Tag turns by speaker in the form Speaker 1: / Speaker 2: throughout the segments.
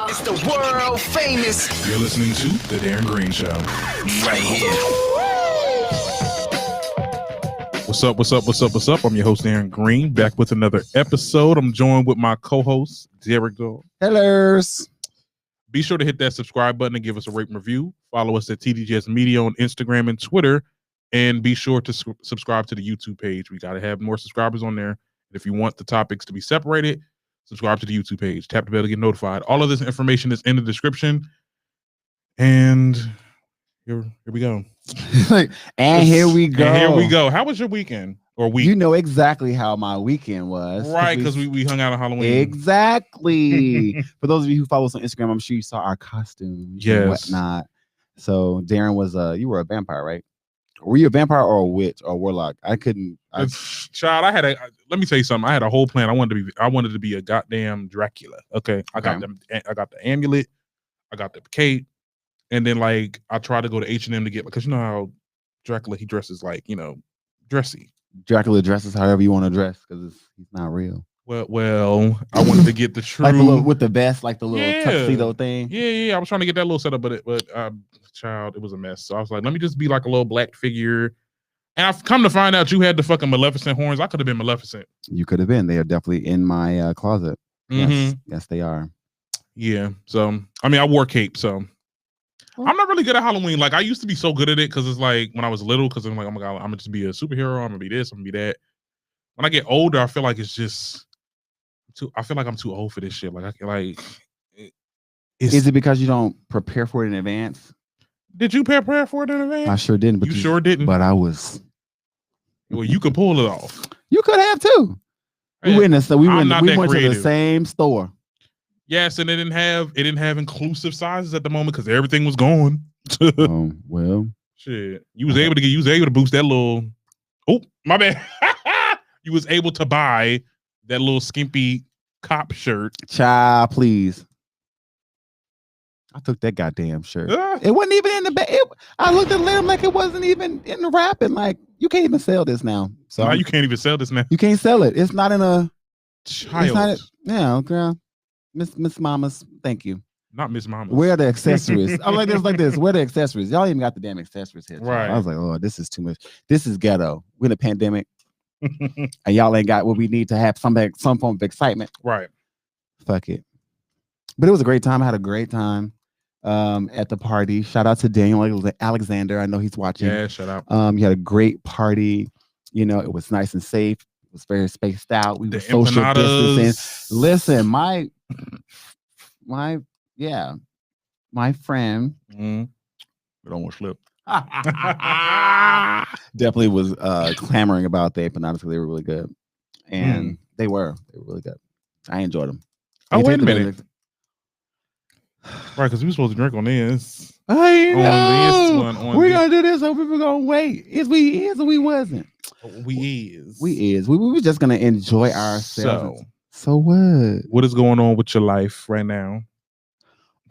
Speaker 1: It's the world famous.
Speaker 2: You're listening to The Darren Greene Show.
Speaker 1: Right here.
Speaker 2: What's up? I'm your host, Darren Greene, back with another episode. I'm joined with my co-host, Derek Gold.
Speaker 3: Hello.
Speaker 2: Be sure to hit that subscribe button and give us a rate and review. Follow us at TDJS Media on Instagram and Twitter. And be sure to subscribe to the YouTube page. We got to have more subscribers on there. And if you want the topics to be separated, subscribe to the YouTube page. Tap the bell to get notified. All of this information is in the description. And here we go.
Speaker 3: Here we go.
Speaker 2: How was your weekend or week?
Speaker 3: You know exactly how my weekend was.
Speaker 2: Right, because we hung out on Halloween.
Speaker 3: Exactly. For those of you who follow us on Instagram, I'm sure you saw our costumes and whatnot. So Darren was you were a vampire, right? Were you a vampire or a witch or a warlock?
Speaker 2: Child, let me tell you something. I had a whole plan. I wanted to be a goddamn Dracula. Okay. I got the amulet, I got the cape, and then like I tried to go to H&M to get, because you know how Dracula, he dresses like, dressy.
Speaker 3: Dracula dresses however you want to dress because he's not real.
Speaker 2: Well, I wanted to get the true
Speaker 3: like with the vest, like the little tuxedo thing.
Speaker 2: Yeah. I was trying to get that little setup, but child, it was a mess. So I was like, let me just be like a little black figure. And I've come to find out you had the fucking Maleficent horns. I could have been Maleficent.
Speaker 3: You could have been. They are definitely in my closet.
Speaker 2: Mm-hmm.
Speaker 3: Yes, they are.
Speaker 2: Yeah. So I mean, I wore cape. So I'm not really good at Halloween. Like I used to be so good at it because it's like when I was little, because I'm like, oh my god, I'm gonna just be a superhero. I'm gonna be this. I'm gonna be that. When I get older, I feel like it's just I feel like I'm too old for this shit.
Speaker 3: Is it because you don't prepare for it in advance?
Speaker 2: Did you prepare for it in advance?
Speaker 3: I sure didn't. But
Speaker 2: you sure didn't.
Speaker 3: But I was.
Speaker 2: Well, you could pull it off.
Speaker 3: You could have too. We went to the same store.
Speaker 2: Yes, and it didn't have inclusive sizes at the moment because everything was gone.
Speaker 3: Oh well.
Speaker 2: Shit, you was able to boost that little. Oh my bad. You was able to buy that little skimpy cop shirt.
Speaker 3: Child, please. I took that goddamn shirt. It wasn't even in the bag. I looked at them like it wasn't even in the wrapping. Like, you can't even sell this now. So
Speaker 2: no, you can't even sell this now.
Speaker 3: You can't sell it. It's not in a
Speaker 2: child.
Speaker 3: Girl. Miss Mamas, thank you.
Speaker 2: Not Miss Mamas.
Speaker 3: Where are the accessories? I'm like this. Where are the accessories? Y'all even got the damn accessories here.
Speaker 2: Right.
Speaker 3: I was like, oh, this is too much. This is ghetto. We're in a pandemic. And y'all ain't got what we need to have some form of excitement.
Speaker 2: Right.
Speaker 3: Fuck it. But it was a great time. I had a great time at the party. Shout out to Daniel Alexander. I know he's watching.
Speaker 2: Yeah, shout out.
Speaker 3: He had a great party. It was nice and safe. It was very spaced out. We were social distancing. Listen, my friend.
Speaker 2: It almost slipped.
Speaker 3: Definitely was clamoring about the empanadas because they were really good, and they were really good. I enjoyed them.
Speaker 2: Oh, wait a minute. Right, because we were supposed to drink on this.
Speaker 3: I know. We're gonna do this, so people gonna wait. We is or we wasn't.
Speaker 2: We
Speaker 3: were just gonna enjoy ourselves. So what?
Speaker 2: What is going on with your life right now?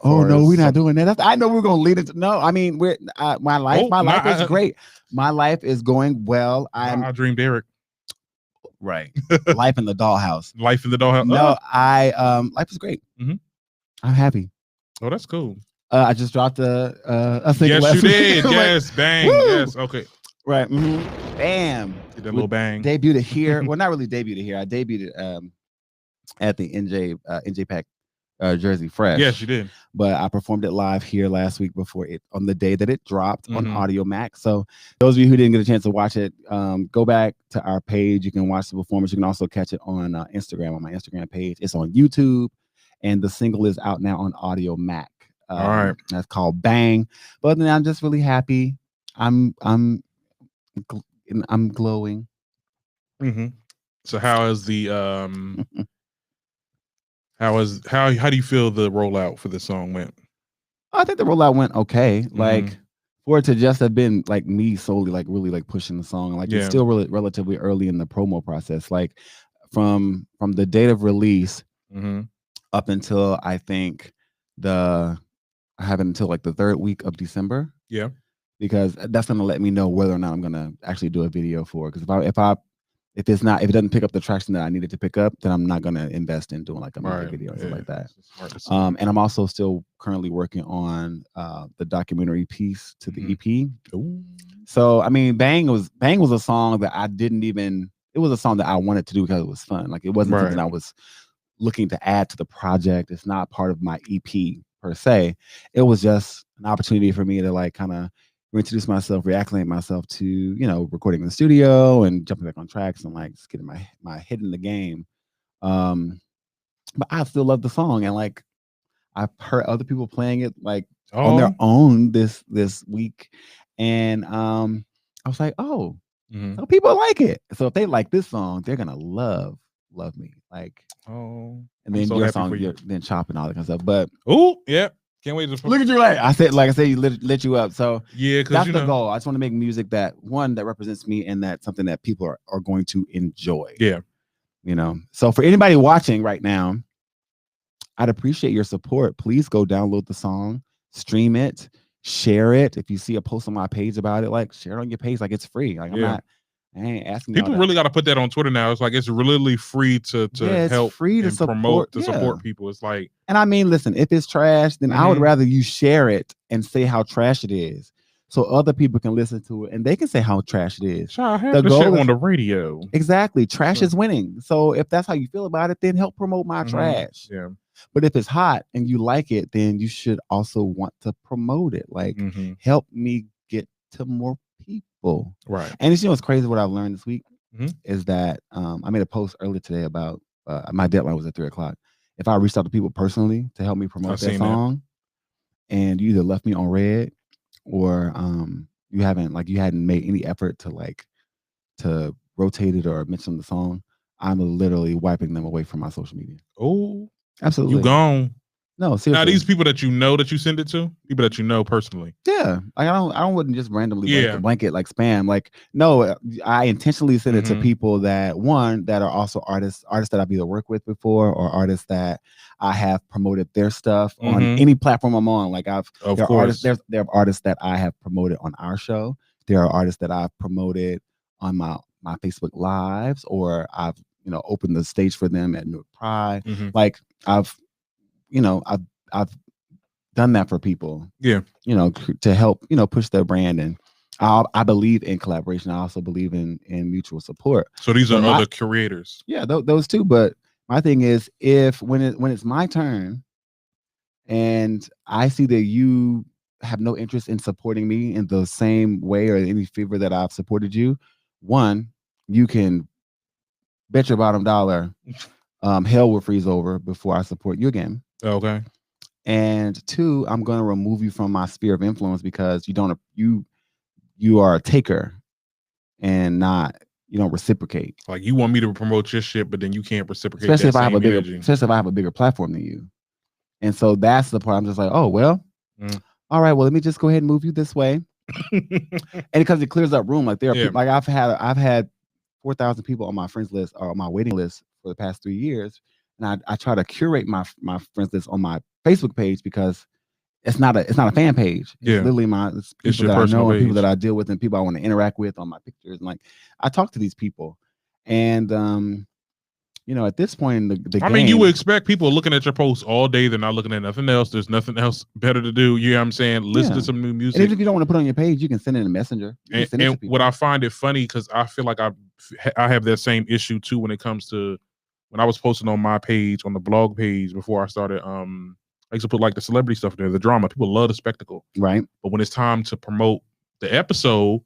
Speaker 3: Oh no, we're not doing that. I know we're gonna lead it. No, I mean my life is great. My life is going well.
Speaker 2: I dream Derek.
Speaker 3: Right. Life in the dollhouse.
Speaker 2: Life in the dollhouse.
Speaker 3: No, life is great.
Speaker 2: Mm-hmm.
Speaker 3: I'm happy.
Speaker 2: Oh, that's cool.
Speaker 3: I just dropped a single.
Speaker 2: Yes, you did. Yes, bang.
Speaker 3: Woo!
Speaker 2: Yes, okay.
Speaker 3: Right. Mm-hmm. Bam.
Speaker 2: Did that little bang.
Speaker 3: Debuted it here. Well, not really debuted it here. I debuted it at the NJ Pack Jersey Fresh.
Speaker 2: Yes, you did.
Speaker 3: But I performed it live here last week on the day that it dropped on Audio Mac. So those of you who didn't get a chance to watch it, go back to our page. You can watch the performance. You can also catch it on Instagram, on my Instagram page. It's on YouTube, and the single is out now on Audio Mac.
Speaker 2: All right.
Speaker 3: That's called Bang. But then I'm just really happy. I'm glowing.
Speaker 2: Mm-hmm. So how is the how do you feel the rollout for the song went?
Speaker 3: I think the rollout went okay. Mm-hmm. Like for it to just have been like me solely, like really like pushing the song. Like it's still really relatively early in the promo process. Like from the date of release up until I think I have it until like the 3rd week of December. Yeah. Because that's gonna let me know whether or not I'm gonna actually do a video for it. Because if it doesn't pick up the traction that I needed to pick up, then I'm not gonna invest in doing like a music video or something like that. And I'm also still currently working on the documentary piece to the EP.
Speaker 2: Ooh.
Speaker 3: So I mean, Bang was a song that I didn't even. It was a song that I wanted to do because it was fun. Like it wasn't something I was looking to add to the project. It's not part of my EP per se. It was just an opportunity for me to like kind of reintroduce myself, reacclimate myself to, you know, recording in the studio and jumping back on tracks and like just getting my head in the game. But I still love the song, and like I've heard other people playing it like on their own this week, and I was like, oh, so people like it. So if they like this song, they're gonna love me. Like, and then your song, then Chop and all that kind of stuff. But
Speaker 2: yeah. Can't wait to
Speaker 3: look at you. Like I said, you lit you up. So
Speaker 2: yeah,
Speaker 3: that's the goal. I just want to make music that represents me, and that's something that people are going to enjoy.
Speaker 2: Yeah.
Speaker 3: You know. So for anybody watching right now, I'd appreciate your support. Please go download the song, stream it, share it. If you see a post on my page about it, like share it on your page. Like it's free. Like I ain't asking
Speaker 2: people really got to put that on Twitter now. It's like it's really free to help
Speaker 3: free to
Speaker 2: promote support people. It's like,
Speaker 3: and I mean, listen, if it's trash, then I would rather you share it and say how trash it is, so other people can listen to it and they can say how trash it is.
Speaker 2: The goal is on the radio.
Speaker 3: Exactly, trash is winning. So if that's how you feel about it, then help promote my trash.
Speaker 2: Yeah.
Speaker 3: But if it's hot and you like it, then you should also want to promote it. Like, help me get to more people.
Speaker 2: Right.
Speaker 3: And you know what's crazy? What I've learned this week is that I made a post earlier today about my deadline was at 3:00. If I reached out to people personally to help me promote that song, and you either left me on red or you hadn't made any effort to rotate it or mention the song, I'm literally wiping them away from my social media.
Speaker 2: Oh,
Speaker 3: absolutely.
Speaker 2: You gone.
Speaker 3: No, seriously.
Speaker 2: Now these people that you know that you send it to, people that you know personally.
Speaker 3: Yeah, like I wouldn't just randomly blanket like spam. Like no, I intentionally send it to people that are also artists that I've either worked with before or artists that I have promoted their stuff on any platform I'm on. Like there are artists that I have promoted on our show. There are artists that I've promoted on my Facebook lives, or I've opened the stage for them at Newark Pride. Like I've done that for people.
Speaker 2: Yeah.
Speaker 3: To help, push their brand. And I believe in collaboration. I also believe in mutual support.
Speaker 2: So these are other creators.
Speaker 3: Yeah, those two. But my thing is, when it's my turn and I see that you have no interest in supporting me in the same way or any favor that I've supported you, one, you can bet your bottom dollar hell will freeze over before I support you again.
Speaker 2: Okay.
Speaker 3: And two, I'm going to remove you from my sphere of influence because you are a taker and you don't reciprocate.
Speaker 2: Like you want me to promote your shit, but then you can't reciprocate.
Speaker 3: Especially if I have a bigger platform than you. And so that's the part I'm just like, oh well, all right, well let me just go ahead and move you this way. And because it clears up room, like there are people, like I've had 4,000 people on my friends list or on my waiting list for the past 3 years. And I try to curate my friends list on my Facebook page because it's not a fan page. It's literally it's people that I know and people that I deal with and people I want to interact with on my pictures. And like I talk to these people, and at this point in the game,
Speaker 2: I mean, you would expect people looking at your posts all day. They're not looking at nothing else. There's nothing else better to do. You know what I'm saying? Listen to some new music.
Speaker 3: And if you don't want to put it on your page, you can send it in a messenger.
Speaker 2: And what I find it funny, because I feel like I have that same issue too when it comes to when I was posting on my page, on the blog page before I started. I used to put like the celebrity stuff there, the drama. People love the spectacle.
Speaker 3: Right.
Speaker 2: But when it's time to promote the episode,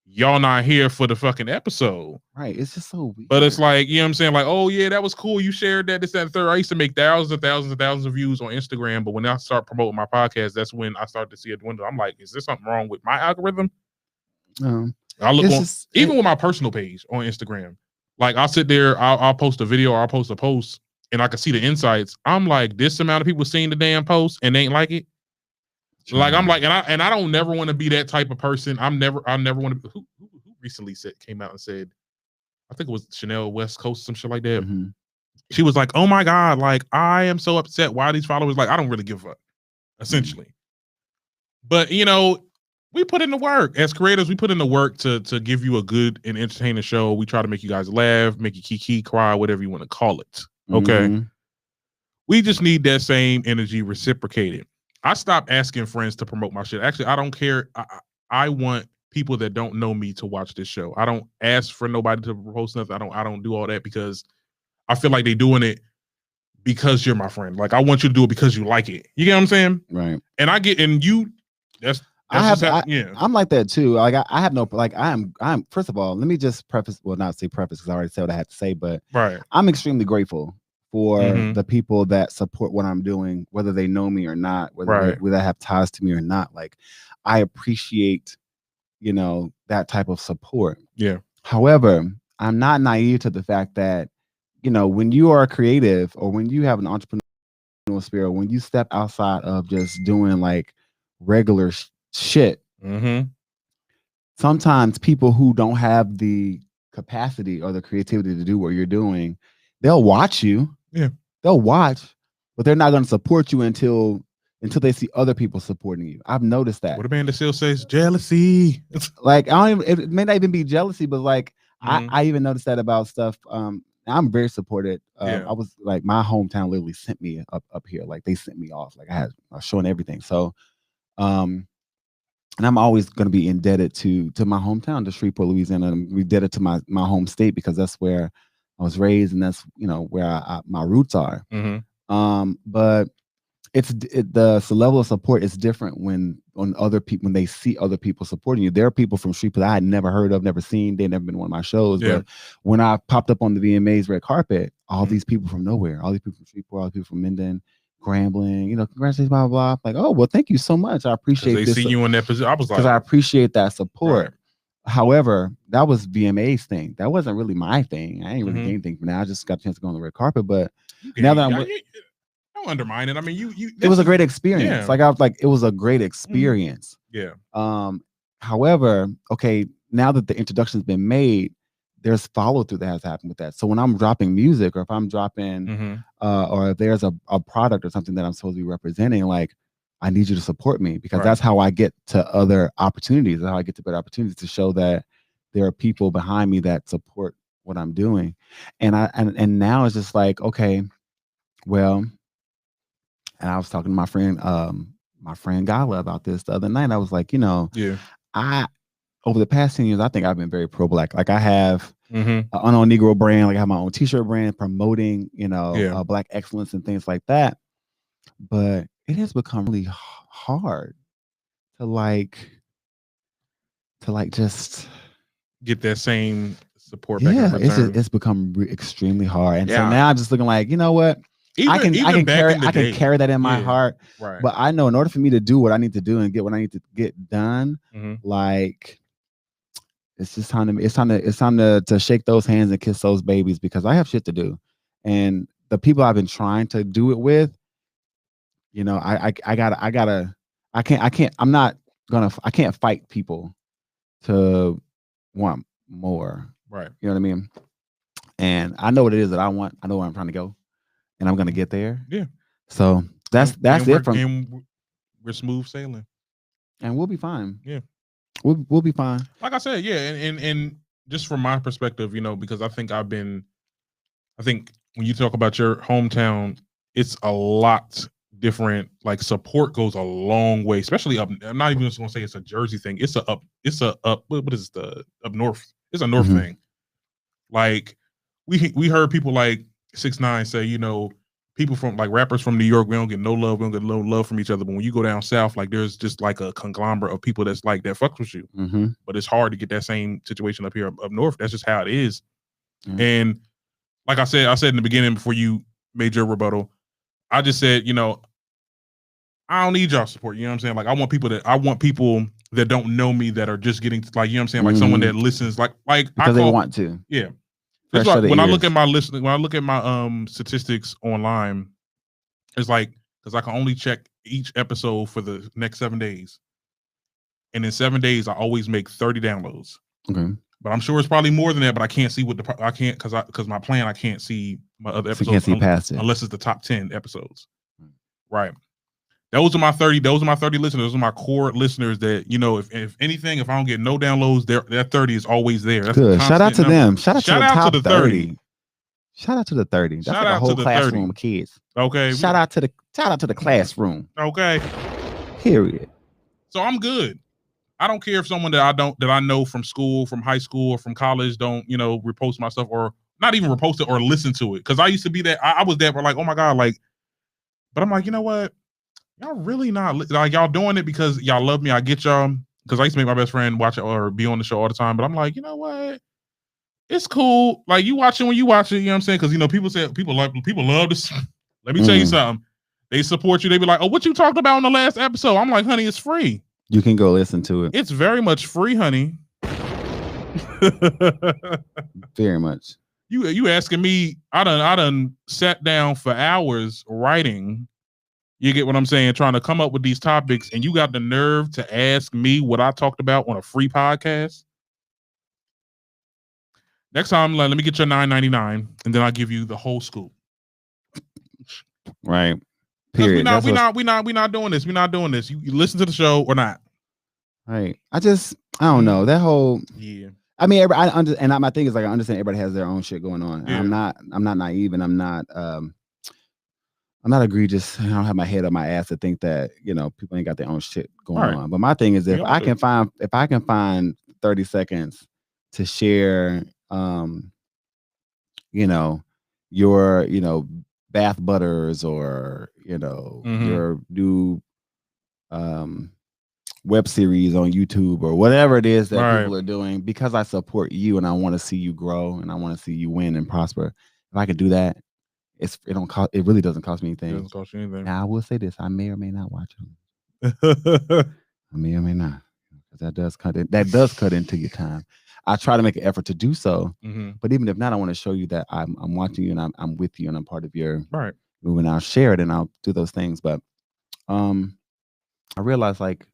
Speaker 2: y'all not here for the fucking episode.
Speaker 3: Right. It's just so weird.
Speaker 2: But it's like, you know what I'm saying? Like, oh yeah, that was cool. You shared that, this, that, and third. I used to make thousands and thousands and thousands of views on Instagram. But when I start promoting my podcast, that's when I start to see it dwindle. I'm like, is there something wrong with my algorithm? I look on, even with my personal page on Instagram. Like I'll sit there, I'll post a video or I'll post a post and I can see the insights. I'm like, this amount of people seeing the damn post and they ain't like it. Sure. Like I'm like, and I don't never want to be that type of person. I'll never want to. Who recently came out and said, I think it was Chanel West Coast, some shit like that. She was like, oh my God, like I am so upset. Why these followers? Like I don't really give a fuck, essentially. But we put in the work as creators. We put in the work to give you a good and entertaining show. We try to make you guys laugh, make you kiki, cry, whatever you want to call it. Okay.
Speaker 3: Mm-hmm.
Speaker 2: We just need that same energy reciprocated. I stopped asking friends to promote my shit. Actually, I don't care. I want people that don't know me to watch this show. I don't ask for nobody to post nothing. I don't do all that because I feel like they doing it because you're my friend. Like, I want you to do it because you like it. You get what I'm saying?
Speaker 3: Right.
Speaker 2: And I get, and you,
Speaker 3: I'm like that too. Like I have no, like I'm first of all, let me just preface, well, not say preface because I already said what I had to say, but I'm extremely grateful for the people that support what I'm doing, whether they know me or not, whether they have ties to me or not. Like, I appreciate, you know, that type of support.
Speaker 2: Yeah.
Speaker 3: However, I'm not naive to the fact that, you know, when you are creative or when you have an entrepreneurial spirit, when you step outside of just doing like regular shit, sometimes people who don't have the capacity or the creativity to do what you're doing, they'll watch you.
Speaker 2: Yeah.
Speaker 3: They'll watch, but they're not going to support you until they see other people supporting you. I've noticed that.
Speaker 2: What a band that still says jealousy.
Speaker 3: Like, I don't even, it may not even be jealousy, but like I even noticed that about stuff. I'm very supported. I was like, my hometown literally sent me up here. Like, they sent me off. Like, I was showing everything. So, and I'm always going to be indebted to my hometown, to Shreveport, Louisiana. I'm indebted to my home state because that's where I was raised and that's, you know, where my roots are. But the level of support is different when they see other people supporting you. There are people from Shreveport I had never heard of, never seen. They'd never been to one of my shows. But when I popped up on the VMA's red carpet, all these people from nowhere, all these people from Shreveport, all these people from Minden, Grambling, you know, congratulations, blah, blah, blah. Like, oh, well, thank you so much. I appreciate
Speaker 2: this. They see you in that position. I was like,
Speaker 3: because I appreciate that support. However, that was VMA's thing. That wasn't really my thing. I ain't really getting anything from that. I just got a chance to go on the red carpet. But now that I'm
Speaker 2: don't undermine it. I mean,
Speaker 3: it was a great experience. Like, I was like, it was a great experience. However, okay, now that the introduction's been made, there's follow through that has happened with that. So when I'm dropping music, or if I'm dropping, or if there's a product or something that I'm supposed to be representing, like, I need you to support me, because that's how I get to other opportunities. That's how I get to better opportunities, to show that there are people behind me that support what I'm doing. And now it's just like, okay, well, and I was talking to my friend Gala about this the other night. I was like, you know, over the past 10 years, I think I've been very pro-Black. Like, I have an Unknown Negro brand. Like, I have my own T-shirt brand promoting, you know, Black excellence and things like that. But it has become really hard to just
Speaker 2: get that same support.
Speaker 3: Yeah, it's become extremely hard. And so now I'm just looking like, you know what? I can carry that in my heart. But I know in order for me to do what I need to do and get what I need to get done, like, it's just time to shake those hands and kiss those babies, because I have shit to do. And the people I've been trying to do it with, you know, I can't fight people to want more.
Speaker 2: Right.
Speaker 3: You know what I mean? And I know what it is that I want. I know where I'm trying to go, and I'm gonna get there.
Speaker 2: Yeah.
Speaker 3: So that's it from.
Speaker 2: And we're smooth sailing,
Speaker 3: and we'll be fine.
Speaker 2: Yeah.
Speaker 3: We'll be fine.
Speaker 2: Like I said, and just from my perspective, you know, because I think when you talk about your hometown, it's a lot different. Like, support goes a long way, especially up. I'm not even just gonna say it's a Jersey thing. It's a up. What is the up north? It's a north thing. Like, we heard people like 6ix9ine say, you know, people from, like, rappers from New York, we don't get no love. We don't get no love from each other. But when you go down south, like, there's just like a conglomerate of people that's like that fucks with you. But it's hard to get that same situation up here up north. That's just how it is. And like I said in the beginning before you made your rebuttal, I just said, you know, I don't need y'all support. You know what I'm saying? Like, I want people that don't know me, that are just getting, like, you know what I'm saying? Like, someone that listens, like
Speaker 3: because they want to.
Speaker 2: Yeah. It's like, when I look at my statistics online, it's like, because I can only check each episode for the next 7 days. And in 7 days, I always make 30 downloads.
Speaker 3: Okay.
Speaker 2: But I'm sure it's probably more than that, but I can't see because my plan, I can't see my other episodes.
Speaker 3: So you can't see past it.
Speaker 2: Unless it's the top 10 episodes. Right. Those are my 30 listeners. Those are my core listeners that, you know, if anything, if I don't get no downloads, that 30 is always there. That's
Speaker 3: good. Shout out to
Speaker 2: number.
Speaker 3: them. Shout out to the top 30. Shout out to the 30. That's
Speaker 2: Shout
Speaker 3: like a
Speaker 2: out
Speaker 3: whole
Speaker 2: to the
Speaker 3: classroom
Speaker 2: 30.
Speaker 3: of kids.
Speaker 2: Okay.
Speaker 3: Shout out to the classroom.
Speaker 2: Okay.
Speaker 3: Period.
Speaker 2: So I'm good. I don't care if someone that I know from school, from high school, or from college don't, you know, repost my stuff or not even repost it or listen to it. Because I used to be that. I was that, but like, oh my God, like, but I'm like, you know what? Y'all really not like y'all doing it because y'all love me. I get y'all because I used to make my best friend watch it or be on the show all the time. But I'm like, you know what? It's cool. Like you watch it when you watch it. You know what I'm saying? Because you know people love this. Let me tell you something. They support you. They be like, oh, what you talked about in the last episode? I'm like, honey, it's free.
Speaker 3: You can go listen to it.
Speaker 2: It's very much free, honey.
Speaker 3: Very much.
Speaker 2: You asking me? I done sat down for hours writing. You get what I'm saying? Trying to come up with these topics, and you got the nerve to ask me what I talked about on a free podcast. Next time, let me get your $9.99, and then I'll give you the whole scoop.
Speaker 3: Right. Period.
Speaker 2: We're not doing this. We're not doing this. You listen to the show or not.
Speaker 3: Right. I don't know that whole.
Speaker 2: Yeah.
Speaker 3: I mean, my thing is like I understand everybody has their own shit going on.
Speaker 2: Yeah.
Speaker 3: I'm not naive, and I'm not egregious. I don't have my head on my ass to think that, you know, people ain't got their own shit going on. But my thing is if I can find 30 seconds to share, you know, your, you know, bath butters or, you know, your new web series on YouTube or whatever it is that people are doing, because I support you and I want to see you grow and I want to see you win and prosper. If I could do that, it really doesn't cost me anything.
Speaker 2: It doesn't cost you anything.
Speaker 3: Now I will say this: I may or may not watch them. I may or may not, because that does cut into your time. I try to make an effort to do so, but even if not, I want to show you that I'm watching you and I'm with you and I'm part of your move, and I'll share it and I'll do those things. But I realize like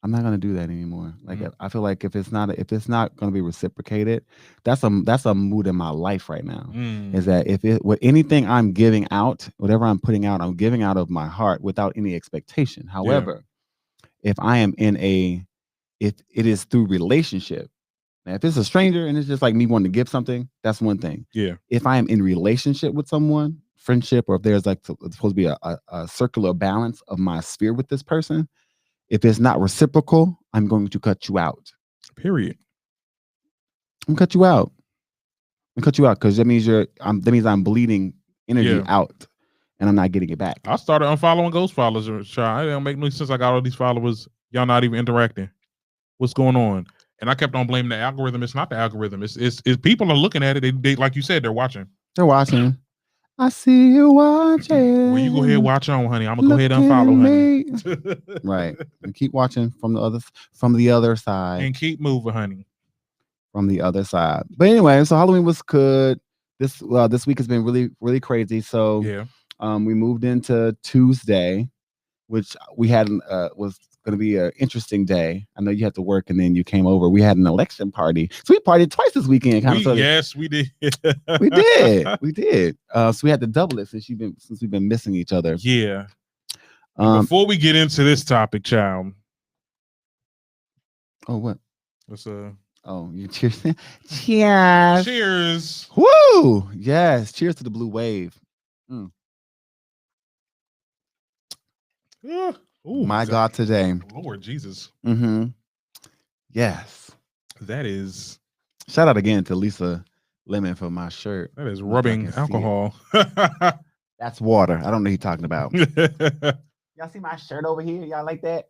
Speaker 3: I'm not gonna do that anymore. Like I feel like if it's not gonna be reciprocated, that's a mood in my life right now. Is that with anything I'm giving out, whatever I'm putting out, I'm giving out of my heart without any expectation. However, if it is through relationship. Now, if it's a stranger and it's just like me wanting to give something, that's one thing.
Speaker 2: Yeah.
Speaker 3: If I am in relationship with someone, friendship, or if there's like supposed to be a circular balance of my sphere with this person. If it's not reciprocal, I'm going to cut you out.
Speaker 2: Period.
Speaker 3: I'm cut you out. Because that means I'm bleeding energy out, and I'm not getting it back.
Speaker 2: I started unfollowing ghost followers. It don't make no sense. I got all these followers. Y'all not even interacting. What's going on? And I kept on blaming the algorithm. It's not the algorithm. It's people are looking at it. They like you said, they're watching.
Speaker 3: They're watching. I see you watching.
Speaker 2: Well, you go ahead and watch on, honey. I'm gonna go ahead and unfollow, honey.
Speaker 3: Right. And keep watching from the other side.
Speaker 2: And keep moving, honey.
Speaker 3: From the other side. But anyway, so Halloween was good. This week has been really, really crazy. So we moved into Tuesday, which we had was gonna be an interesting day. I know you had to work and then you came over. We had an election party. So we partied twice this weekend.
Speaker 2: Yes, we did.
Speaker 3: We did. So we had to double it since we've been missing each other.
Speaker 2: Yeah. Before we get into this topic, child.
Speaker 3: Oh, what?
Speaker 2: What's
Speaker 3: Oh, you cheers. Cheers.
Speaker 2: Cheers.
Speaker 3: Woo! Yes. Cheers to the blue wave.
Speaker 2: Ooh,
Speaker 3: my God, today.
Speaker 2: Lord Jesus.
Speaker 3: Yes.
Speaker 2: That is.
Speaker 3: Shout out again to Lisa Lemon for my shirt.
Speaker 2: That is rubbing alcohol.
Speaker 3: That's water. I don't know who you're talking about. Y'all see my shirt over here? Y'all like that?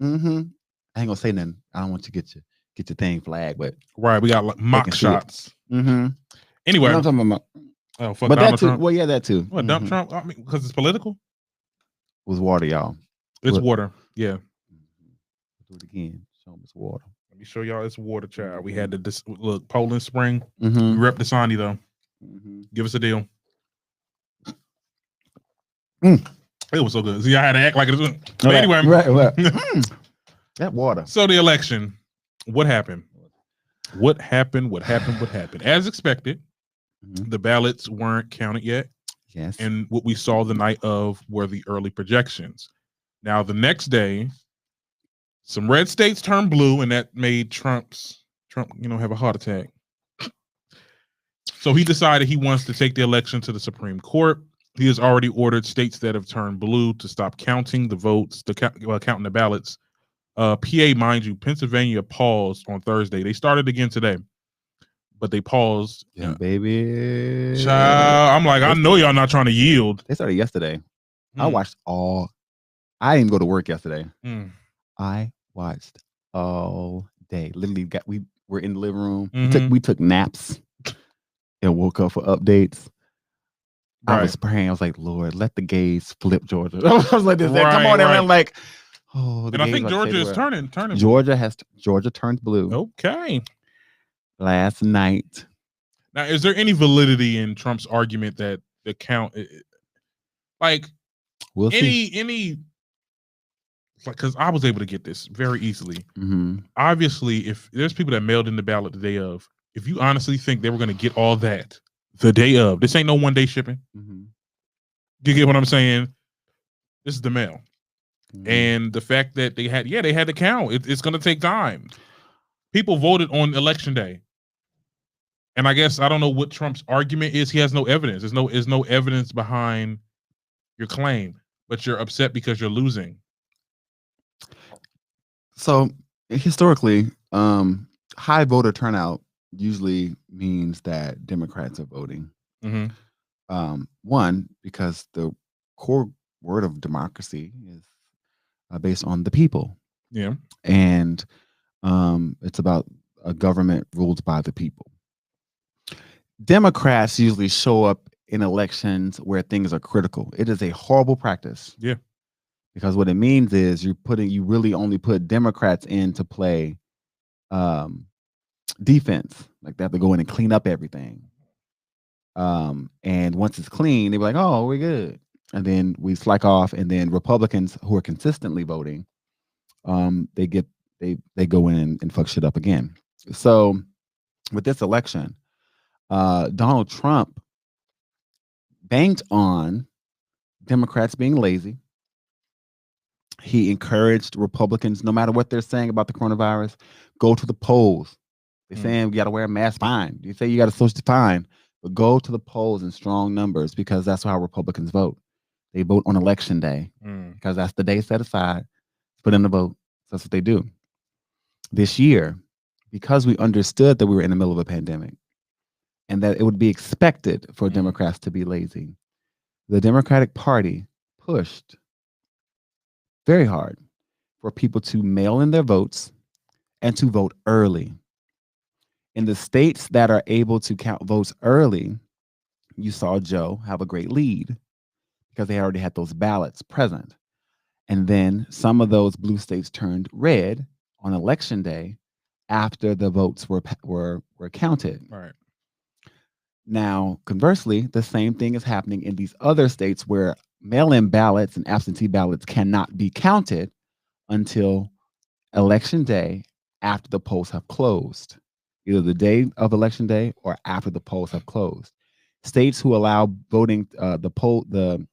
Speaker 3: I ain't gonna say nothing. I don't want you to get your thing flagged, but
Speaker 2: we got like mock shots.
Speaker 3: Anyway,
Speaker 2: I'm
Speaker 3: talking about
Speaker 2: fuck
Speaker 3: but
Speaker 2: Donald
Speaker 3: that too.
Speaker 2: Trump.
Speaker 3: Well, yeah, that too.
Speaker 2: What dump Trump? I mean, because it's political.
Speaker 3: It was water, y'all.
Speaker 2: It's water. Yeah.
Speaker 3: Do it again. Show them it's water.
Speaker 2: Let me show y'all it's water, child. We had the look Poland Spring. We rep the Sani though. Give us a deal. It was so good. See, I had to act like it was. But anyway,
Speaker 3: that water.
Speaker 2: So the election, what happened? What happened? As expected, the ballots weren't counted yet.
Speaker 3: Yes.
Speaker 2: And what we saw the night of were the early projections. Now, the next day, some red states turned blue, and that made Trump, have a heart attack. So he decided he wants to take the election to the Supreme Court. He has already ordered states that have turned blue to stop counting the votes, counting the ballots. PA, mind you, Pennsylvania paused on Thursday. They started again today, but they paused.
Speaker 3: Yeah, baby.
Speaker 2: Child, I'm like, I know y'all not trying to yield.
Speaker 3: They started yesterday. I watched all. I didn't go to work yesterday. I watched all day. Literally, we were in the living room. We took naps and woke up for updates. Right. I was praying. I was like, Lord, let the gays flip Georgia. I was like, this, come on, everyone. Like, oh,
Speaker 2: and I think Georgia is turning.
Speaker 3: Georgia turned blue.
Speaker 2: Okay.
Speaker 3: Last night.
Speaker 2: Now, is there any validity in Trump's argument that the count, like,
Speaker 3: we'll see.
Speaker 2: Because I was able to get this very easily. Obviously, if there's people that mailed in the ballot the day of, if you honestly think they were going to get all that the day of, this ain't no one-day shipping. You get what I'm saying? This is the mail. And the fact that they had to count. It's going to take time. People voted on election day. And I guess I don't know what Trump's argument is. He has no evidence. There's no evidence behind your claim, but you're upset because you're losing.
Speaker 3: So historically, high voter turnout usually means that Democrats are voting. One, because the core word of democracy is based on the people.
Speaker 2: Yeah.
Speaker 3: And it's about a government ruled by the people. Democrats usually show up in elections where things are critical. It is a horrible practice.
Speaker 2: Yeah.
Speaker 3: Because what it means is you really only put Democrats in to play defense. Like they have to go in and clean up everything. And once it's clean, they be like, oh, we're good. And then we slack off, and then Republicans who are consistently voting, they go in and fuck shit up again. So with this election, Donald Trump banked on Democrats being lazy. He encouraged Republicans, no matter what they're saying about the coronavirus, go to the polls. They're saying you got to wear a mask, fine. You say you got to social, fine. But go to the polls in strong numbers, because that's how Republicans vote. They vote on election day because that's the day set aside for them to vote. That's what they do. This year, because we understood that we were in the middle of a pandemic and that it would be expected for Democrats to be lazy, the Democratic Party pushed very hard for people to mail in their votes and to vote early. In the states that are able to count votes early, you saw Joe have a great lead because they already had those ballots present. And then some of those blue states turned red on election day after the votes were counted.
Speaker 2: Right.
Speaker 3: Now, conversely, the same thing is happening in these other states where mail-in ballots and absentee ballots cannot be counted until election day after the polls have closed, either the day of election day or after the polls have closed. States who allow voting, the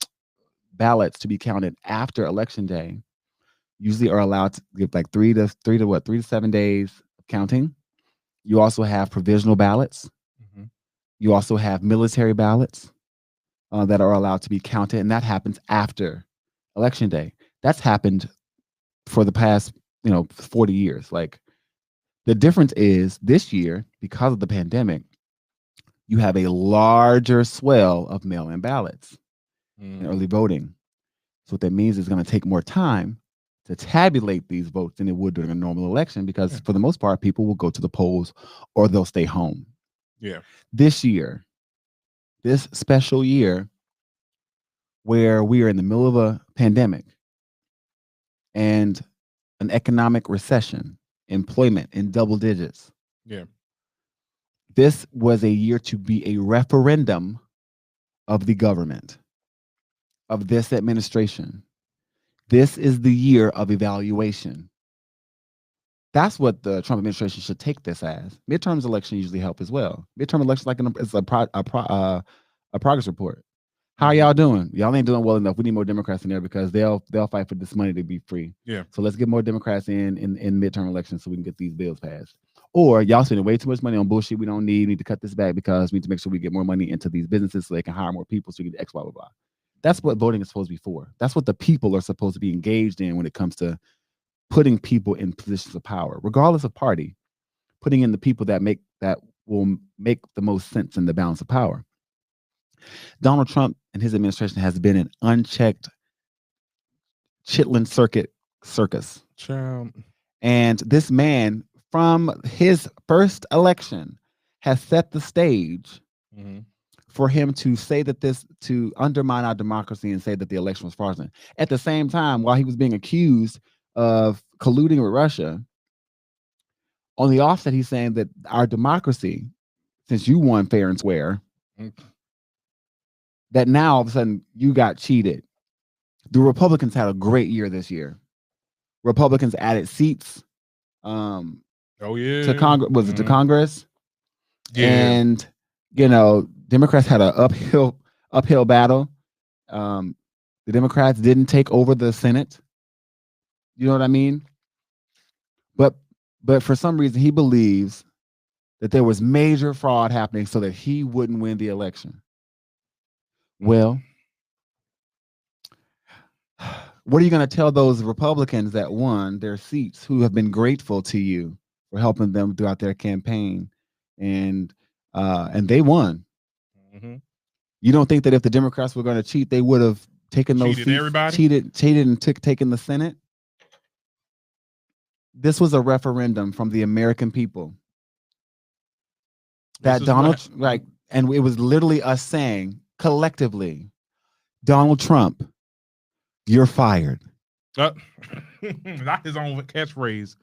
Speaker 3: ballots to be counted after election day usually are allowed to give like 3 to 7 days of counting. You also have provisional ballots. You also have military ballots that are allowed to be counted, and that happens after election day. That's happened for the past 40 years. Like, the difference is this year, because of the pandemic, you have a larger swell of mail-in ballots and early voting. So what that means is it's going to take more time to tabulate these votes than it would during a normal election, because for the most part, people will go to the polls or they'll stay home.
Speaker 2: Yeah.
Speaker 3: This year, this special year, where we are in the middle of a pandemic and an economic recession, employment in double digits.
Speaker 2: Yeah.
Speaker 3: This was a year to be a referendum of the government, of this administration. This is the year of evaluation. That's what the Trump administration should take this as. Midterms election usually help as well. Midterm election, it's a progress report. How y'all doing? Y'all ain't doing well enough. We need more Democrats in there because they'll fight for this money to be free.
Speaker 2: Yeah.
Speaker 3: So let's get more Democrats in midterm elections so we can get these bills passed. Or y'all spending way too much money on bullshit we don't need. We need to cut this back because we need to make sure we get more money into these businesses so they can hire more people so we get X, blah, blah, blah. That's what voting is supposed to be for. That's what the people are supposed to be engaged in when it comes to putting people in positions of power, regardless of party, putting in the people that will make the most sense in the balance of power. Donald Trump and his administration has been an unchecked Chitlin circus.
Speaker 2: Child.
Speaker 3: And this man, from his first election, has set the stage for him to say that to undermine our democracy and say that the election was fraudulent. At the same time, while he was being accused of colluding with Russia, on the offset, he's saying that our democracy, since you won fair and square, that now all of a sudden you got cheated. The Republicans had a great year this year. Republicans added seats. To Congress. Was it to Congress?
Speaker 2: Yeah.
Speaker 3: And Democrats had an uphill battle. The Democrats didn't take over the Senate. You know what I mean? But for some reason he believes that there was major fraud happening so that he wouldn't win the election. Well, what are you going to tell those Republicans that won their seats who have been grateful to you for helping them throughout their campaign, and they won? You don't think that if the Democrats were going to cheat, they would have taken those seats, cheated and taken the Senate? This was a referendum from the American people. That Donald, and it was literally us saying collectively, Donald Trump, you're fired.
Speaker 2: Not his own catchphrase.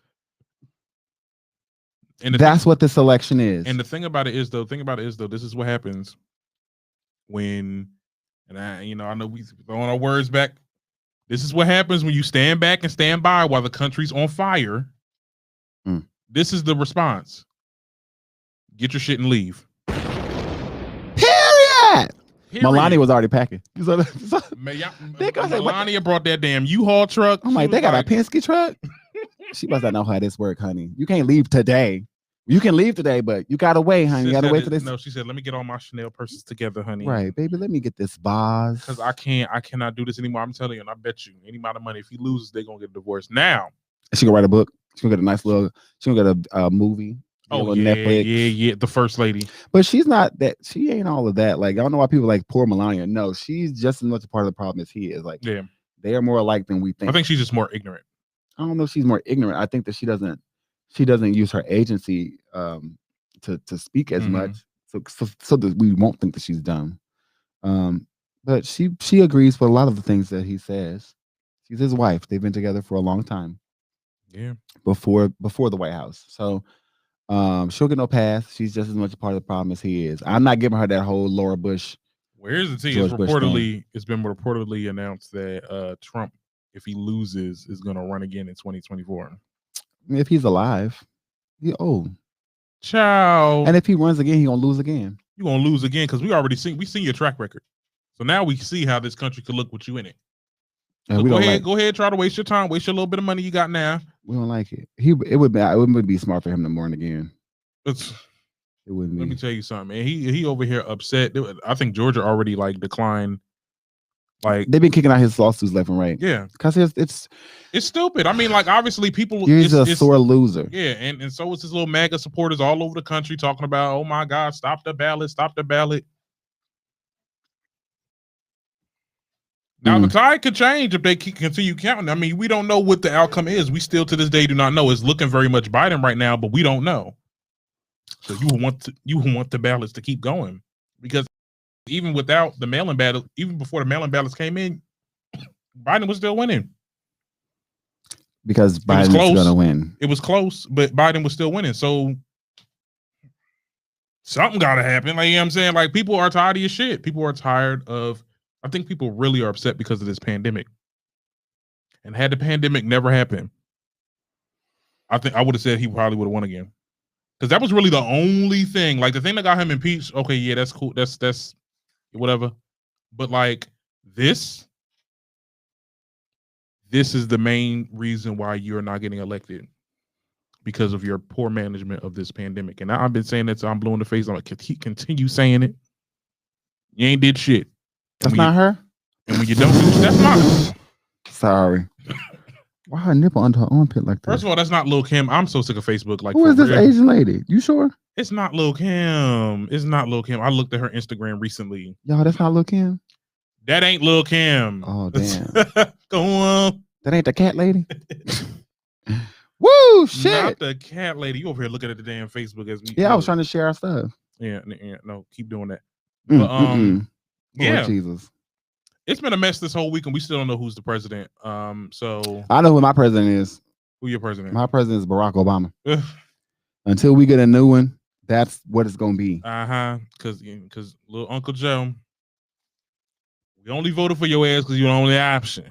Speaker 2: And
Speaker 3: that's what this election is.
Speaker 2: And the thing about it is, though, this is what happens when, and I know we throwing our words back. This is what happens when you stand back and stand by while the country's on fire. This is the response. Get your shit and leave.
Speaker 3: Period. Melania was already packing.
Speaker 2: Melania brought that damn U-Haul truck.
Speaker 3: I'm like, they got a Penske truck? She must not know how this works, honey. You can't leave today. You can leave today, but you gotta wait, honey. You gotta wait for this.
Speaker 2: No, she said, let me get all my Chanel purses together, honey.
Speaker 3: Right, baby. Let me get this Boz.
Speaker 2: Because I cannot do this anymore. I'm telling you, and I bet you any amount of money, if he loses, they're gonna get divorced. Now
Speaker 3: she gonna write a book. She's gonna get a nice little, she's gonna get a movie.
Speaker 2: Oh yeah, Netflix. Yeah, the first lady.
Speaker 3: But she's not that. She ain't all of that. Like, I don't know why people like poor Melania. No, she's just as much a part of the problem as he is. Like,
Speaker 2: yeah,
Speaker 3: they are more alike than we think.
Speaker 2: I think she's just more ignorant.
Speaker 3: I don't know if she's more ignorant. I think that she doesn't use her agency to speak as much, so that we won't think that she's dumb. But she agrees with a lot of the things that he says. She's his wife. They've been together for a long time.
Speaker 2: Yeah.
Speaker 3: Before the White House. So she'll get no pass. She's just as much a part of the problem as he is. I'm not giving her that whole Laura Bush.
Speaker 2: Where's the tea? It's been reportedly announced that Trump, if he loses, is going to run again in 2024.
Speaker 3: If he's alive,
Speaker 2: ciao.
Speaker 3: And if he runs again, he's gonna lose again.
Speaker 2: You're gonna lose again because we seen your track record. So now we see how this country could look with you in it. So go ahead, try to waste your time, waste your little bit of money you got now.
Speaker 3: We don't like it. It wouldn't be smart for him to run again.
Speaker 2: It
Speaker 3: wouldn't be.
Speaker 2: Let me tell you something, man. He over here upset. I think Georgia already declined. Like,
Speaker 3: they've been kicking out his lawsuits left and right.
Speaker 2: Yeah,
Speaker 3: because it's
Speaker 2: stupid. I mean, like, obviously people.
Speaker 3: He's a sore loser.
Speaker 2: Yeah, and so it's his little MAGA supporters all over the country talking about, oh my God, stop the ballot, stop the ballot. Now the tide could change if they continue counting. I mean, we don't know what the outcome is. We still to this day do not know. It's looking very much Biden right now, but we don't know. So you want the ballots to keep going, because even without the mail-in ballot, even before the mail-in ballots came in, Biden was still winning.
Speaker 3: Because Biden was going to win.
Speaker 2: It was close, but Biden was still winning. So something got to happen. Like, you know what I'm saying? Like, people are tired of your shit. People are tired of. I think people really are upset because of this pandemic. And had the pandemic never happened, I think I would have said he probably would have won again. Because that was really the only thing. Like, the thing that got him impeached, okay, yeah, that's cool. That's whatever. But like this is the main reason why you're not getting elected, because of your poor management of this pandemic. And I've been saying that, so I'm blue in the face. I'm like, continue saying it. You ain't did shit.
Speaker 3: That's not her.
Speaker 2: And when you don't do, that's not.
Speaker 3: Sorry. Why her nipple under her armpit like that?
Speaker 2: First of all, that's not Lil' Kim. I'm so sick of Facebook. Like,
Speaker 3: who is this Asian lady? You sure?
Speaker 2: It's not Lil' Kim. It's not Lil' Kim. I looked at her Instagram recently.
Speaker 3: Y'all, that's not Lil' Kim?
Speaker 2: That ain't Lil' Kim.
Speaker 3: Oh, damn.
Speaker 2: Go on.
Speaker 3: That ain't the cat lady? Woo, shit.
Speaker 2: Not the cat lady. You over here looking at the damn Facebook as me.
Speaker 3: Yeah, I was trying to share our stuff.
Speaker 2: Yeah, no, keep doing that. But, yeah.
Speaker 3: Jesus.
Speaker 2: It's been a mess this whole week, and we still don't know who's the president. So
Speaker 3: I know who my president is.
Speaker 2: Who your president?
Speaker 3: My president is Barack Obama. Until we get a new one, that's what it's gonna be.
Speaker 2: Because little Uncle Joe, we only voted for your ass because you're the only option.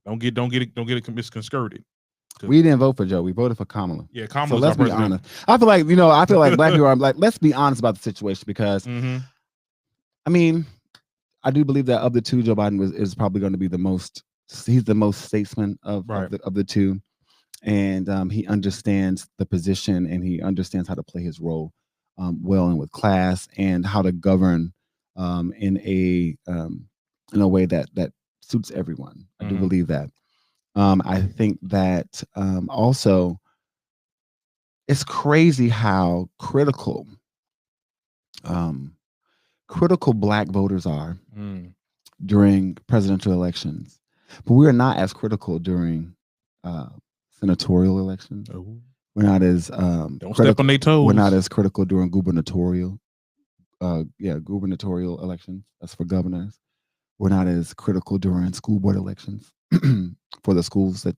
Speaker 2: Don't get it misconstrued.
Speaker 3: We didn't vote for Joe. We voted for Kamala.
Speaker 2: Yeah, Kamala.
Speaker 3: So let's be honest. I feel like black people are like, let's be honest about the situation, because I mean, I do believe that of the two, Joe Biden is probably going to be he's the most statesman of the two. And he understands the position, and he understands how to play his role well and with class, and how to govern in a way that suits everyone. I do believe that. I think that also it's crazy how critical black voters are during presidential elections, but we are not as critical during senatorial elections. We're not as
Speaker 2: don't step on their toes.
Speaker 3: We're not as critical during gubernatorial elections. That's for governors. We're not as critical during school board elections for the schools that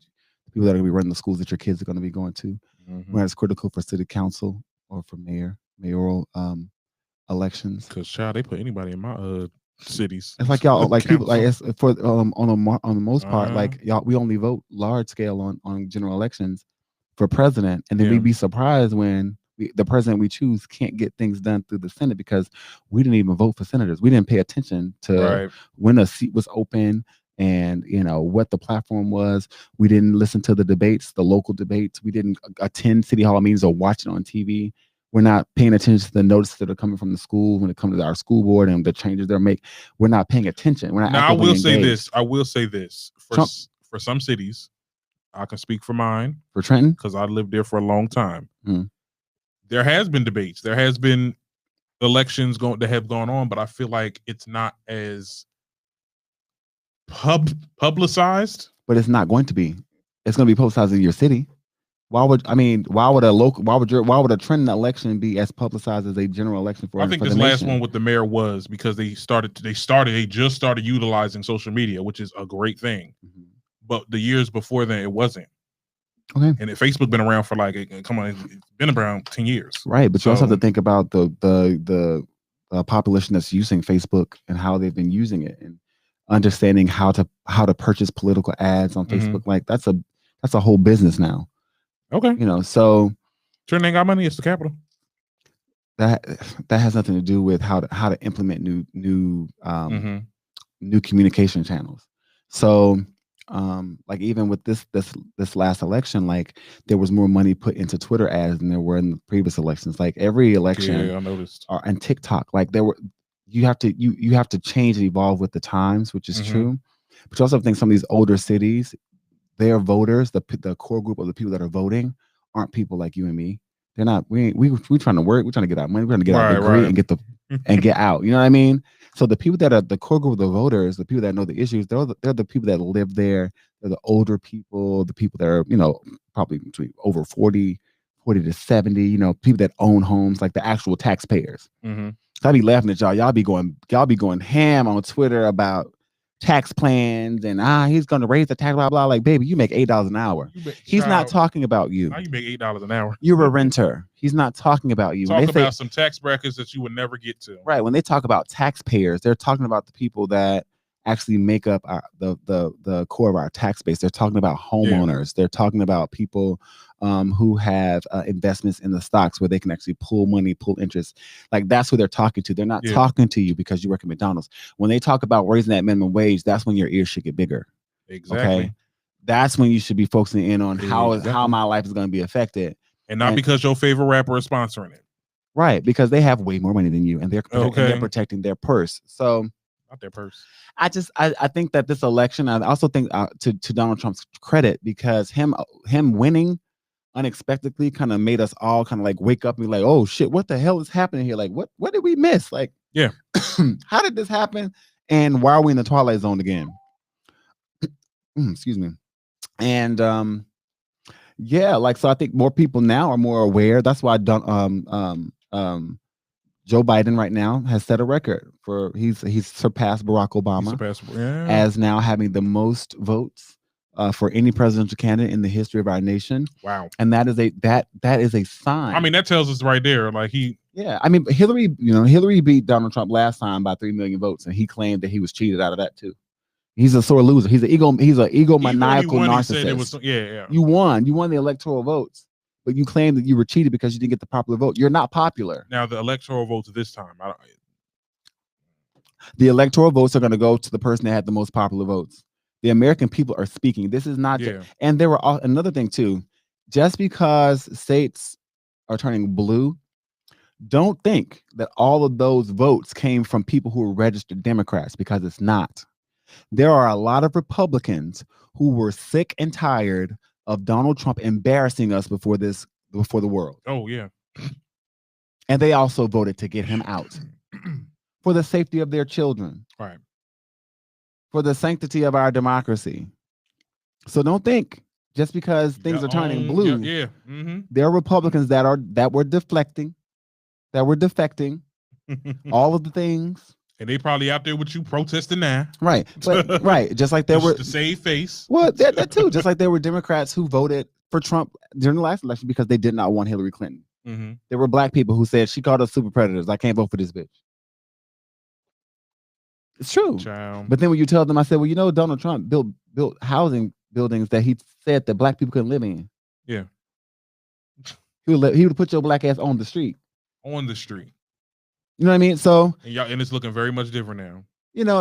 Speaker 3: people that are going to be running the schools that your kids are going to be going to. We're not as critical for city council or for mayoral elections.
Speaker 2: Because child, they put anybody in my cities.
Speaker 3: It's like y'all, like people, like it's for on the most part, like y'all, we only vote large scale on general elections for president, and then we'd be surprised when the president we choose can't get things done through the Senate because we didn't even vote for senators. We didn't pay attention to when a seat was open and what the platform was. We didn't listen to the debates, the local debates. We didn't attend city hall meetings or watch it on TV. We're not paying attention to the notices that are coming from the school when it comes to our school board and the changes they're making. We're not paying attention. We're not.
Speaker 2: Now, I will say this. For some cities, I can speak for mine.
Speaker 3: For Trenton?
Speaker 2: Because I lived there for a long time. There has been debates. There has been elections that have gone on, but I feel like it's not as publicized.
Speaker 3: But it's not going to be. It's going to be publicized in your city. Why would a Trenton election be as publicized as a general election for?
Speaker 2: I think this last one with the mayor was because they just started utilizing social media, which is a great thing. But the years before then, it wasn't.
Speaker 3: Okay.
Speaker 2: And Facebook been around for it's been around 10 years.
Speaker 3: Right, but you also have to think about the population that's using Facebook and how they've been using it, and understanding how to purchase political ads on Facebook. Like that's a whole business now.
Speaker 2: Okay.
Speaker 3: So
Speaker 2: Trenton ain't got money. It's the capital.
Speaker 3: That has nothing to do with how to implement new communication channels. So like even with this last election, like there was more money put into Twitter ads than there were in the previous elections. Like every election,
Speaker 2: I noticed.
Speaker 3: And TikTok, like you have to change and evolve with the times, which is true. But you also think some of these older cities, their voters, the core group of the people that are voting, aren't people like you and me. They're not. We trying to work. We're trying to get our money. We're trying to get our degree and get out. You know what I mean? So the people that are the core group of the voters, the people that know the issues, they're the people that live there. They're the older people, the people that are probably between over 40 to 70. People that own homes, like the actual taxpayers. So I be laughing at y'all. Y'all be going ham on Twitter about tax plans and he's going to raise the tax, blah blah. Like, baby, you make $8 an hour. He's not talking about you.
Speaker 2: Now you make $8 an hour.
Speaker 3: You're a renter. He's not talking about you.
Speaker 2: Talk about some tax brackets that you would never get to.
Speaker 3: Right. When they talk about taxpayers, they're talking about the people that actually make up the core of our tax base. They're talking about homeowners. They're talking about people who have investments in the stocks where they can actually pull money, pull interest. Like that's who they're talking to. They're not talking to you because you work at McDonald's. When they talk about raising that minimum wage, that's when your ears should get bigger.
Speaker 2: Exactly.
Speaker 3: Okay? That's when you should be focusing in on how my life is going to be affected.
Speaker 2: And not because your favorite rapper is sponsoring it.
Speaker 3: Right, because they have way more money than you, and they're protecting their purse. So,
Speaker 2: not their purse.
Speaker 3: I think that this election, I also think to Donald Trump's credit, because him winning unexpectedly kind of made us all kind of like wake up and be like, oh shit, what the hell is happening here? Like, what did we miss? Like,
Speaker 2: yeah,
Speaker 3: how did this happen? And why are we in the twilight zone again? Excuse me. And yeah, like, so I think more people now are more aware. That's why Joe Biden right now has set a record for he's surpassed Barack Obama as now having the most votes for any presidential candidate in the history of our nation.
Speaker 2: Wow.
Speaker 3: And that is a sign.
Speaker 2: I mean, that tells us right there, like
Speaker 3: I mean, Hillary beat Donald Trump last time by 3 million votes, and he claimed that he was cheated out of that too. He's a sore loser. He's an egomaniacal narcissist. You won the electoral votes, but you claim that you were cheated because you didn't get the popular vote. You're not popular.
Speaker 2: Now the electoral votes this time,
Speaker 3: the electoral votes are going to go to the person that had the most popular votes. The American people are speaking. This is not, and there were another thing too. Just because states are turning blue, don't think that all of those votes came from people who were registered Democrats, because it's not. There are a lot of Republicans who were sick and tired of Donald Trump embarrassing us before the world.
Speaker 2: Oh yeah.
Speaker 3: And they also voted to get him out for the safety of their children.
Speaker 2: Right.
Speaker 3: For the sanctity of our democracy. So don't think just because things are turning blue. There are Republicans that were deflecting, all of the things.
Speaker 2: And they probably out there with you protesting now.
Speaker 3: Right. But right. Just like there were
Speaker 2: to save face.
Speaker 3: Well, that too. Just like there were Democrats who voted for Trump during the last election because they did not want Hillary Clinton. There were black people who said, she called us super predators. I can't vote for this bitch. It's true.
Speaker 2: Child.
Speaker 3: But then when you tell them, I said, well, Donald Trump built housing buildings that he said that black people couldn't live in.
Speaker 2: Yeah.
Speaker 3: He would put your black ass on the street.
Speaker 2: On the street.
Speaker 3: You know what I mean? So
Speaker 2: and it's looking very much different now.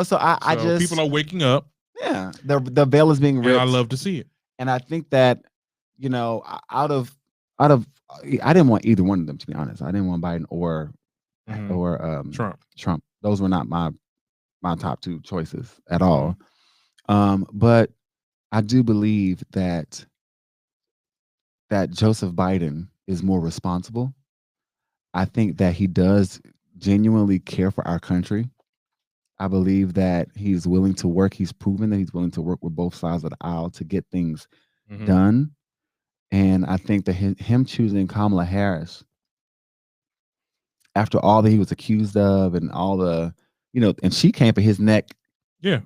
Speaker 3: So I just
Speaker 2: people are waking up.
Speaker 3: Yeah, the veil is being ripped.
Speaker 2: And I love to see it.
Speaker 3: And I think that out of I didn't want either one of them, to be honest. I didn't want Biden or Trump. Those were not my top two choices at all. But I do believe that Joseph Biden is more responsible. I think that he does genuinely care for our country. I believe that he's willing to work. He's proven that he's willing to work with both sides of the aisle to get things done. And I think that him choosing Kamala Harris after all that he was accused of and all the, and she came for his neck.
Speaker 2: Yeah.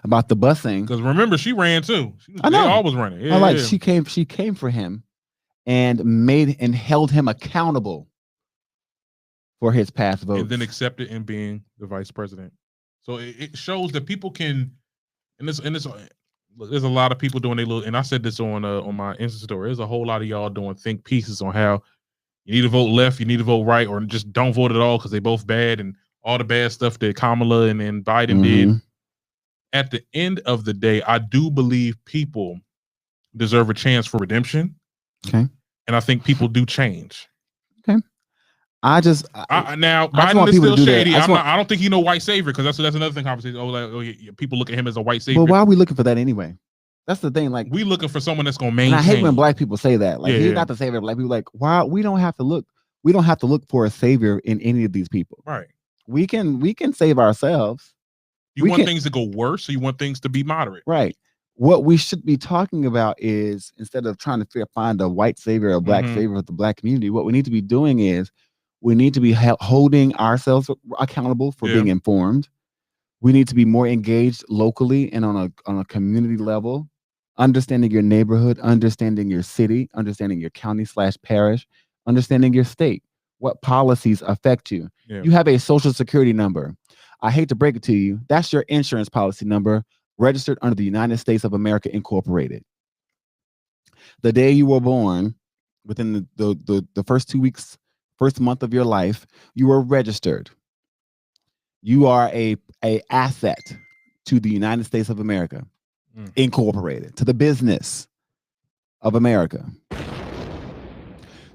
Speaker 3: About the busing.
Speaker 2: Because remember, she ran too.
Speaker 3: I know.
Speaker 2: They all was running. Yeah,
Speaker 3: she came for him and held him accountable for his past votes.
Speaker 2: And then accepted in being the vice president. So it shows that people can, and there's a lot of people doing their little, and I said this on my Insta story, there's a whole lot of y'all doing think pieces on how you need to vote left, you need to vote right, or just don't vote at all because they both bad, and all the bad stuff that Kamala and then Biden did. At the end of the day, I do believe people deserve a chance for redemption.
Speaker 3: Okay.
Speaker 2: And I think people do change.
Speaker 3: Okay.
Speaker 2: Now Biden is still shady. I don't think he's no white savior, because that's another thing conversation. People look at him as a white savior.
Speaker 3: But why are we looking for that anyway? That's the thing. Like,
Speaker 2: we looking for someone that's gonna maintain.
Speaker 3: And I hate when black people say that. Like, he's not the savior of black people. Like, why we don't have to look? We don't have to look for a savior in any of these people.
Speaker 2: Right.
Speaker 3: We can save ourselves.
Speaker 2: You want things to go worse, or you want things to be moderate?
Speaker 3: Right. What we should be talking about is, instead of trying to find a white savior or a black savior of the black community, what we need to be doing is we need to be holding ourselves accountable for being informed. We need to be more engaged locally and on a community level, understanding your neighborhood, understanding your city, understanding your county/parish, understanding your state. What policies affect you? Yeah. You have a social security number. I hate to break it to you. That's your insurance policy number, registered under the United States of America Incorporated. The day you were born, within the first 2 weeks, first month of your life, you are registered. You are a asset to the United States of America, incorporated, to the business of America.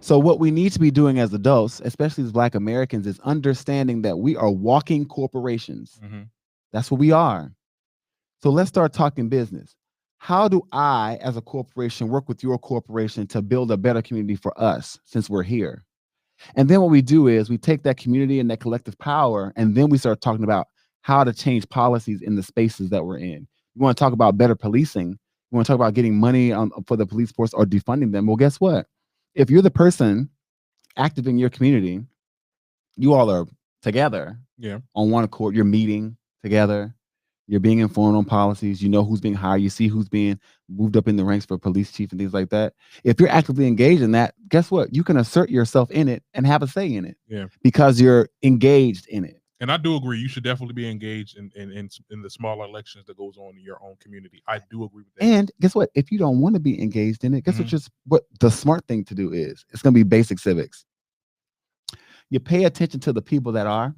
Speaker 3: So what we need to be doing as adults, especially as Black Americans, is understanding that we are walking corporations. That's what we are. So let's start talking business. How do I, as a corporation, work with your corporation to build a better community for us since we're here? And then what we do is we take that community and that collective power, and then we start talking about how to change policies in the spaces that we're in. You want to talk about better policing. You want to talk about getting money for the police force or defunding them. Well, guess what? If you're the person active in your community, you all are together on one accord. You're meeting together. You're being informed on policies. You know who's being hired. You see who's being moved up in the ranks for police chief and things like that. If you're actively engaged in that, guess what? You can assert yourself in it and have a say in it. Because you're engaged in it.
Speaker 2: And I do agree. You should definitely be engaged in the smaller elections that goes on in your own community. I do agree with that.
Speaker 3: And guess what? If you don't want to be engaged in it, guess what the smart thing to do is? It's going to be basic civics. You pay attention to the people that are.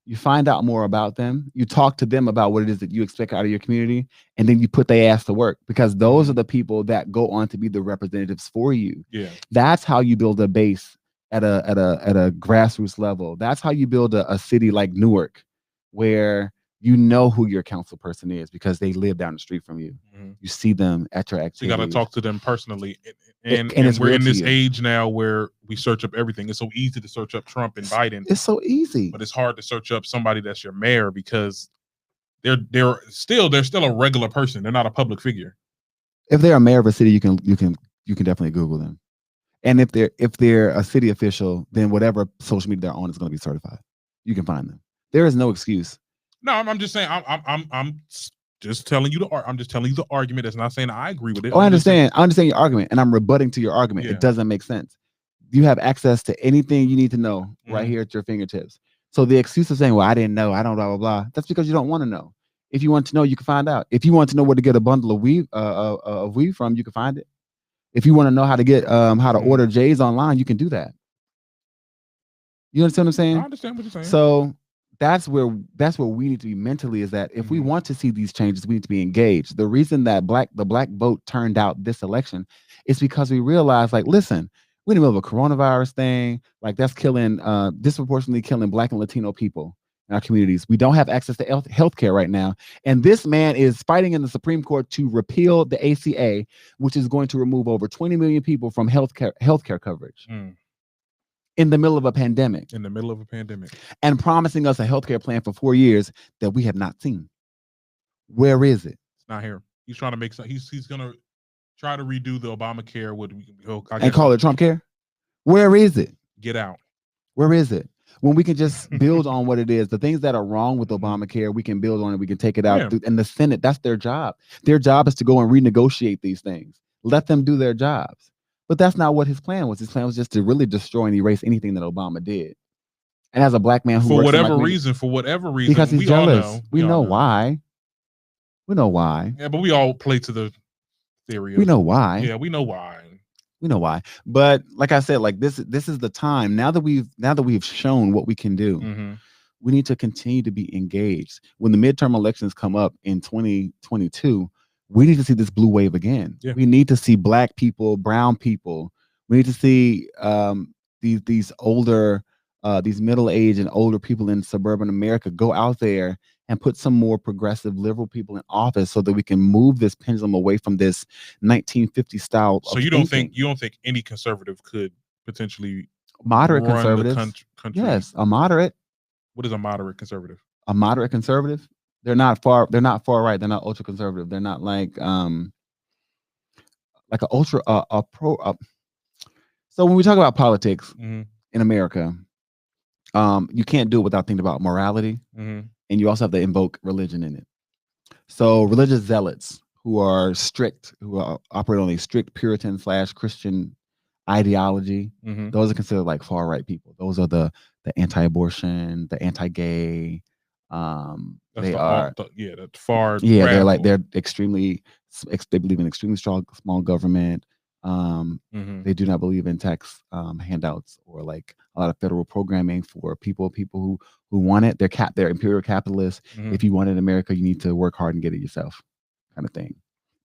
Speaker 3: You find out more about them. You talk to them about what it is that you expect out of your community, and then you put their ass to work, because those are the people that go on to be the representatives for you. That's how you build a base at a grassroots level. That's how you build a city like Newark, where you know who your council person is because they live down the street from you. You see them at your activities.
Speaker 2: So you got to talk to them personally. And we're in this age now where we search up everything. It's so easy to search up Trump and Biden.
Speaker 3: It's so easy.
Speaker 2: But it's hard to search up somebody that's your mayor, because they're still a regular person. They're not a public figure.
Speaker 3: If they're a mayor of a city, you can definitely Google them. And if they're a city official, then whatever social media they're on is going to be certified. You can find them. There is no excuse.
Speaker 2: No, I'm just saying. I'm just telling you I'm just telling you the argument. That's not saying I agree with it.
Speaker 3: Oh, I understand your argument, and I'm rebutting to your argument. It doesn't make sense. You have access to anything you need to know right here at your fingertips. So the excuse of saying, "Well, I didn't know. I don't blah blah blah," that's because you don't want to know. If you want to know, you can find out. If you want to know where to get a bundle of weed from, you can find it. If you want to know how to get how to order J's online, you can do that. You understand what I'm saying?
Speaker 2: I understand what you're saying.
Speaker 3: So that's where we need to be mentally, is that if we want to see these changes, we need to be engaged. The reason that the black vote turned out this election is because we realized, like, listen, we're in the middle of a coronavirus thing, like that's killing disproportionately killing Black and Latino people in our communities. We don't have access to healthcare right now, and this man is fighting in the Supreme Court to repeal the ACA, which is going to remove over 20 million people from healthcare coverage. In the middle of a pandemic. And promising us a healthcare plan for 4 years that we have not seen. Where is it?
Speaker 2: It's not here. He's trying to make some. He's gonna try to redo the Obamacare
Speaker 3: and call it Trump care. Where is it?
Speaker 2: Get out.
Speaker 3: Where is it? When we can just build on what it is, the things that are wrong with Obamacare, we can build on it. We can take it out. And the Senate, that's their job. Their job is to go and renegotiate these things. Let them do their jobs. But that's not what his plan was. His plan was just to really destroy and erase anything that Obama did. And as a Black man who
Speaker 2: for whatever reason,
Speaker 3: because he's jealous. We know why. We know why.
Speaker 2: Yeah, but we all play to the theory.
Speaker 3: We know why.
Speaker 2: Yeah, we know why.
Speaker 3: We know why. But like I said, like this is the time. Now that we've shown what we can do, we need to continue to be engaged. When the midterm elections come up in 2022. We need to see this blue wave again. We need to see Black people, brown people. We need to see these older, these middle-aged and older people in suburban America go out there and put some more progressive, liberal people in office, so that we can move this pendulum away from this 1950 style.
Speaker 2: So you don't think any conservative could potentially
Speaker 3: moderate conservative?
Speaker 2: Country?
Speaker 3: Yes, a moderate.
Speaker 2: What is a moderate conservative?
Speaker 3: A moderate conservative. They're not far right. They're not ultra conservative. They're not like an ultra pro. So when we talk about politics in America, you can't do it without thinking about morality, and you also have to invoke religion in it. So religious zealots who are strict, who operate on a strict Puritan / Christian ideology, those are considered like far right people. Those are the anti-abortion, the anti-gay. They are
Speaker 2: that's far.
Speaker 3: Yeah, they're extremely. They believe in extremely strong small government. They do not believe in tax handouts or like a lot of federal programming for people who want it. They're imperial capitalists. If you want it in America, you need to work hard and get it yourself, kind of thing.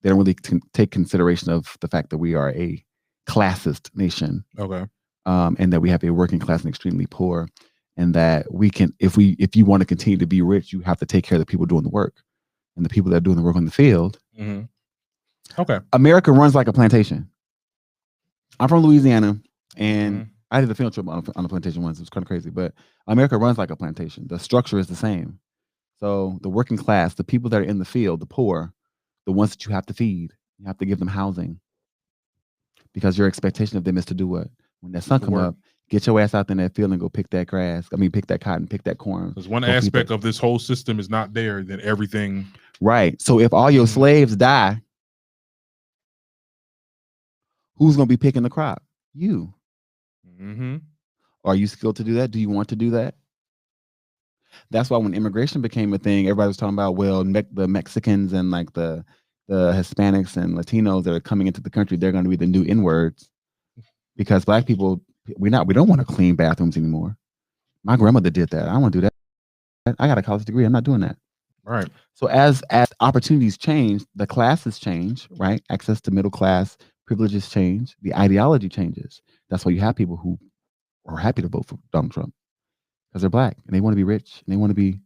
Speaker 3: They don't really take consideration of the fact that we are a classist nation.
Speaker 2: Okay.
Speaker 3: And that we have a working class and extremely poor, and that we can, if you want to continue to be rich, you have to take care of the people doing the work, and the people that are doing the work on the field.
Speaker 2: Okay.
Speaker 3: America runs like a plantation. I'm from Louisiana, and I did a field trip on a plantation once. It was kind of crazy, but America runs like a plantation. The structure is the same. So the working class, the people that are in the field, the poor, the ones that you have to feed, you have to give them housing, because your expectation of them is to do what? When that sun come up, get your ass out there in that field and go pick that grass. I mean, pick that cotton, pick that corn.
Speaker 2: Because one aspect of this whole system is not there, then everything.
Speaker 3: Right. So if all your slaves die, who's going to be picking the crop? You. Are you skilled to do that? Do you want to do that? That's why when immigration became a thing, everybody was talking about, well, the Mexicans and like the Hispanics and Latinos that are coming into the country, they're going to be the new N-words. Because Black people, we don't want to clean bathrooms anymore. My grandmother did that. I don't want to do that. I got a college degree. I'm not doing that.
Speaker 2: Right.
Speaker 3: So as opportunities change, the classes change, right? Access to middle class privileges change. The ideology changes. That's why you have people who are happy to vote for Donald Trump, because they're Black and they want to be rich and they want to be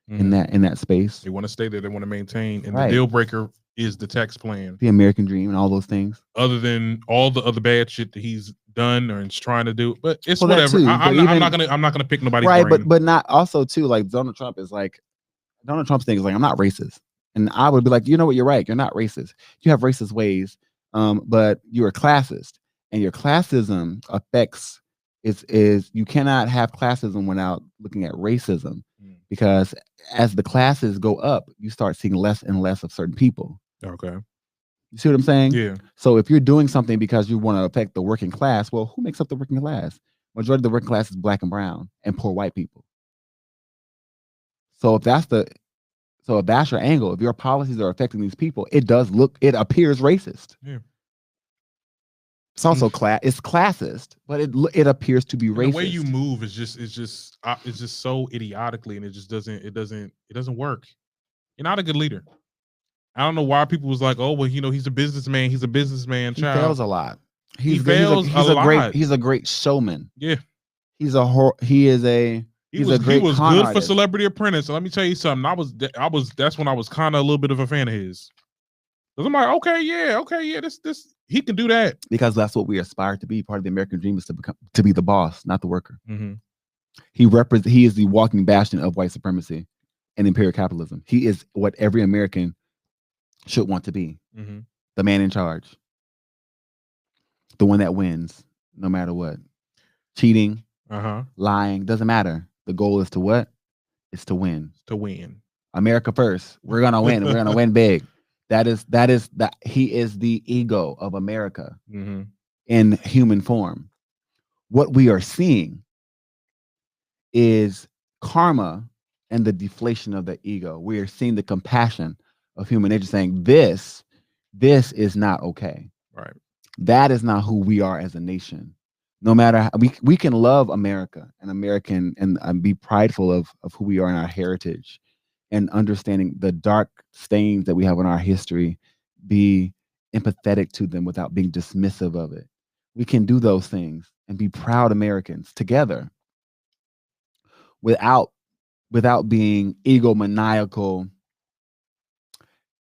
Speaker 3: in that space.
Speaker 2: They want to stay there. They want to maintain. And the deal breaker is the tax plan,
Speaker 3: the American dream, and all those things.
Speaker 2: Other than all the other bad shit that he's done or is trying to do, but it's whatever. I'm not gonna pick nobody's brain.
Speaker 3: But not also too, like Donald Trump's thing is like, I'm not racist, and I would be like, you know what, you're right, you're not racist. You have racist ways, but you're a classist, and your classism affects is you cannot have classism without looking at racism, because as the classes go up, you start seeing less and less of certain people.
Speaker 2: Okay.
Speaker 3: You see what I'm saying?
Speaker 2: Yeah.
Speaker 3: So if you're doing something because you want to affect the working class, well, who makes up the working class? Majority of the working class is Black and brown and poor white people. So if that's your angle, if your policies are affecting these people, it appears racist.
Speaker 2: Yeah.
Speaker 3: It's also it's classist, but it appears to be racist.
Speaker 2: The way you move is just so idiotically, and it doesn't work. You're not a good leader. I don't know why people was like, oh, well, he's a businessman. He's a businessman.
Speaker 3: He fails a lot.
Speaker 2: He fails a lot.
Speaker 3: He's a great showman.
Speaker 2: Yeah.
Speaker 3: He was good
Speaker 2: for Celebrity Apprentice. So let me tell you something. That's when I was kind of a little bit of a fan of his. Because I'm like, okay, yeah, this he can do that. Because that's what we aspire to be. Part of the American dream is to be the boss, not the worker. He is the walking bastion of white supremacy and imperial capitalism. He is what every American should want to be. The man in charge. The one that wins, no matter what. Cheating, lying, doesn't matter. The goal is to what? It's to win. To win. America first. We're gonna win. We're gonna win big. He is the ego of America in human form. What we are seeing is karma and the deflation of the ego. We are seeing the compassion of human nature saying, this is not okay. Right. That is not who we are as a nation. No matter how, we can love America and American and be prideful of who we are in our heritage, and understanding the dark stains that we have in our history, be empathetic to them without being dismissive of it. We can do those things and be proud Americans together without being egomaniacal,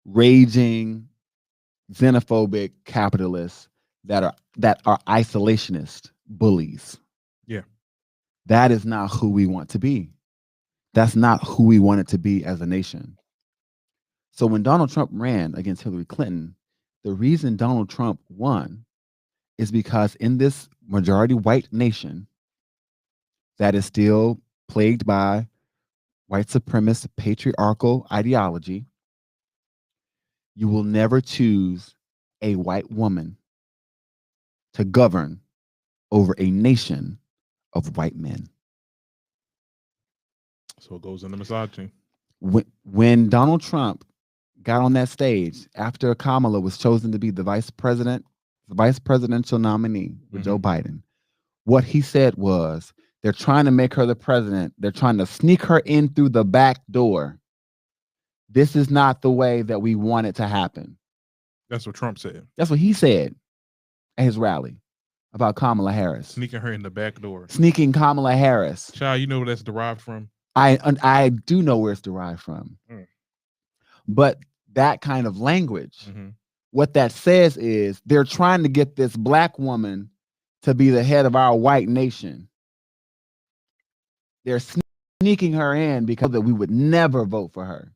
Speaker 2: raging, xenophobic capitalists that are isolationist bullies. Yeah. That is not who we want to be. That's not who we want it to be as a nation. So when Donald Trump ran against Hillary Clinton, the reason Donald Trump won is because in this majority white nation that is still plagued by white supremacist patriarchal ideology, you will never choose a white woman to govern over a nation of white men. So it goes into misogyny. When Donald Trump got on that stage after Kamala was chosen to be the vice president
Speaker 3: the vice presidential nominee with Joe Biden, what he said was, they're trying to make her the president. They're trying to sneak her in through the back door. This is not the way that we want it to happen.
Speaker 2: That's what Trump said.
Speaker 3: That's what he said at his rally about Kamala Harris.
Speaker 2: Sneaking her in the back door.
Speaker 3: Sneaking Kamala Harris.
Speaker 2: Child, you know where that's derived from?
Speaker 3: I do know where it's derived from. But that kind of language, what that says is they're trying to get this black woman to be the head of our white nation. They're sneaking her in because that we would never vote for her.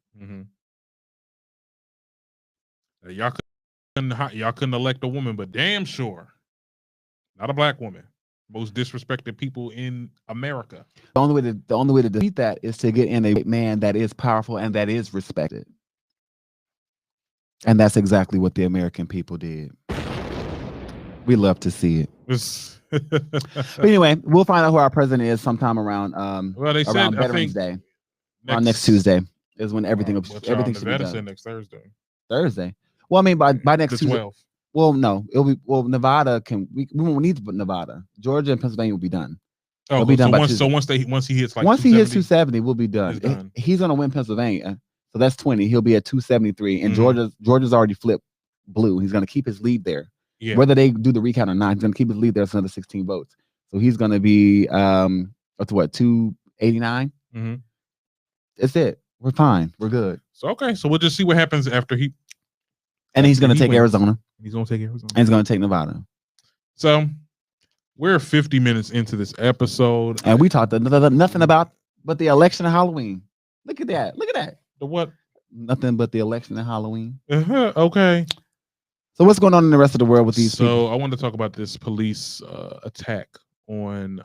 Speaker 2: Y'all couldn't elect a woman, but damn sure not a black woman. Most disrespected people in America. The
Speaker 3: only way to defeat that is to get in a man that is powerful and that is respected. And that's exactly what the American people did. We love to see it. But anyway, we'll find out who our president is sometime around around Veterans Day. On next Tuesday is when everything should be done.
Speaker 2: Next Thursday.
Speaker 3: Thursday. Well, I mean by next
Speaker 2: the
Speaker 3: Tuesday.
Speaker 2: 12th.
Speaker 3: Well, no, it'll be Nevada we won't need to put Nevada. Georgia and Pennsylvania will be done.
Speaker 2: Oh,
Speaker 3: be done
Speaker 2: once he hits like
Speaker 3: once he hits 270, we'll be done. He's gonna win Pennsylvania. So that's 20. He'll be at 273. And Georgia's already flipped blue. He's gonna keep his lead there. Yeah. Whether they do the recount or not, he's gonna keep his lead there. It's another 16 votes. So he's gonna be up to what, 289? That's it. We're fine. We're good.
Speaker 2: So okay. So we'll just see what happens after he.
Speaker 3: And he's gonna take Arizona.
Speaker 2: He's gonna take Arizona.
Speaker 3: And he's gonna take Nevada.
Speaker 2: So we're 50 minutes into this episode.
Speaker 3: And we talked nothing about but the election and Halloween. Look at that. Look at that.
Speaker 2: The what?
Speaker 3: Nothing but the election and Halloween.
Speaker 2: Okay.
Speaker 3: So what's going on in the rest of the world with these people?
Speaker 2: So I want to talk about this police attack on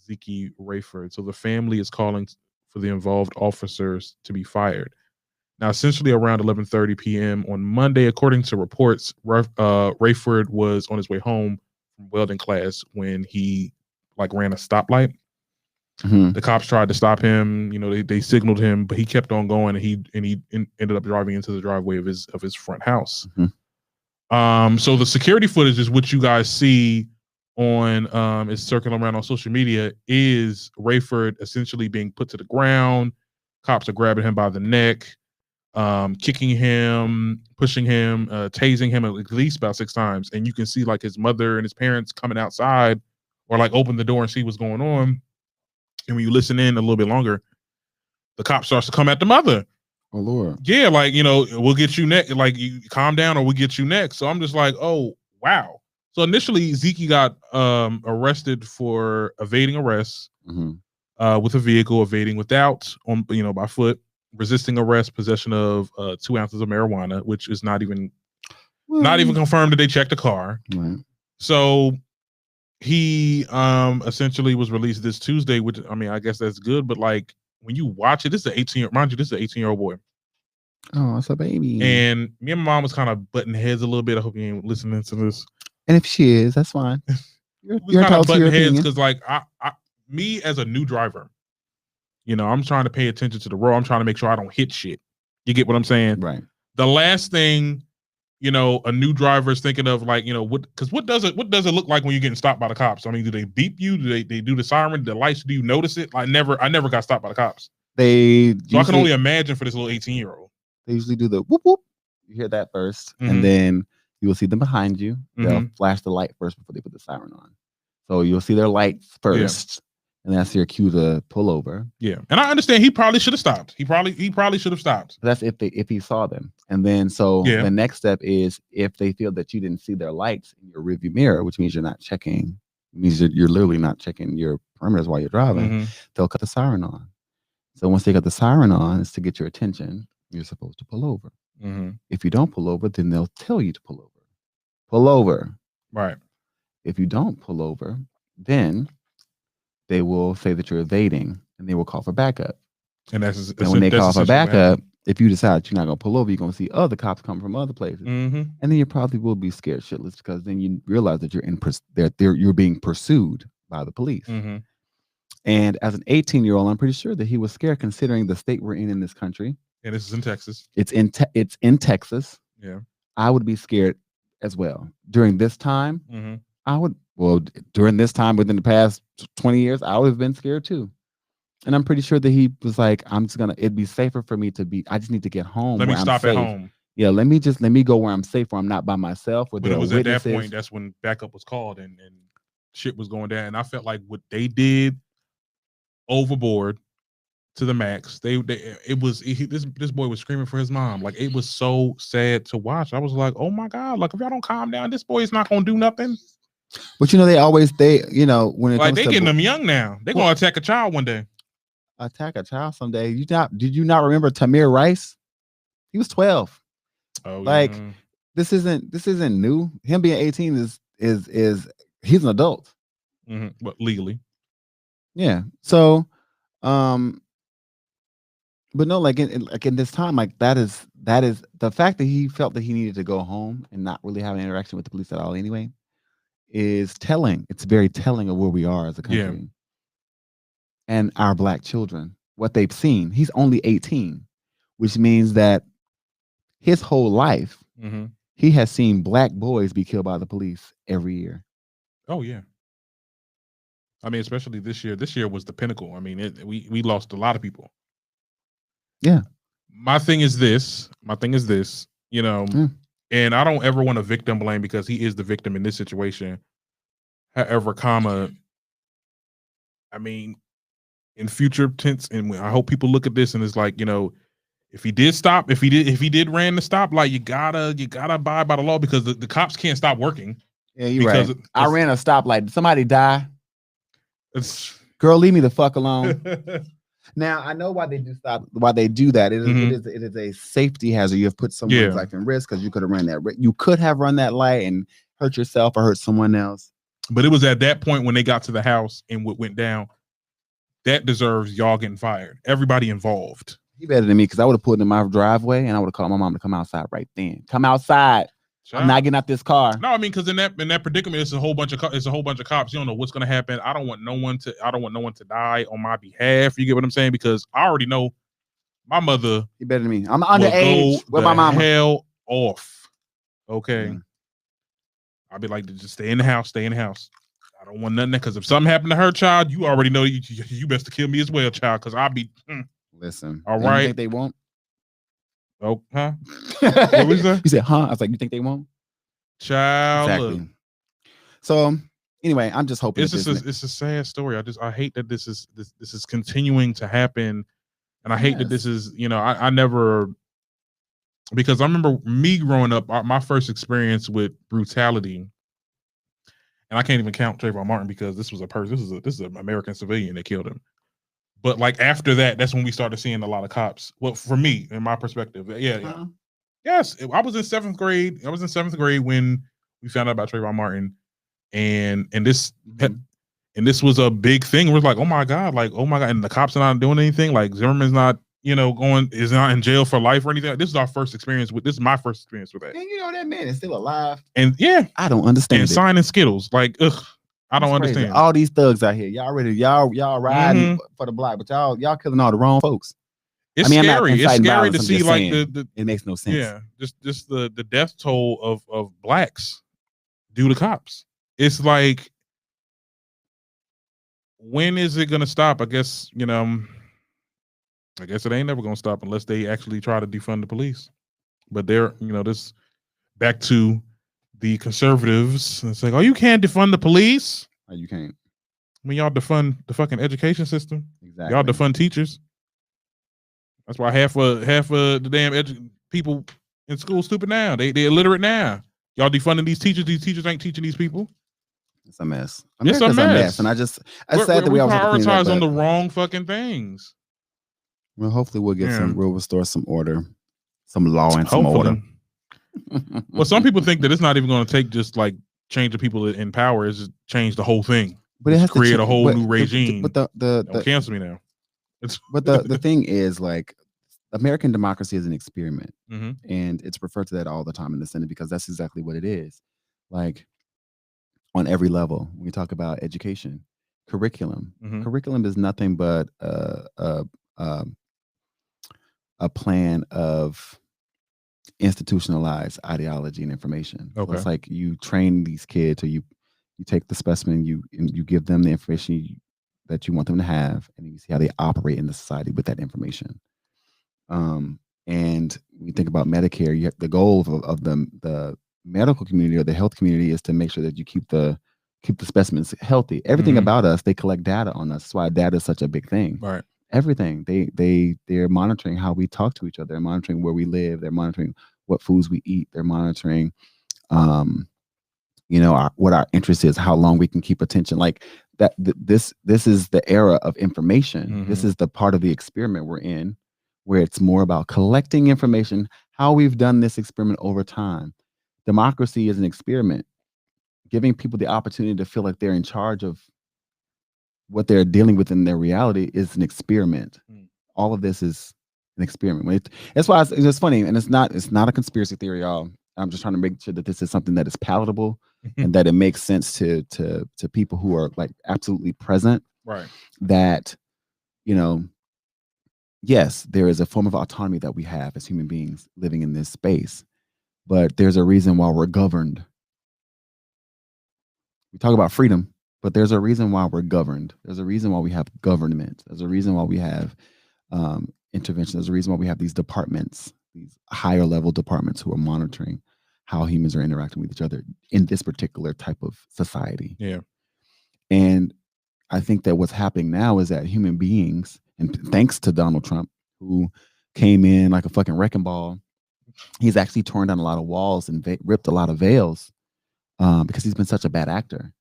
Speaker 2: Zeke Rayford. So the family is calling for the involved officers to be fired. Now, essentially around 11:30 p.m. on Monday, according to reports, Rayford was on his way home from welding class when he ran a stoplight. The cops tried to stop him. You know, they signaled him, but he kept on going, and he ended up driving into the driveway of his front house. So the security footage is what you guys see on is circling around on social media, is Rayford essentially being put to the ground. Cops are grabbing him by the neck, kicking him, pushing him, tasing him at least about 6 times. And you can see his mother and his parents coming outside or open the door and see what's going on. And when you listen in a little bit longer, the cop starts to come at the mother.
Speaker 3: Oh Lord.
Speaker 2: Yeah, we'll get you next. You calm down or we'll get you next. So I'm just oh wow. So initially Zeke got arrested for evading arrest with a vehicle, evading without by foot, resisting arrest, possession of 2 ounces of marijuana, which is not even confirmed that they checked the car.
Speaker 3: Right.
Speaker 2: So he essentially was released this Tuesday, which I guess that's good, but when you watch it, this is an 18-year-old boy.
Speaker 3: Oh, it's a baby.
Speaker 2: And me and my mom was kind of butting heads a little bit. I hope you ain't listening to this.
Speaker 3: And if she is, that's fine.
Speaker 2: You're kind of butting heads because me as a new driver, I'm trying to pay attention to the road. I'm trying to make sure I don't hit shit. You get what I'm saying?
Speaker 3: Right.
Speaker 2: The last thing, a new driver is thinking of what does it look like when you're getting stopped by the cops? Do they beep you? Do they do the siren, the lights? Do you notice it? I never got stopped by the cops. So I can only imagine for this little 18-year-old.
Speaker 3: They usually do the whoop whoop. You hear that first, and then you will see them behind you. They'll flash the light first before they put the siren on. So you'll see their light first, and that's your cue to pull over.
Speaker 2: Yeah, and I understand he probably should have stopped. He probably should have stopped.
Speaker 3: That's if he saw them, and then the next step is if they feel that you didn't see their lights in your rearview mirror, which means you're not checking. It means you're literally not checking your perimeters while you're driving. They'll cut the siren on. So once they cut the siren on, it's to get your attention. You're supposed to pull over. If you don't pull over, then they'll tell you to pull over. Pull over.
Speaker 2: Right.
Speaker 3: If you don't pull over, then they will say that you're evading, and they will call for backup.
Speaker 2: And
Speaker 3: when they call for backup, if you decide you're not going to pull over, you're going to see other cops come from other places, and then you probably will be scared shitless because then you realize that you're being pursued by the police. And as an 18-year-old, I'm pretty sure that he was scared considering the state we're in this country.
Speaker 2: And this is in Texas.
Speaker 3: It's in Texas.
Speaker 2: Yeah.
Speaker 3: I would be scared as well. During this time,
Speaker 2: Mm-hmm.
Speaker 3: during this time within the past 20 years, I would have been scared too. And I'm pretty sure that he was like, it'd be safer for me I just need to get home.
Speaker 2: Let me
Speaker 3: where I'm
Speaker 2: stop
Speaker 3: safe.
Speaker 2: at home.
Speaker 3: Yeah, let me go where I'm safe, where I'm not by myself. Where
Speaker 2: But
Speaker 3: there
Speaker 2: it was
Speaker 3: are
Speaker 2: at that
Speaker 3: witnesses.
Speaker 2: point that's when backup was called and shit was going down. And I felt like what they did overboard to the max. This boy was screaming for his mom. Like, it was so sad to watch. I was like, oh my God, like if y'all don't calm down, this boy is not gonna do nothing.
Speaker 3: But when it comes
Speaker 2: they getting them young now. They're gonna attack a child one day.
Speaker 3: Attack a child someday. Did you not remember Tamir Rice? He was 12.
Speaker 2: Oh,
Speaker 3: this isn't new. Him being 18 is he's an adult.
Speaker 2: Mm-hmm. But legally.
Speaker 3: Yeah. So but no, like in this time, like that is the fact that he felt that he needed to go home and not really have an interaction with the police at all anyway is telling. It's very telling of where we are as a country. Yeah. And our Black children, what they've seen. He's only 18, which means that his whole life,
Speaker 2: mm-hmm.
Speaker 3: he has seen Black boys be killed by the police every year.
Speaker 2: Oh yeah. I mean, especially this year. This year was the pinnacle. I mean, we lost a lot of people.
Speaker 3: Yeah.
Speaker 2: My thing is this, and I don't ever want to victim blame because he is the victim in this situation. However, I mean, in future tense, and I hope people look at this and it's like, if he did ran the stoplight, you gotta abide by the law because the cops can't stop working.
Speaker 3: Yeah, you're right. I ran a stoplight. Did somebody die? Girl, leave me the fuck alone. Now I know why they do that. It is a safety hazard. You have put someone's life in risk because you could have run that. You could have run that light and hurt yourself or hurt someone else.
Speaker 2: But it was at that point when they got to the house and what went down. That deserves y'all getting fired. Everybody involved.
Speaker 3: He better than me because I would have pulled in my driveway and I would have called my mom to come outside right then. Come outside. I'm not getting out this car.
Speaker 2: No, I mean, because in that predicament, it's a whole bunch of cops. You don't know what's gonna happen. I don't want no one to die on my behalf. You get what I'm saying? Because I already know my mother.
Speaker 3: He better than me. I'm underage. Where my mama?
Speaker 2: Hell off. Okay. Mm. I'll be like, just stay in the house. Stay in the house. I don't want nothing because if something happened to her child, you already know you best to kill me as well, child. Because I'll be.
Speaker 3: Listen.
Speaker 2: All right.
Speaker 3: You think they won't?
Speaker 2: Oh, huh? What was that?
Speaker 3: You said, huh? I was like, you think they won't?
Speaker 2: Child.
Speaker 3: Exactly. So anyway, I'm just hoping
Speaker 2: it's a sad story. I hate that this is continuing to happen. And I hate that this is, I never, because I remember me growing up, my first experience with brutality, and I can't even count Trayvon Martin because this was a person, this is an American civilian that killed him. But like after that, that's when we started seeing a lot of cops. Well, for me, in my perspective, yeah. Yes, I was in seventh grade. I was in seventh grade when we found out about Trayvon Martin, and this was a big thing. We're like, oh my god, and the cops are not doing anything. Like Zimmerman's not, is not in jail for life or anything. This is my first experience with that.
Speaker 3: And that man is still alive.
Speaker 2: And yeah,
Speaker 3: I don't understand.
Speaker 2: And signing Skittles, like, I don't understand.
Speaker 3: All these thugs out here, y'all riding for the block, but y'all killing all the wrong folks.
Speaker 2: It's scary. It's scary to see like
Speaker 3: it makes no sense.
Speaker 2: Yeah, just the death toll of blacks due to cops. It's like, when is it gonna stop? I guess it ain't never gonna stop unless they actually try to defund the police. But they're this back to the conservatives. It's like, oh, you can't defund the police.
Speaker 3: Oh, you can't.
Speaker 2: I mean, y'all defund the fucking education system.
Speaker 3: Exactly.
Speaker 2: Y'all defund teachers. That's why half of the damn people in school stupid now. They illiterate now. Y'all defunding these teachers. These teachers ain't teaching these people.
Speaker 3: It's a mess.
Speaker 2: It's a mess.
Speaker 3: And it's sad that we
Speaker 2: prioritize on the wrong fucking things.
Speaker 3: Well, hopefully we'll restore some order, some law and some order.
Speaker 2: Well, some people think that it's not even going to take just like change the people in power. It's just change the whole thing.
Speaker 3: But it has to
Speaker 2: create a whole new regime.
Speaker 3: But
Speaker 2: don't cancel me now.
Speaker 3: But the thing is, like, American democracy is an experiment, and it's referred to that all the time in the Senate because that's exactly what it is. Like, on every level, when we talk about education, curriculum is nothing but a plan of institutionalized ideology and information. So
Speaker 2: Okay.
Speaker 3: it's like you train these kids, or you take the specimen, you give them the information that you want them to have, and you see how they operate in the society with that information. And when you think about Medicare, the goal of the medical community or the health community is to make sure that you keep the specimens healthy. Everything about us, they collect data on us. That's why data is such a big thing.
Speaker 2: Right.
Speaker 3: Everything. They're monitoring how we talk to each other. They're monitoring where we live. They're monitoring what foods we eat. They're monitoring, what our interest is, how long we can keep attention. Like that. This is the era of information. This is the part of the experiment we're in, where it's more about collecting information. How we've done this experiment over time. Democracy is an experiment. Giving people the opportunity to feel like they're in charge of what they're dealing with in their reality is an experiment. All of this is an experiment. That's why it's funny, and it's not a conspiracy theory, y'all. I'm just trying to make sure that this is something that is palatable and that it makes sense to people who are like absolutely present.
Speaker 2: Right.
Speaker 3: That, yes, there is a form of autonomy that we have as human beings living in this space, but there's a reason why we're governed. We talk about freedom, but there's a reason why we're governed. There's a reason why we have government. There's a reason why we have intervention. There's a reason why we have these departments, these higher level departments who are monitoring how humans are interacting with each other in this particular type of society.
Speaker 2: Yeah.
Speaker 3: And I think that what's happening now is that human beings, and thanks to Donald Trump, who came in like a fucking wrecking ball, he's actually torn down a lot of walls and ripped a lot of veils. Because he's been such a bad actor,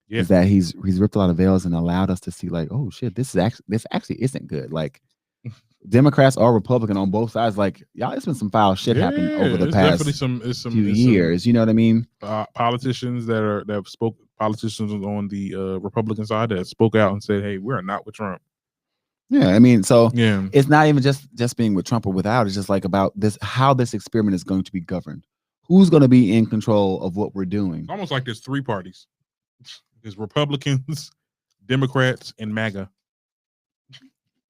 Speaker 3: is that he's ripped a lot of veils and allowed us to see like, oh shit, this actually isn't good. Like Democrats or Republican on both sides, like y'all, it's been some foul shit happening over the past few years. You know what I mean?
Speaker 2: Politicians politicians on the Republican side that spoke out and said, "Hey, we're not with Trump."
Speaker 3: Yeah, I mean, so it's not even just being with Trump or without. It's just like about this, how this experiment is going to be governed. Who's going to be in control of what we're doing?
Speaker 2: It's almost like there's three parties. There's Republicans, Democrats, and MAGA.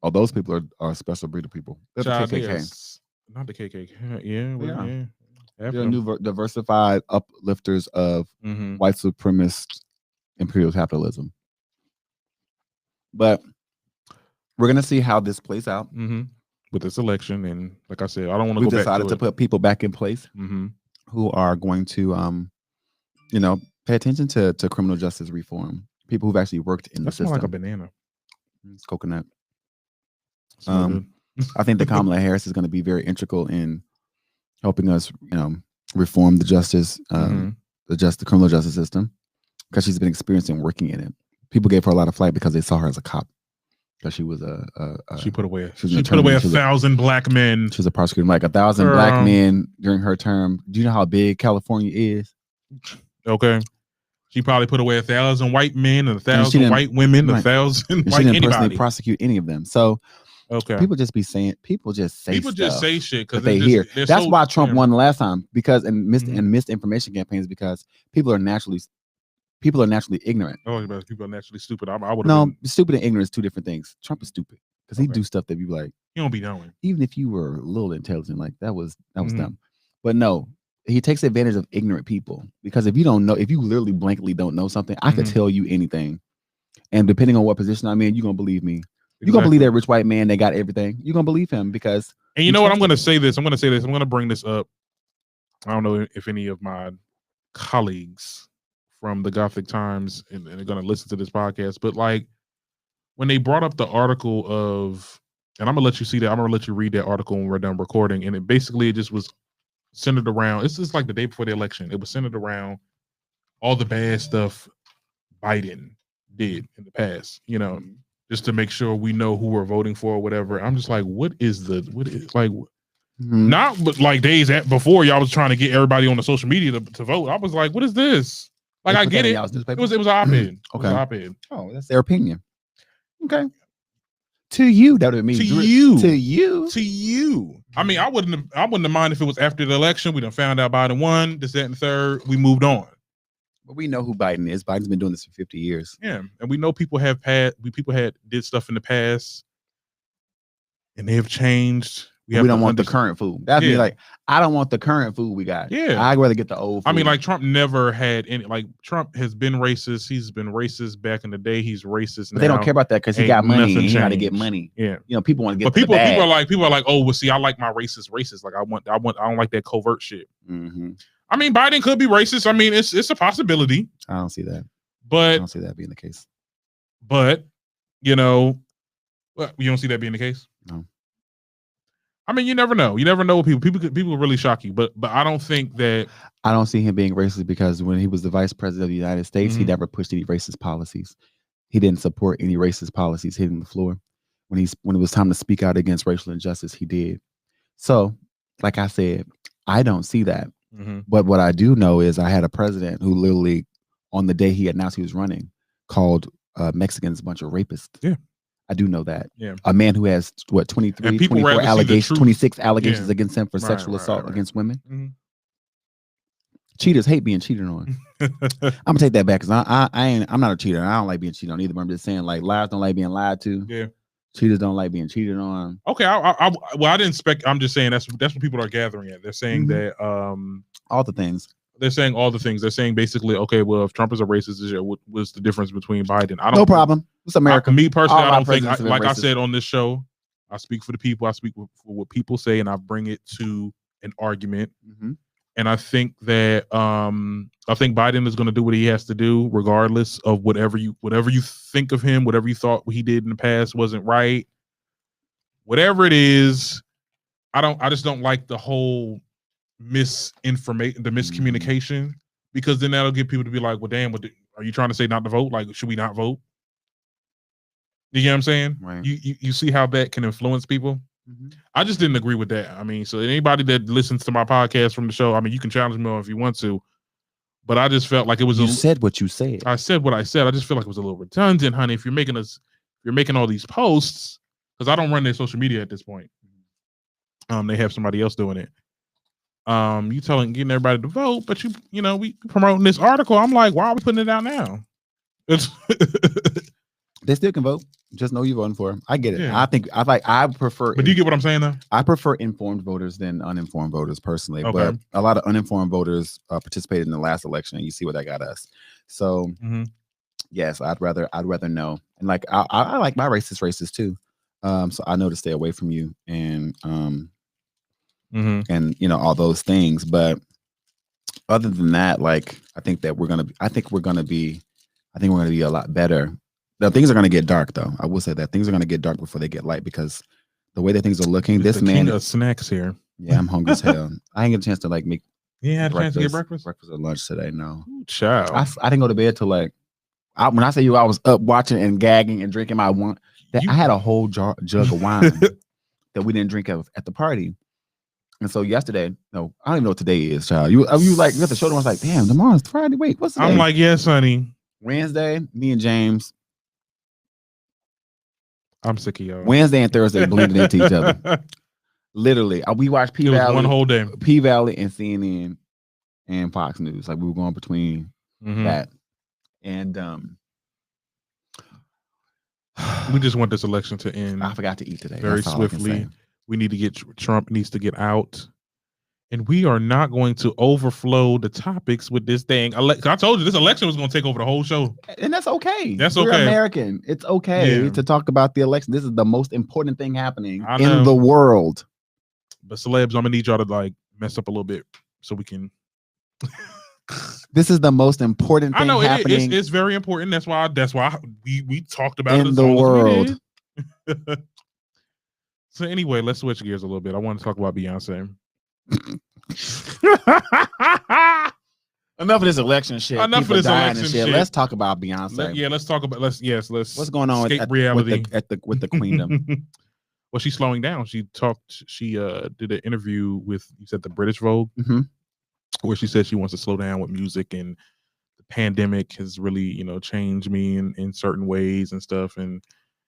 Speaker 3: Oh, those people are a special breed of people. They're the KKK.
Speaker 2: Not the KKK. Yeah.
Speaker 3: They're new diversified uplifters of white supremacist imperial capitalism. But we're going to see how this plays out
Speaker 2: with this election. And like I said, I don't want to go back to it. We
Speaker 3: decided to put people back in place who are going to, pay attention to criminal justice reform. People who've actually worked in the system.
Speaker 2: That's like a banana.
Speaker 3: It's coconut. I think that Kamala Harris is going to be very integral in helping us, reform the justice, the criminal justice system, because she's been experiencing working in it. People gave her a lot of flack because they saw her as a cop. Because she was
Speaker 2: she put away 1,000 black men.
Speaker 3: She was a prosecutor, like 1,000 black men during her term. Do you know how big California is?
Speaker 2: Okay, she probably put away 1,000 white men and 1,000 white women, 1,000 white
Speaker 3: she didn't
Speaker 2: anybody.
Speaker 3: Personally prosecute any of them. So people just say shit because they hear. That's why Trump won the last time, because and misinformation campaigns, because people are naturally ignorant.
Speaker 2: Oh, people are naturally stupid. I would
Speaker 3: stupid and ignorant is two different things. Trump is stupid because he do stuff that you like.
Speaker 2: You don't be knowing.
Speaker 3: Even if you were a little intelligent, like that was dumb. But no, he takes advantage of ignorant people, because if you literally blankly don't know something, I could tell you anything, and depending on what position I'm in, you're gonna believe me. You're gonna believe that rich white man that got everything. You're gonna believe him because.
Speaker 2: And you know what? I'm gonna say this. I'm gonna bring this up. I don't know if any of my colleagues from the Gothic Times and they're going to listen to this podcast, but like when they brought up the article of, and I'm gonna let you see that, I'm gonna let you read that article when we're done recording, and it just was centered around, it's just like the day before the election, it was centered around all the bad stuff Biden did in the past, just to make sure we know who we're voting for or whatever. I'm just like, not but like days before y'all was trying to get everybody on the social media to vote. I was like, what is this? Like, I get it. It was an op-ed.
Speaker 3: Okay.
Speaker 2: It was an op-ed.
Speaker 3: Oh, that's their opinion. Okay. To you, that would mean to you.
Speaker 2: I mean, I wouldn't have minded if it was after the election. We done found out Biden won, this, that, and the third. We moved on.
Speaker 3: But we know who Biden is. Biden's been doing this for 50 years.
Speaker 2: Yeah, and we know people did stuff in the past, and they have changed.
Speaker 3: We don't want the current food. That'd be like, I don't want the current food we got.
Speaker 2: Yeah.
Speaker 3: I'd rather get the old food.
Speaker 2: I mean, like Trump never had any, like Trump has been racist. He's been racist back in the day. He's racist now.
Speaker 3: But they don't care about that because he got money and he got to get money.
Speaker 2: Yeah.
Speaker 3: You know, people want to get
Speaker 2: people are like, oh, well, see, I like my racist. Like I don't like that covert shit.
Speaker 3: Mm-hmm.
Speaker 2: I mean, Biden could be racist. I mean, it's a possibility.
Speaker 3: I don't see that.
Speaker 2: But
Speaker 3: I don't see that being the case.
Speaker 2: But, you know, you don't see that being the case?
Speaker 3: No.
Speaker 2: I mean, you never know. You never know what people really shock you. But I don't think that.
Speaker 3: I don't see him being racist because when he was the vice president of the United States, he never pushed any racist policies. He didn't support any racist policies hitting the floor. When it was time to speak out against racial injustice, he did. So, like I said, I don't see that. But what I do know is I had a president who literally, on the day he announced he was running, called Mexicans a bunch of rapists.
Speaker 2: Yeah.
Speaker 3: I do know that.
Speaker 2: Yeah.
Speaker 3: A man who has 24 allegations, 26 allegations against him for sexual assault against women. Cheaters hate being cheated on. I'm gonna take that back because I'm not a cheater. I don't like being cheated on either. But I'm just saying, like, liars don't like being lied to.
Speaker 2: Yeah.
Speaker 3: Cheaters don't like being cheated on.
Speaker 2: Okay, I didn't expect. I'm just saying that's what people are gathering at. They're saying that
Speaker 3: all the things.
Speaker 2: They're saying all the things. They're saying basically, okay, well, if Trump is a racist, what's the difference between Biden? I don't.
Speaker 3: No problem. It's America.
Speaker 2: Me personally, I don't think. Like I said on this show, I speak for the people. I speak for what people say, and I bring it to an argument. And I think that Biden is going to do what he has to do, regardless of whatever you think of him, whatever you thought he did in the past wasn't right. Whatever it is, I just don't like the whole miscommunication, because then that'll get people to be like, well, damn, are you trying to say not to vote? Like, should we not vote? You get what I'm saying?
Speaker 3: Right.
Speaker 2: You see how that can influence people? I just didn't agree with that. I mean, so anybody that listens to my podcast from the show, I mean, you can challenge me on if you want to, but I just felt like it was.
Speaker 3: You said what you said.
Speaker 2: I said what I said. I just feel like it was a little redundant, honey. If you're making all these posts, because I don't run their social media at this point. They have somebody else doing it. You getting everybody to vote, but we promoting this article. I'm like, why are we putting it out now?
Speaker 3: They still can vote. Just know you're voting for them. I get it. Yeah. I prefer.
Speaker 2: But do you get what I'm saying though?
Speaker 3: I prefer informed voters than uninformed voters personally. Okay. But a lot of uninformed voters participated in the last election, and you see what that got us. So yes, I'd rather know. And like I like my racist too. So I know to stay away from you and and all those things. But other than that, like I think we're gonna be a lot better. Now, things are going to get dark, though. I will say that things are going to get dark before they get light, because the way that things are looking,
Speaker 2: this man king of snacks here.
Speaker 3: Yeah, I'm hungry as hell. I ain't get a chance to like make.
Speaker 2: Yeah, had a chance to get breakfast
Speaker 3: or lunch today. No,
Speaker 2: child.
Speaker 3: I didn't go to bed till like. When I say I was up watching and gagging and drinking my wine. I had a whole jug of wine that we didn't drink at the party. And so yesterday, no, I don't even know what today is, child. You like you got the show. I was like, damn, tomorrow's Friday. Wait, what's today?
Speaker 2: I'm like, yes, honey.
Speaker 3: Wednesday, me and James.
Speaker 2: I'm sick of y'all.
Speaker 3: Wednesday and Thursday blended into each other. Literally, we watched P Valley
Speaker 2: one whole day.
Speaker 3: P Valley and CNN and Fox News. Like we were going between that and
Speaker 2: we just want this election to end.
Speaker 3: I forgot to eat today.
Speaker 2: Very swiftly. We need to get Trump needs to get out. And we are not going to overflow the topics with this thing. I told you this election was going to take over the whole show.
Speaker 3: And that's okay.
Speaker 2: We're
Speaker 3: American. It's okay to talk about the election. This is the most important thing happening in the world.
Speaker 2: But celebs, I'm going to need y'all to like mess up a little bit so we can.
Speaker 3: This is the most important thing happening.
Speaker 2: It's very important. That's why we talked about
Speaker 3: in
Speaker 2: it
Speaker 3: the world.
Speaker 2: So anyway, let's switch gears a little bit. I want to talk about Beyonce.
Speaker 3: Enough of this election shit.
Speaker 2: Enough of this election shit.
Speaker 3: Let's talk about Beyonce.
Speaker 2: Let's talk about
Speaker 3: what's going on with
Speaker 2: reality
Speaker 3: with the queendom.
Speaker 2: Well, she's slowing down. She did an interview with, you said, the British Vogue, where she said she wants to slow down with music, and the pandemic has really changed me in certain ways and stuff. And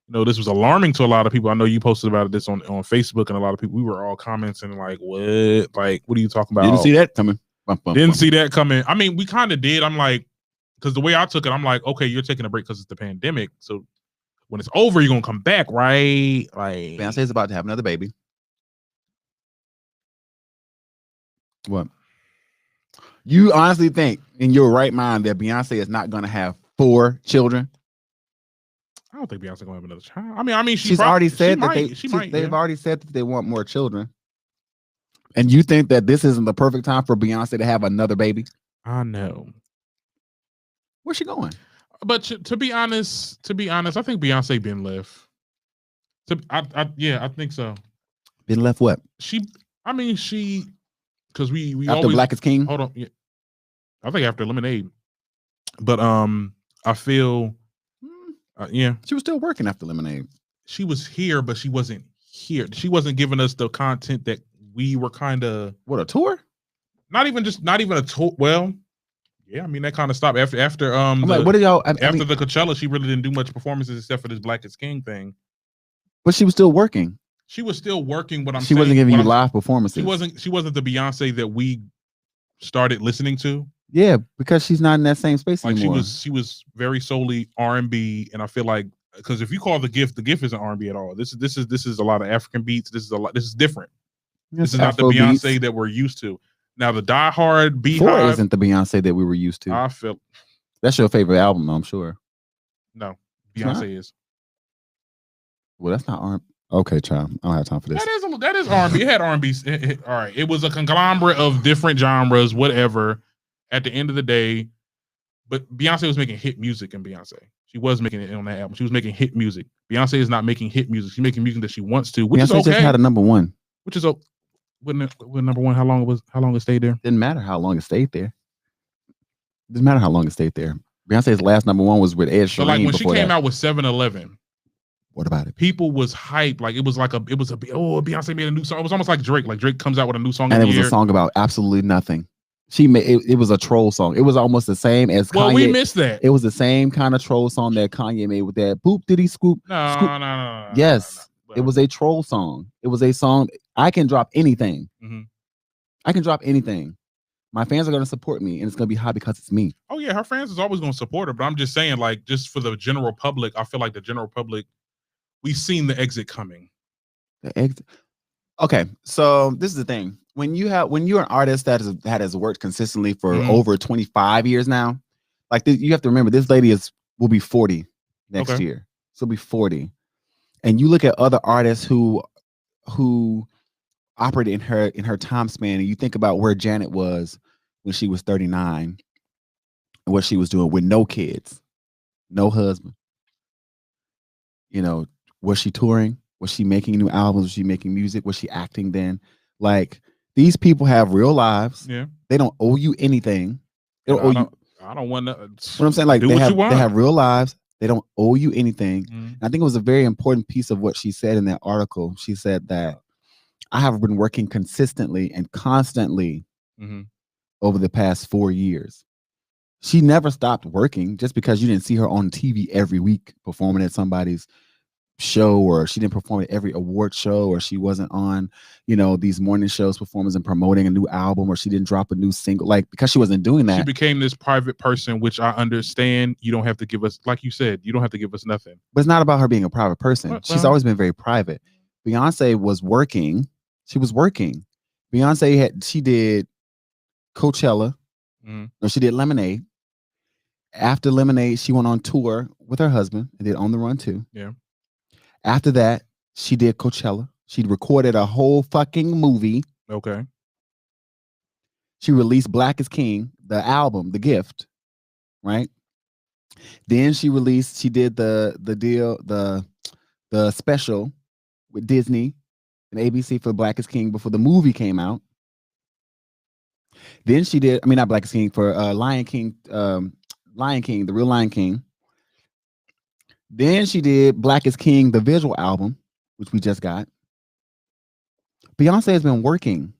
Speaker 2: this was alarming to a lot of people. I know you posted about this on Facebook, and a lot of people, we were all commenting like, what? Like, what are you talking about?
Speaker 3: Didn't see that coming.
Speaker 2: Didn't see that coming. I mean, we kind of did. I'm like, because the way I took it, I'm like, okay, you're taking a break because it's the pandemic. So when it's over, you're going to come back, right? Like,
Speaker 3: Beyonce's about to have another baby. What? You honestly think in your right mind that Beyonce is not going to have 4 children?
Speaker 2: I don't think Beyonce gonna have another child. I mean,
Speaker 3: she's already said that they've already said that they want more children. And you think that this isn't the perfect time for Beyonce to have another baby?
Speaker 2: I know.
Speaker 3: Where's she going?
Speaker 2: But to be honest, I think Beyonce been left. I think so.
Speaker 3: Been left what?
Speaker 2: Because we
Speaker 3: after
Speaker 2: always
Speaker 3: Black is King.
Speaker 2: Hold on, yeah. I think after Lemonade, but I feel, yeah,
Speaker 3: she was still working after Lemonade.
Speaker 2: She was here, but she wasn't here. She wasn't giving us the content that we were kind of.
Speaker 3: What, a tour?
Speaker 2: Not even a tour. Well, yeah, I mean that kind of stopped after
Speaker 3: what did y'all
Speaker 2: after the Coachella? She really didn't do much performances except for this Black is King thing.
Speaker 3: But she was still working.
Speaker 2: She was still working, but
Speaker 3: she wasn't giving you live performances.
Speaker 2: She wasn't the Beyonce that we started listening to.
Speaker 3: Yeah, because she's not in that same space
Speaker 2: like
Speaker 3: anymore.
Speaker 2: She was very solely R&B, and I feel like because if you call the gift isn't R&B at all. This is a lot of African beats. This is different. This is not the Beyonce beats that we're used to. Now the Die Hard Beehive
Speaker 3: 4 isn't the Beyonce that we were used to.
Speaker 2: I feel
Speaker 3: that's your favorite album, I'm sure.
Speaker 2: No, Beyonce is.
Speaker 3: Well, that's not R&B. Okay, child. I don't have time for this.
Speaker 2: That is R&B. It had R&B. All right. It was a conglomerate of different genres, whatever. At the end of the day, but Beyonce was making hit music, and she was making it on that album. She was making hit music. Beyonce is not making hit music. She's making music that she wants to, which
Speaker 3: Beyonce
Speaker 2: is okay.
Speaker 3: Just had a #1.
Speaker 2: Which is with #1. How long it stayed there?
Speaker 3: Didn't matter how long it stayed there. Didn't matter how long it stayed there. Beyonce's last #1 was with Ed Sheeran.
Speaker 2: So like when she came out with 7-Eleven.
Speaker 3: What about it?
Speaker 2: People was hyped. Like it was Beyonce made a new song. It was almost like Drake. Like Drake comes out with a new song.
Speaker 3: And it was a song about absolutely nothing. She made it was a troll song. It was almost the same as Kanye.
Speaker 2: Well, we missed that.
Speaker 3: It was the same kind of troll song that Kanye made with that boop diddy scoop.
Speaker 2: No.
Speaker 3: Yes. It was a troll song. It was a song. I can drop anything.
Speaker 2: Mm-hmm.
Speaker 3: I can drop anything. My fans are going to support me, and it's going to be hot because it's me.
Speaker 2: Oh yeah, her fans is always going to support her. But I'm just saying, like, just for the general public, I feel like the general public, we've seen the exit coming.
Speaker 3: The exit. Okay, so this is the thing. When you're an artist that has worked consistently for over 25 years now, like you have to remember this lady will be 40 next year. She'll be 40. And you look at other artists who operated in her time span, and you think about where Janet was when she was 39 and what she was doing with no kids, no husband. You know, was she touring? Was she making new albums? Was she making music? Was she acting then? Like, these people have real lives.
Speaker 2: Yeah.
Speaker 3: They don't owe you anything. They don't owe you.
Speaker 2: I don't want to.
Speaker 3: What I'm saying, like, they have real lives. They don't owe you anything. And I think it was a very important piece of what she said in that article. She said that I have been working consistently and constantly over the past 4 years. She never stopped working just because you didn't see her on TV every week performing at somebody's show, or she didn't perform at every award show, or she wasn't on, these morning shows performing and promoting a new album, or she didn't drop a new single, like, because she wasn't doing that.
Speaker 2: She became this private person, which I understand. You don't have to give us, like you said, you don't have to give us nothing.
Speaker 3: But it's not about her being a private person. She's always been very private. Beyonce was working. She was working. She did Coachella. No, she did Lemonade. After Lemonade, she went on tour with her husband and did On the Run too.
Speaker 2: Yeah.
Speaker 3: After that, she did Coachella. She recorded a whole fucking movie.
Speaker 2: Okay.
Speaker 3: She released Black is King, the album, The Gift, right? Then she did the special with Disney and ABC for Black is King before the movie came out. Then she did, not Black is King, for Lion King, the real Lion King. Then she did Black is King, the visual album, which we just got. Beyonce has been working.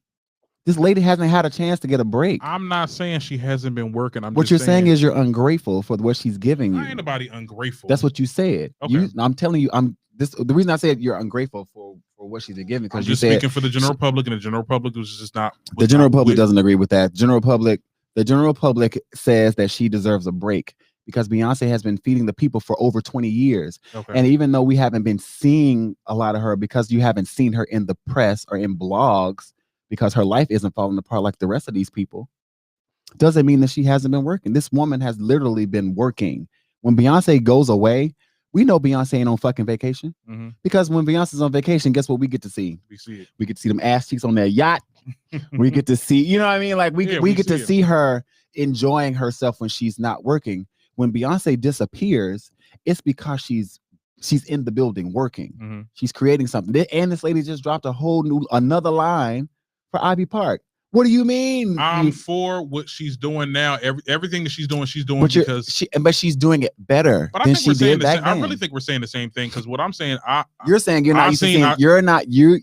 Speaker 3: This lady hasn't had a chance to get a break.
Speaker 2: I'm not saying she hasn't been working.
Speaker 3: What you're saying is you're ungrateful for what she's giving you.
Speaker 2: I ain't nobody ungrateful.
Speaker 3: That's what you said.
Speaker 2: Okay.
Speaker 3: I'm telling you, the reason I said you're ungrateful for what she's been giving, because
Speaker 2: I'm just speaking for the general public, and the general public was just not.
Speaker 3: The general public doesn't agree with that. The general public says that she deserves a break, because Beyonce has been feeding the people for over 20 years.
Speaker 2: Okay.
Speaker 3: And even though we haven't been seeing a lot of her, because you haven't seen her in the press or in blogs, because her life isn't falling apart like the rest of these people, doesn't mean that she hasn't been working. This woman has literally been working. When Beyonce goes away, we know Beyonce ain't on fucking vacation, because when Beyonce's on vacation, guess what we get to see?
Speaker 2: We see it.
Speaker 3: We get to see them ass cheeks on that yacht. We get to see, you know what I mean? Like we get to see her enjoying herself when she's not working. When Beyonce disappears, it's because she's in the building working. She's creating something. And this lady just dropped another line for Ivy Park. What do you mean?
Speaker 2: I'm for what she's doing now. Everything that she's doing because
Speaker 3: she's doing it better than she did back then.
Speaker 2: I really think we're saying the same thing, because what I'm saying,
Speaker 3: you're saying you're not used to seeing.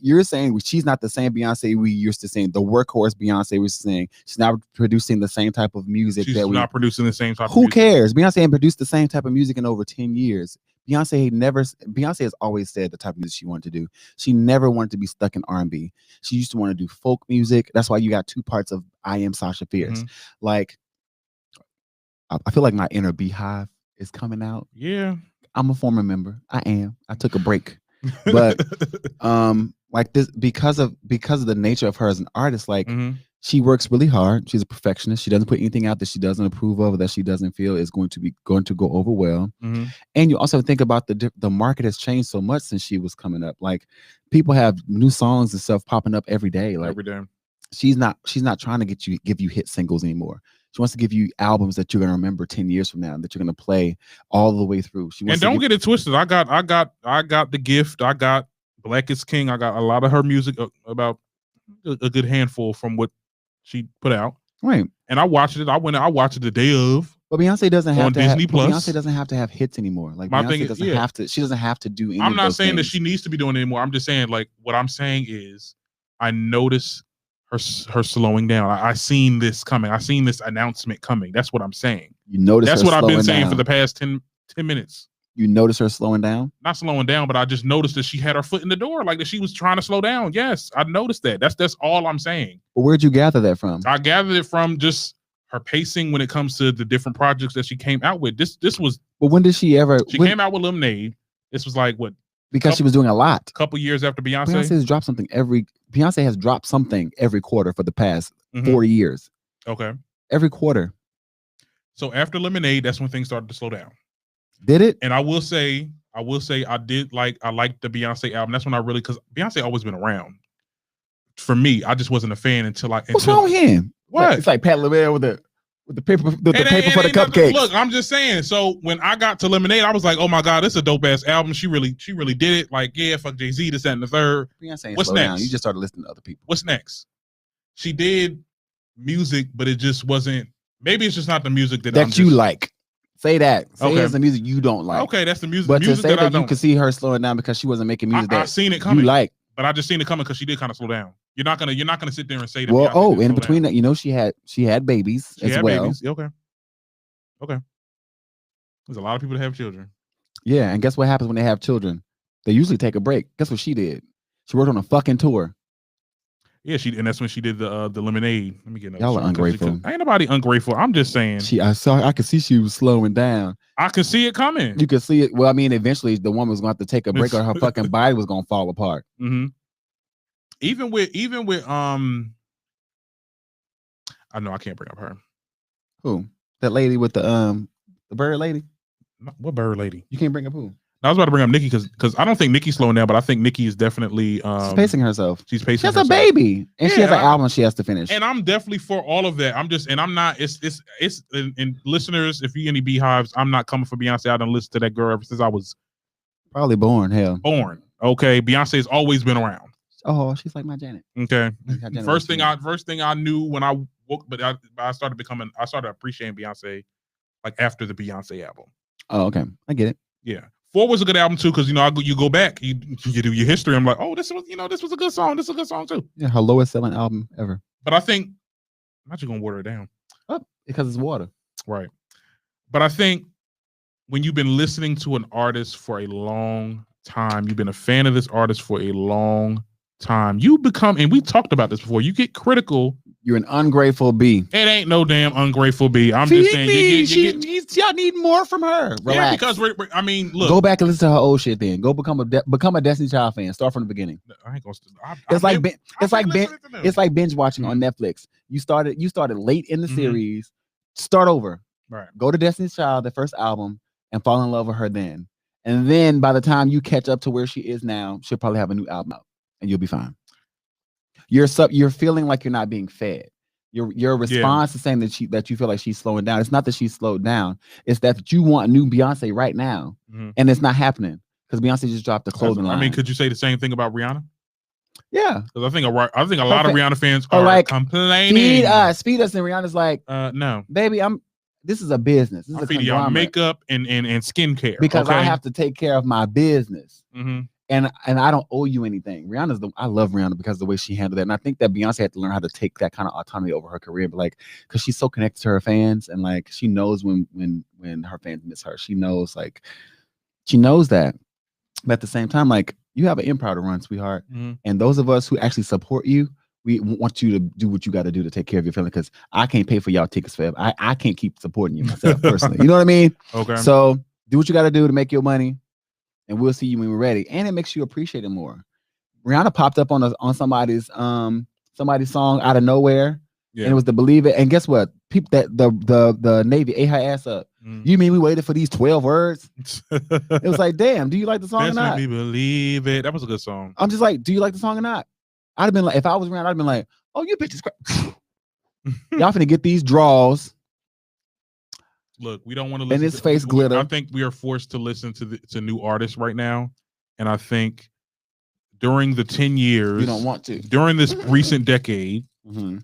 Speaker 3: You're saying she's not the same Beyonce we used to seeing. The workhorse Beyonce was saying she's not producing the same type of music.
Speaker 2: She's not producing the same type.
Speaker 3: Who cares? Beyonce ain't produced the same type of music in over 10 years. Beyonce has always said the type of music she wanted to do. She never wanted to be stuck in R&B. She used to want to do folk music. That's why you got 2 parts of I Am Sasha Fierce. Like, I feel like my inner Beehive is coming out.
Speaker 2: Yeah,
Speaker 3: I'm a former member. I am. I took a break, but like this because of the nature of her as an artist. Like, she works really hard. She's a perfectionist. She doesn't put anything out that she doesn't approve of, or that she doesn't feel is going to go over well. And you also think about the market has changed so much since she was coming up. Like, people have new songs and stuff popping up every day. Like,
Speaker 2: every day.
Speaker 3: She's not trying to give you hit singles anymore. She wants to give you albums that you're gonna remember 10 years from now, that you're gonna play all the way through.
Speaker 2: And don't get it twisted. I got The Gift. I got Black is King. I got a lot of her music, about a good handful from what she put out,
Speaker 3: right?
Speaker 2: And I watched it. I watched it the day of.
Speaker 3: But Beyonce doesn't have
Speaker 2: on
Speaker 3: to
Speaker 2: Disney Plus.
Speaker 3: Beyonce doesn't have to have hits anymore. Like,
Speaker 2: my
Speaker 3: Beyonce
Speaker 2: thing
Speaker 3: doesn't have to. She doesn't have to do.
Speaker 2: I'm not saying that she needs to be doing it anymore. I'm just saying, like, what I'm saying is, I notice her slowing down. I seen this coming. I seen this announcement coming. That's what I'm saying.
Speaker 3: You notice.
Speaker 2: That's what I've been saying for the past 10 minutes.
Speaker 3: You notice her slowing down?
Speaker 2: Not slowing down, but I just noticed that she had her foot in the door, like that she was trying to slow down. Yes, I noticed that. That's all I'm saying.
Speaker 3: But where'd you gather that from?
Speaker 2: I gathered it from just her pacing when it comes to the different projects that she came out with. This was.
Speaker 3: But when did she ever?
Speaker 2: She came out with Lemonade. This was like what?
Speaker 3: Because she was doing a lot.
Speaker 2: Couple years after Beyonce.
Speaker 3: Beyonce has dropped something every quarter for the past 40 years.
Speaker 2: Okay.
Speaker 3: Every quarter.
Speaker 2: So after Lemonade, that's when things started to slow down.
Speaker 3: Did it?
Speaker 2: And I will say I liked the Beyonce album. That's when I really, because Beyonce always been around. For me, I just wasn't a fan until
Speaker 3: What's wrong with him?
Speaker 2: What?
Speaker 3: It's like Pat LaBelle with the paper for the cupcakes.
Speaker 2: Look, I'm just saying. So when I got to Lemonade, I was like, oh my God, this is a dope ass album. She really did it. Like, yeah, fuck Jay-Z, this, that, and the third.
Speaker 3: Beyonce,
Speaker 2: what's next?
Speaker 3: Down. You just started listening to other people.
Speaker 2: What's next? She did music, but it just wasn't. Maybe it's just not the music that you
Speaker 3: like. Say that. Say it's the music you don't like.
Speaker 2: Okay, that's the music.
Speaker 3: But
Speaker 2: music
Speaker 3: to say that you could see her slowing down because she wasn't making music
Speaker 2: I seen it coming.
Speaker 3: You like,
Speaker 2: but I just seen it coming because she did kind of slow down. You're not gonna sit there and say that.
Speaker 3: Well, in between that, you know, she had babies as well.
Speaker 2: Babies. Okay. There's a lot of people that have children.
Speaker 3: Yeah, and guess what happens when they have children? They usually take a break. Guess what she did? She worked on a fucking tour.
Speaker 2: Yeah, and that's when she did the Lemonade. Let me get another.
Speaker 3: Y'all are ungrateful.
Speaker 2: Ain't nobody ungrateful. I'm just saying.
Speaker 3: I could see she was slowing down.
Speaker 2: I could see it coming.
Speaker 3: You could see it. Well, I mean, eventually the woman was going to have to take a break, or her fucking body was going to fall apart.
Speaker 2: Even with I know I can't bring up her.
Speaker 3: Who? That lady with the bird lady?
Speaker 2: What bird lady?
Speaker 3: You can't bring up who?
Speaker 2: I was about to bring up Nicki because I don't think Nicki's slowing down, but I think Nicki is definitely
Speaker 3: she's pacing herself.
Speaker 2: She has
Speaker 3: a baby, and she has an album she has to finish.
Speaker 2: And I'm definitely for all of that. I'm not. It's and listeners, if you any beehives, I'm not coming for Beyonce. I done listened to that girl ever since I was
Speaker 3: probably born. Born.
Speaker 2: Okay, Beyonce's always been around.
Speaker 3: Oh, she's like my Janet.
Speaker 2: Okay. First thing I knew when I woke, but I started appreciating Beyonce like after the Beyonce album.
Speaker 3: Oh, okay, I get it.
Speaker 2: Yeah. 4 was a good album too, because you go back, you do your history. I'm like, oh, this was a good song. This is a good song too.
Speaker 3: Yeah, her lowest selling album ever.
Speaker 2: But I think I'm not just gonna water it down.
Speaker 3: Oh, because it's water.
Speaker 2: Right. But I think when you've been listening to an artist for a long time, you've been a fan of this artist for a long time, you become, and we talked about this before, you get critical
Speaker 3: You're an ungrateful bee.
Speaker 2: It ain't no damn ungrateful bee. I'm
Speaker 3: Feed
Speaker 2: just saying,
Speaker 3: me. Y'all need more from her. Relax.
Speaker 2: Yeah, because I mean, look.
Speaker 3: Go back and listen to her old shit. Then go become a Destiny Child fan. Start from the beginning.
Speaker 2: I ain't gonna.
Speaker 3: It's like binge watching on Netflix. You started late in the series. Start over.
Speaker 2: Right.
Speaker 3: Go to Destiny's Child, the first album, and fall in love with her then. And then by the time you catch up to where she is now, she'll probably have a new album out, and you'll be fine. You're feeling like you're not being fed. Your response is saying that you feel like she's slowing down. It's not that she's slowed down. It's that you want a new Beyonce right now, and it's not happening because Beyonce just dropped the clothing line.
Speaker 2: I mean, could you say the same thing about Rihanna?
Speaker 3: Yeah,
Speaker 2: because I think a lot of Rihanna fans are
Speaker 3: like
Speaker 2: complaining.
Speaker 3: Feed us, and Rihanna's like,
Speaker 2: no,
Speaker 3: baby, this is a business. This is
Speaker 2: I'm feeding y'all makeup and skincare
Speaker 3: because I have to take care of my business. And I don't owe you anything. I love Rihanna because of the way she handled that. And I think that Beyonce had to learn how to take that kind of autonomy over her career, but like, because she's so connected to her fans, and like she knows when her fans miss her. She knows that. But at the same time, like, you have an empire to run, sweetheart. And those of us who actually support you, we want you to do what you got to do to take care of your family, because I can't pay for y'all tickets forever. I can't keep supporting you myself personally. You know what I mean? Okay. So do what you got to do to make your money. And we'll see you when we're ready. And it makes you appreciate it more. Rihanna popped up on somebody's song out of nowhere. Yeah. And it was the Believe It. And guess what? People that the Navy ate her ass up. You mean we waited for these 12 words? It was like, damn, do you like the song or not?
Speaker 2: Let me believe it. That was a good song.
Speaker 3: I'm just like, do you like the song or not? I'd have been like, if I was Rihanna, I'd have been like, oh, you bitches y'all finna get these draws.
Speaker 2: Look, we don't want to listen.
Speaker 3: And his face glitter.
Speaker 2: I think we are forced to listen to new artists right now, and I think during the 10 years,
Speaker 3: you don't want to.
Speaker 2: During this recent decade,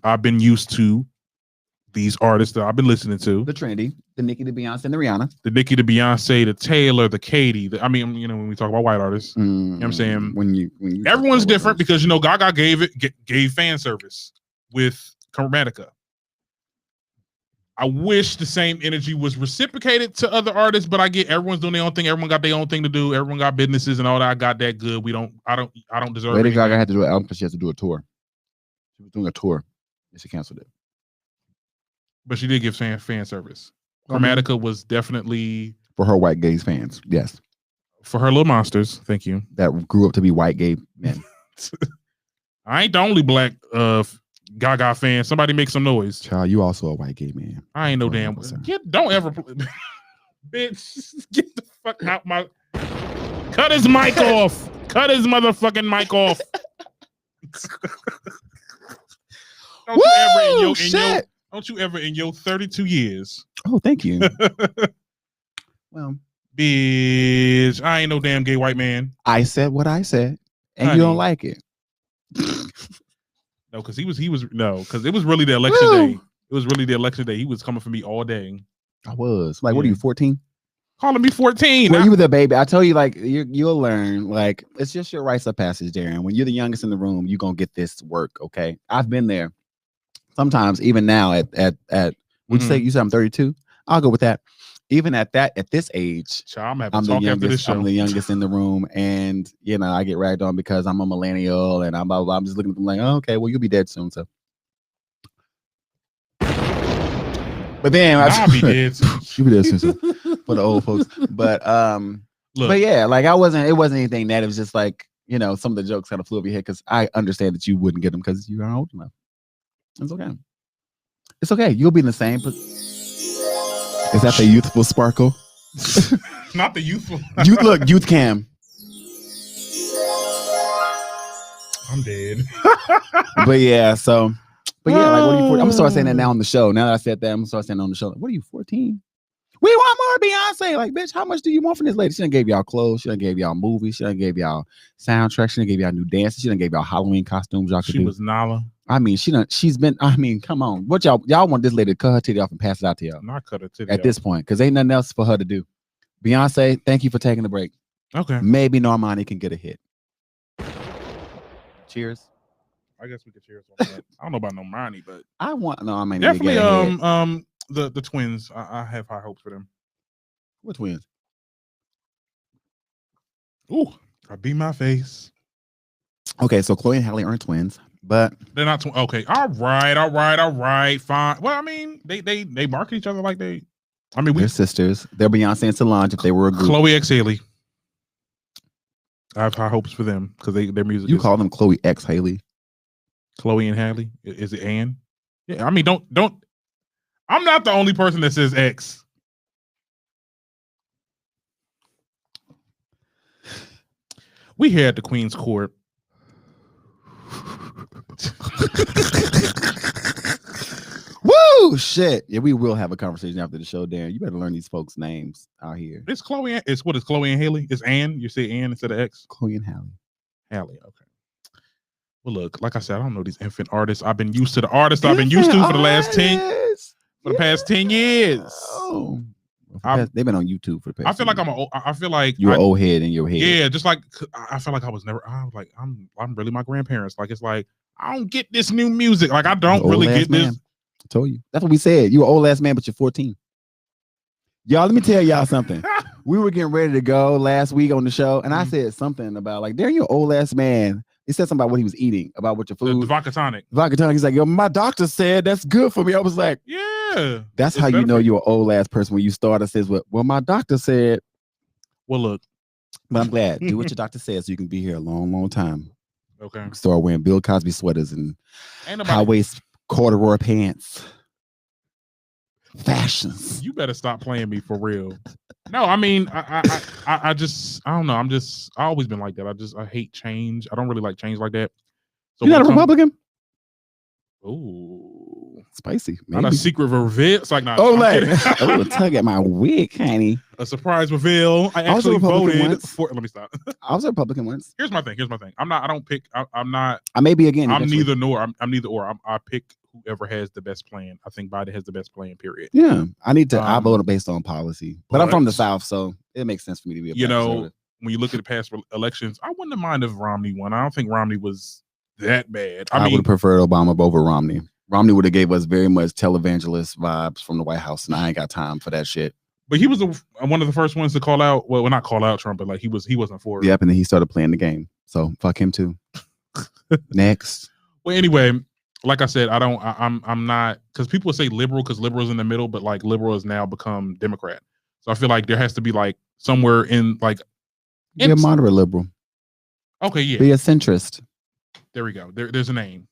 Speaker 2: I've been used to these artists that I've been listening to.
Speaker 3: The trendy, the Nicki, the Beyonce, and the Rihanna.
Speaker 2: The Nicki, the Beyonce, the Taylor, the Katy. I mean, when we talk about white artists, you know what I'm saying?
Speaker 3: When you
Speaker 2: everyone's different because Gaga gave fan service with Chromatica. I wish the same energy was reciprocated to other artists, but I get everyone's doing their own thing. Everyone got their own thing to do. Everyone got businesses and all that. I got that good. I don't deserve it.
Speaker 3: Lady Gaga had to do an album because she has to do a tour. She was doing a tour and she canceled it.
Speaker 2: But she did give fan service. Chromatica was definitely
Speaker 3: for her white gays fans. Yes.
Speaker 2: For her little monsters. Thank you.
Speaker 3: That grew up to be white gay men.
Speaker 2: I ain't the only black Gaga fan. Somebody make some noise.
Speaker 3: Child, you also a white gay man.
Speaker 2: I ain't no damn. Don't ever, bitch. Get the fuck out my. Cut his mic off. Cut his motherfucking mic off. Don't you ever in your 32 years.
Speaker 3: Oh, thank you. Well,
Speaker 2: bitch, I ain't no damn gay white man.
Speaker 3: I said what I said, and you don't like it.
Speaker 2: No, because because it was really the election day. It was really the election day. He was coming for me all day.
Speaker 3: I was like, what are you, 14?
Speaker 2: Calling me 14.
Speaker 3: Well, you were the baby. I tell you, like, you'll learn. Like, it's just your rites of passage, Darren. When you're the youngest in the room, you're gonna get this work. Okay, I've been there. Sometimes, even now, at would you say you said I'm 32? I'll go with that. Even at this age,
Speaker 2: I'm the
Speaker 3: youngest in the room, and I get ragged on because I'm a millennial, and I'm just looking at them like, oh, okay, well, you'll be dead soon, so. But then
Speaker 2: I'll be dead soon.
Speaker 3: You'll be dead soon, so, for the old folks. But look, but yeah, like it wasn't anything that. It was just like some of the jokes kind of flew over your head because I understand that you wouldn't get them because you aren't old enough. It's okay. It's okay. You'll be in the same. Is that the youthful sparkle?
Speaker 2: Not the youthful.
Speaker 3: Youth cam.
Speaker 2: I'm dead.
Speaker 3: But yeah, like, what are you? I'm gonna start saying that now on the show. Now that I said that, I'm gonna start saying it on the show. Like, what are you, 14? We want more Beyonce. Like, bitch, how much do you want from this lady? She done gave y'all clothes. She done gave y'all movies. She done gave y'all soundtracks. She done gave y'all new dances. She done gave y'all Halloween costumes. Y'all could do.
Speaker 2: She was Nala.
Speaker 3: I mean, she's been. I mean, come on. What y'all want this lady to cut her titty off and pass it out to y'all?
Speaker 2: Not cut her titty
Speaker 3: at this point, because ain't nothing else for her to do. Beyonce, thank you for taking the break.
Speaker 2: Okay.
Speaker 3: Maybe Normani can get a hit. Cheers.
Speaker 2: I guess we could cheers on that. I don't know about Normani, but
Speaker 3: I want Normani.
Speaker 2: Definitely. The twins. I have high hopes for them.
Speaker 3: What twins?
Speaker 2: Ooh, I beat my face.
Speaker 3: Okay, so Chloe and Halle aren't twins, But
Speaker 2: they're not. Okay, all right, fine. Well, I mean, they market each other like they. I mean,
Speaker 3: they're sisters. They're Beyonce and Solange if they were a group.
Speaker 2: Chloe X Haley. I have high hopes for them because their music.
Speaker 3: You call them Chloe X Haley.
Speaker 2: Chloe and Haley. Is it Ann? Yeah, I mean, don't. I'm not the only person that says X. We here at the Queen's Court.
Speaker 3: Woo! Shit. Yeah, we will have a conversation after the show, Darren. You better learn these folks' names out here.
Speaker 2: It's Chloe. It's what is Chloe and Haley? It's Ann. You say Ann instead of X?
Speaker 3: Chloe and Haley.
Speaker 2: Haley, okay. Well, look, like I said, I don't know these infant artists. I've been used to the artists I've been used to for the last 10 for the past 10 years.
Speaker 3: Oh. They've been on YouTube for the past.
Speaker 2: I feel like I feel like
Speaker 3: you're an old head in your head.
Speaker 2: Yeah, just like I feel like I was like I'm really my grandparents. Like it's like I don't get this new music. Like I don't really get this.
Speaker 3: I told you. That's what we said. You an old ass man, but you're 14. Y'all, let me tell y'all something. We were getting ready to go last week on the show, and I said something about like, "Darren, you're an old ass man." He said something about what he was eating, about what your food.
Speaker 2: The vodka tonic.
Speaker 3: Vodka tonic. He's like, "Yo, my doctor said that's good for me." I was like,
Speaker 2: "Yeah."
Speaker 3: That's how you know you're an old ass person when you start and says, "Well, my doctor said."
Speaker 2: Well, look,
Speaker 3: but I'm glad. Do what your doctor says so you can be here a long, long time.
Speaker 2: Okay.
Speaker 3: Start wearing Bill Cosby sweaters and high waist corduroy pants. Fashions.
Speaker 2: You better stop playing me for real. No, I mean, I just I don't know. I always been like that. I hate change. I don't really like change like that. So
Speaker 3: you're not a Republican?
Speaker 2: Oh,
Speaker 3: spicy. Maybe.
Speaker 2: Not a secret reveal. It's like not.
Speaker 3: Oh, like a tug at my wig, honey.
Speaker 2: A surprise reveal. I actually voted for. Let me stop.
Speaker 3: I was a Republican once.
Speaker 2: Here's my thing. I'm not. I don't pick. I'm not.
Speaker 3: I may be again.
Speaker 2: I'm neither nor. I'm neither or. I pick whoever has the best plan. I think Biden has the best plan. Period.
Speaker 3: Yeah, I need to. I vote based on policy, but I'm from the South, so it makes sense for me to be.
Speaker 2: When you look at the past elections, I wouldn't have minded if Romney won. I don't think Romney was that bad.
Speaker 3: I would have preferred Obama over Romney. Romney would have gave us very much televangelist vibes from the White House, and I ain't got time for that shit.
Speaker 2: But he was one of the first ones to call out. Well, not call out Trump, but like he wasn't for it.
Speaker 3: Yep, and then he started playing the game. So fuck him too. Next.
Speaker 2: Well, anyway, like I said, I'm not, because people say liberal because liberal is in the middle, but like liberal has now become Democrat. So I feel like there has to be like somewhere in like.
Speaker 3: Be a moderate liberal.
Speaker 2: Okay, yeah.
Speaker 3: Be a centrist.
Speaker 2: There we go. There's a name.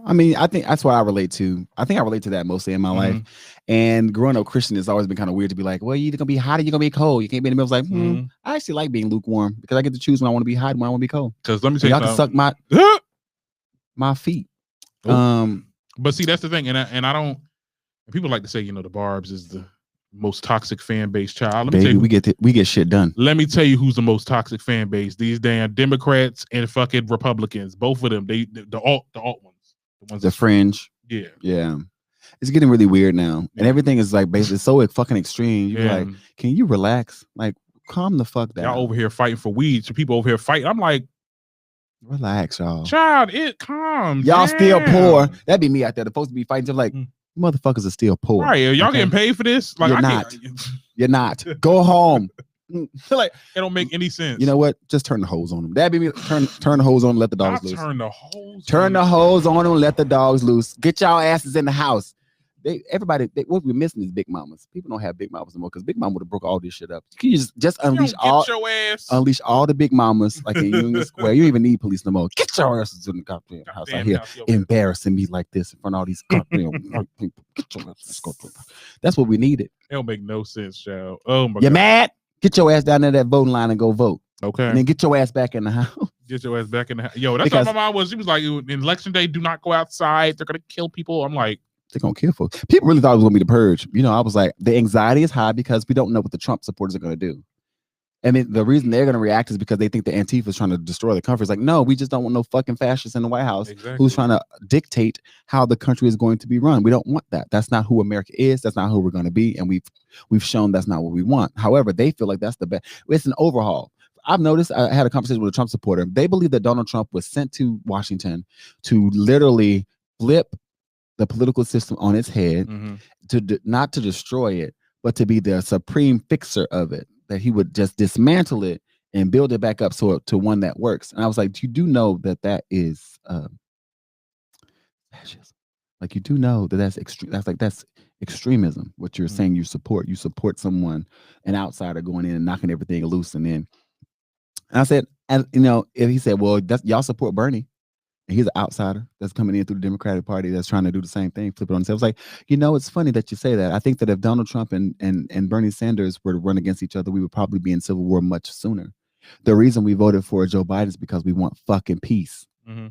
Speaker 3: I mean, I think that's what I relate to. I think I relate to that mostly in my life. And growing up Christian, it's always been kind of weird to be like, well, you're either gonna be hot or you're gonna be cold. You can't be in the middle. It's like, I actually like being lukewarm because I get to choose when I want to be hot and when I want to be cold.
Speaker 2: Because let me tell you,
Speaker 3: y'all can suck my feet.
Speaker 2: But see, that's the thing, and I don't. People like to say, the Barbs is the most toxic fan base. Child, let me tell you,
Speaker 3: we get shit done.
Speaker 2: Let me tell you who's the most toxic fan base. These damn Democrats and fucking Republicans. Both of them. The alt ones.
Speaker 3: The fringe.
Speaker 2: Yeah.
Speaker 3: It's getting really weird now, and everything is like basically so fucking extreme. You're like, can you relax? Like, calm the fuck down.
Speaker 2: Y'all over here fighting for weed. So people over here fighting. I'm like,
Speaker 3: relax, y'all.
Speaker 2: Child, it calm.
Speaker 3: Y'all still poor. That'd be me out there. The folks to be fighting. Just like, motherfuckers are still poor.
Speaker 2: Right? Y'all getting paid for this? Like,
Speaker 3: you're not. You're not. Go home.
Speaker 2: Like, it don't make any sense.
Speaker 3: You know what? Just turn the hose on them. That'd be me. Turn the hose on and let the dogs loose.
Speaker 2: Turn the hose.
Speaker 3: Turn the hose on and let the dogs loose. Get y'all asses in the house. What we're missing is big mamas. People don't have big mamas anymore because big mama would have broke all this shit up. Can you just unleash unleash all the big mamas like in Union Square? You don't even need police no more. Get your asses in the goddamn house out here, embarrassing me like this in front of all these goddamn people. Get your asses. That's what we needed.
Speaker 2: It don't make no sense, child. Oh my God.
Speaker 3: You mad? Get your ass down there that voting line and go vote.
Speaker 2: Okay.
Speaker 3: And then get your ass back in the house.
Speaker 2: Get your ass back in the house. Yo, that's how my mom was. She was like, in election day, do not go outside. They're gonna kill people. I'm like,
Speaker 3: they're gonna kill folks. People really thought it was gonna be the purge. I was like, the anxiety is high because we don't know what the Trump supporters are gonna do. I mean, the reason they're gonna react is because they think the Antifa is trying to destroy the country. It's like, no, we just don't want no fucking fascists in the White House who's trying to dictate how the country is going to be run. We don't want that. That's not who America is. That's not who we're gonna be. And we've shown that's not what we want. However, they feel like that's the best. It's an overhaul. I've noticed, I had a conversation with a Trump supporter. They believe that Donald Trump was sent to Washington to literally flip the political system on its head, not to destroy it, but to be the supreme fixer of it, that he would just dismantle it and build it back up to one that works. And I was like, you do know that is fascism. Like you do know that that's extreme. That's extremism. What you're saying, you support someone, an outsider going in and knocking everything loose. And I said, and if he said, well, that's y'all support Bernie. And he's an outsider that's coming in through the Democratic Party that's trying to do the same thing, flip it on themselves. Like, it's funny that you say that. I think that if Donald Trump and Bernie Sanders were to run against each other, we would probably be in civil war much sooner. The reason we voted for Joe Biden is because we want fucking peace.
Speaker 2: Mm-hmm.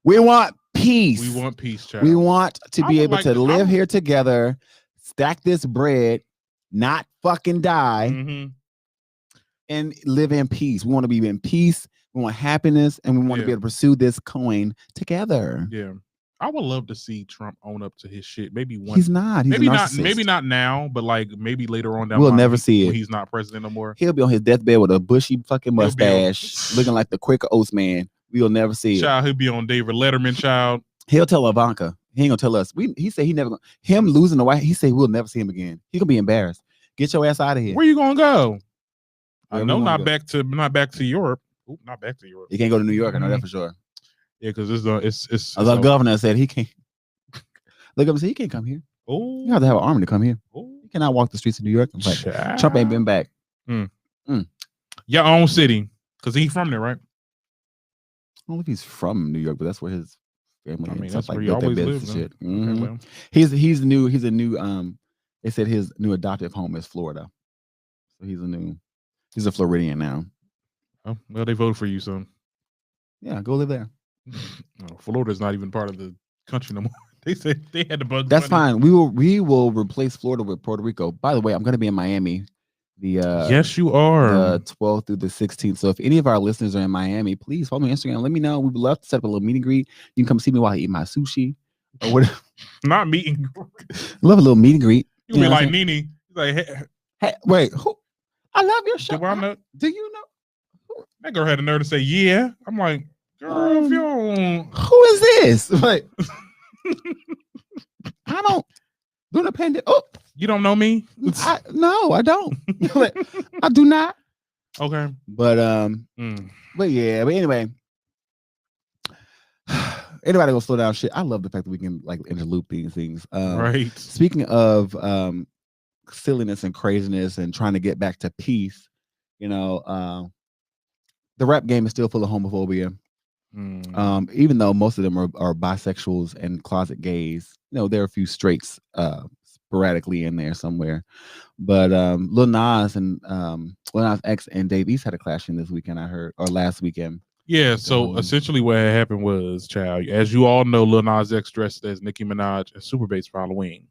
Speaker 3: We want peace.
Speaker 2: We want peace, child.
Speaker 3: We want to be able to live here together, stack this bread, not fucking die, and live in peace. We want to be in peace. We want happiness, and we want to be able to pursue this coin together.
Speaker 2: Yeah, I would love to see Trump own up to his shit. Maybe one.
Speaker 3: He's not. He's
Speaker 2: maybe not now, but like maybe later on down.
Speaker 3: We'll never see it.
Speaker 2: When he's not president no more.
Speaker 3: He'll be on his deathbed with a bushy fucking mustache, looking like the Quaker Oats man. We'll never see it.
Speaker 2: Child, he'll be on David Letterman. Child,
Speaker 3: he'll tell Ivanka. He ain't gonna tell us. He said he never. Him losing the White. He said we'll never see him again. He gonna be embarrassed. Get your ass out of here.
Speaker 2: Where you gonna go?
Speaker 3: Where
Speaker 2: I know not back to Europe. Ooh, not back to Europe.
Speaker 3: He can't go to New York. I know that for sure.
Speaker 2: Yeah, because it's
Speaker 3: the governor said he can't. Look up and say he can't come here.
Speaker 2: Oh,
Speaker 3: you have to have an army to come here.
Speaker 2: Oh,
Speaker 3: you cannot walk the streets of New York. Like, Trump ain't been back.
Speaker 2: Your own city, because he's from there, right?
Speaker 3: I don't know if he's from New York, but that's where his family.
Speaker 2: I mean, that's where he always lives.
Speaker 3: Shit.
Speaker 2: Okay, well.
Speaker 3: He's a new. They said his new adoptive home is Florida, so he's a Floridian now.
Speaker 2: Oh, well, they voted for you, son.
Speaker 3: Yeah, go live there.
Speaker 2: No, Florida's not even part of the country no more. They said they had to bug.
Speaker 3: That's fine. We will replace Florida with Puerto Rico. By the way, I'm going to be in Miami.
Speaker 2: Yes, you are.
Speaker 3: The 12th through the 16th. So if any of our listeners are in Miami, please follow me on Instagram. Let me know. We'd love to set up a little meet and greet. You can come see me while I eat my sushi or whatever.
Speaker 2: Not meet and
Speaker 3: greet. Love a little meet and greet.
Speaker 2: You be like Nene. He's like,
Speaker 3: hey, wait, who? I love your show.
Speaker 2: Do you know? That girl had the nerve to say, yeah. I'm like, girl, if you don't...
Speaker 3: Who is this? Like, I don't do the pandemic. Oh,
Speaker 2: you don't know me?
Speaker 3: No, I don't. I do not.
Speaker 2: Okay.
Speaker 3: But yeah, but anyway. Anybody gonna slow down shit? I love the fact that we can like interloop these things.
Speaker 2: Right.
Speaker 3: Speaking of silliness and craziness and trying to get back to peace, the rap game is still full of homophobia. Even though most of them are bisexuals and closet gays, there are a few straights sporadically in there somewhere. But Lil Nas X and Dave East had a clash in this weekend, I heard, or last weekend.
Speaker 2: Yeah, so essentially what had happened was, child, as you all know, Lil Nas X dressed as Nicki Minaj and Super Bass for Halloween.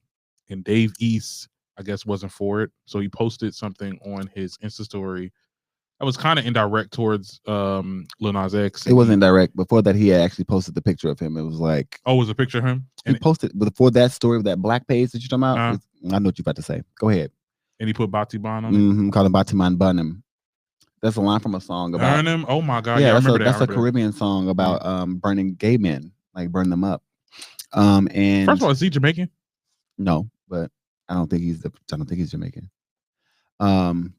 Speaker 2: And Dave East, I guess, wasn't for it. So he posted something on his Insta story that was kind of indirect towards Lil Nas X.
Speaker 3: It wasn't indirect. Before that, he had actually posted the picture of him. It was like...
Speaker 2: Oh, it was a picture of him?
Speaker 3: He posted, before that story with that black page that you're talking about, I know what you're about to say. Go ahead.
Speaker 2: And he put Batiban on it?
Speaker 3: Called him Batiman Bunham. That's a line from a song about
Speaker 2: burn him. Oh my god!
Speaker 3: Yeah,
Speaker 2: I remember that.
Speaker 3: That's a Caribbean song about burning gay men, like burn them up. And
Speaker 2: first of all, is he Jamaican?
Speaker 3: No, but I don't think he's Jamaican. But I'm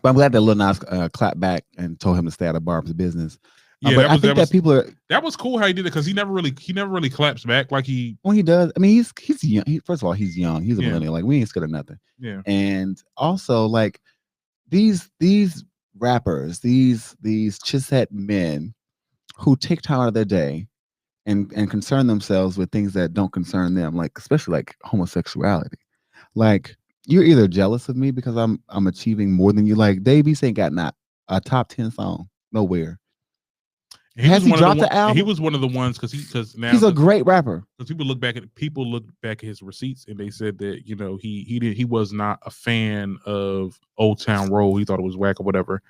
Speaker 3: glad that Lil Nas clapped back and told him to stay out of Barb's business.
Speaker 2: Yeah,
Speaker 3: but I think that people are.
Speaker 2: That was cool how he did it because he never really claps back like he.
Speaker 3: When he does, I mean, he's young. First of all, he's young. He's a millennial. Like we ain't scared of nothing.
Speaker 2: Yeah.
Speaker 3: And also, like these rappers, these chisette men who take time out of their day and concern themselves with things that don't concern them, like especially like homosexuality. Like you're either jealous of me because I'm achieving more than you. Like Dave East ain't got not a top 10 song nowhere. Has he dropped the album?
Speaker 2: He was one of the ones because now
Speaker 3: he's a great rapper.
Speaker 2: Because people look back at his receipts and they said that he was not a fan of Old Town Road. He thought it was whack or whatever.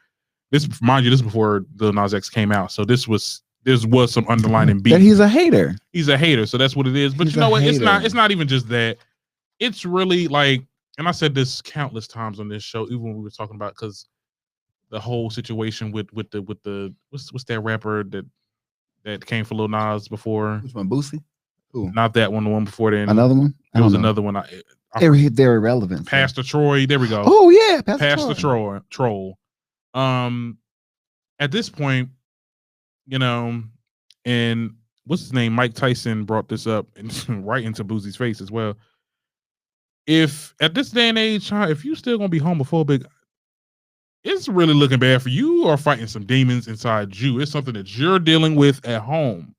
Speaker 2: This, mind you, this is before Lil Nas X came out, so this was some underlying beef.
Speaker 3: That he's a hater.
Speaker 2: He's a hater, so that's what it is. But you know what? It's not even just that. It's really like, and I said this countless times on this show, even when we were talking about because. The whole situation with the what's that rapper that came for Lil Nas before?
Speaker 3: Which one, Boosie? Ooh.
Speaker 2: Not that one. The one before then.
Speaker 3: Another one.
Speaker 2: There was another one.
Speaker 3: They're irrelevant.
Speaker 2: Pastor Troy. There we go.
Speaker 3: Oh yeah,
Speaker 2: Pastor Troll. At this point, and what's his name? Mike Tyson brought this up and right into Boosie's face as well. If at this day and age, if you still gonna be homophobic, it's really looking bad for you. You are fighting some demons inside you. It's something that you're dealing with at home.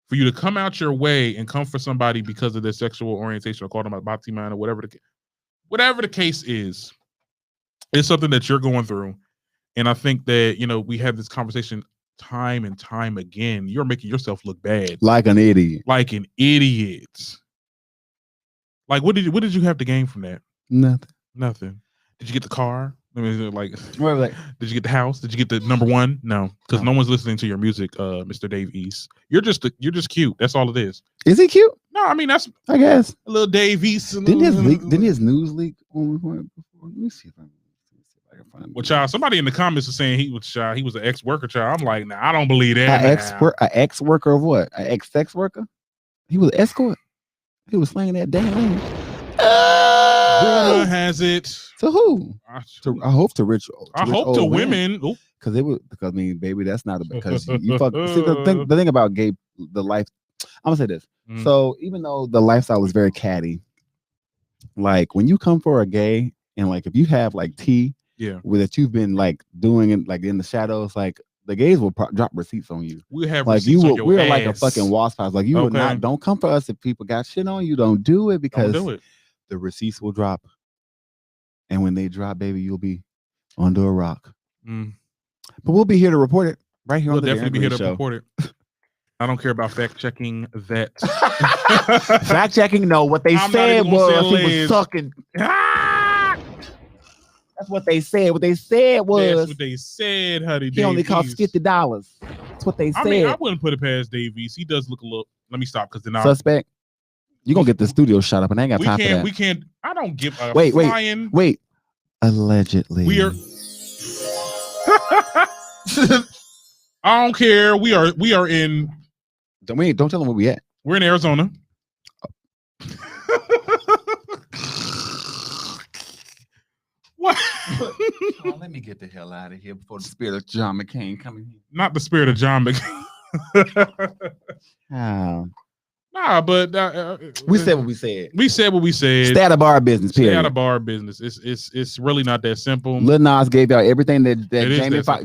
Speaker 2: For you to come out your way and come for somebody because of their sexual orientation or call them a bati man or whatever the case is, it's something that you're going through. And I think that, we have this conversation time and time again. You're making yourself look bad.
Speaker 3: Like an idiot.
Speaker 2: Like an idiot. Like, what did you have to gain from that? Nothing. Did you get the car? I mean, did you get the house? Did you get the number one? No, because no one's listening to your music, Mr. Dave East. You're just cute. That's all it is.
Speaker 3: Is he cute?
Speaker 2: No, I mean I
Speaker 3: guess
Speaker 2: a little Dave East.
Speaker 3: Didn't his news leak? Let me see if I can find.
Speaker 2: Well, child, somebody in the comments was saying he was an ex-worker. Child, I'm like, nah, I don't believe that.
Speaker 3: An ex-worker of what? An ex-sex worker? He was an escort. He was slanging that damn.
Speaker 2: Rumor has it.
Speaker 3: To who? I hope to rich.
Speaker 2: I hope to women.
Speaker 3: Because baby, that's not because you fuck. See, the thing about the life. I'm gonna say this. So even though the lifestyle is very catty, like when you come for a gay and like if you have like tea, that you've been like doing it like in the shadows, like the gays will drop receipts on you.
Speaker 2: We have
Speaker 3: like
Speaker 2: receipts on your
Speaker 3: we're
Speaker 2: ass.
Speaker 3: like a fucking wasp house. Like you will not. Don't come for us if people got shit on you. Don't do it because the receipts will drop. And when they drop, baby, you'll be under a rock. But we'll be here to report it right here on the
Speaker 2: definitely be here to
Speaker 3: show.
Speaker 2: report it. I don't care about fact checking that.
Speaker 3: Fact checking, no. What they said was he was sucking. That's what they said. What they said was.
Speaker 2: That's what they said, honey.
Speaker 3: He only cost $50. That's what they said.
Speaker 2: I mean, I wouldn't put it past Davies. He does look a little. Let me stop because then I
Speaker 3: suspect. You're gonna get the studio shut up, and I ain't got time for that.
Speaker 2: We can't. I don't give a
Speaker 3: wait. Allegedly.
Speaker 2: We are. I don't care. We are in.
Speaker 3: Don't tell them where we at.
Speaker 2: We're in Arizona. What?
Speaker 3: Let me get the hell out of here before the spirit of John McCain coming here.
Speaker 2: Not the spirit of John McCain. Nah, but
Speaker 3: we said what we said.
Speaker 2: We said what we said.
Speaker 3: Stay out of bar business. Period.
Speaker 2: Stay out of bar business. It's really not that simple.
Speaker 3: Lil Nas gave y'all everything that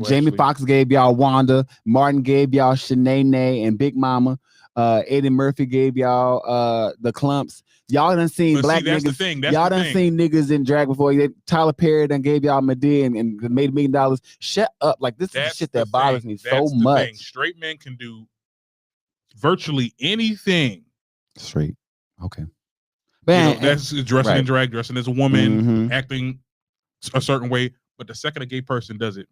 Speaker 3: Jamie Foxx gave y'all. Wanda Martin gave y'all Shanae and Big Mama. Eddie Murphy gave y'all the Clumps. Y'all done seen black niggas. Y'all done seen niggas in drag before. Tyler Perry done gave y'all Medea and made $1 million. Shut up! Like this is the shit that bothers me so much.
Speaker 2: Straight men can do virtually anything.
Speaker 3: Straight. Okay.
Speaker 2: That's dressing in drag, dressing as a woman, acting a certain way. But the second a gay person does it,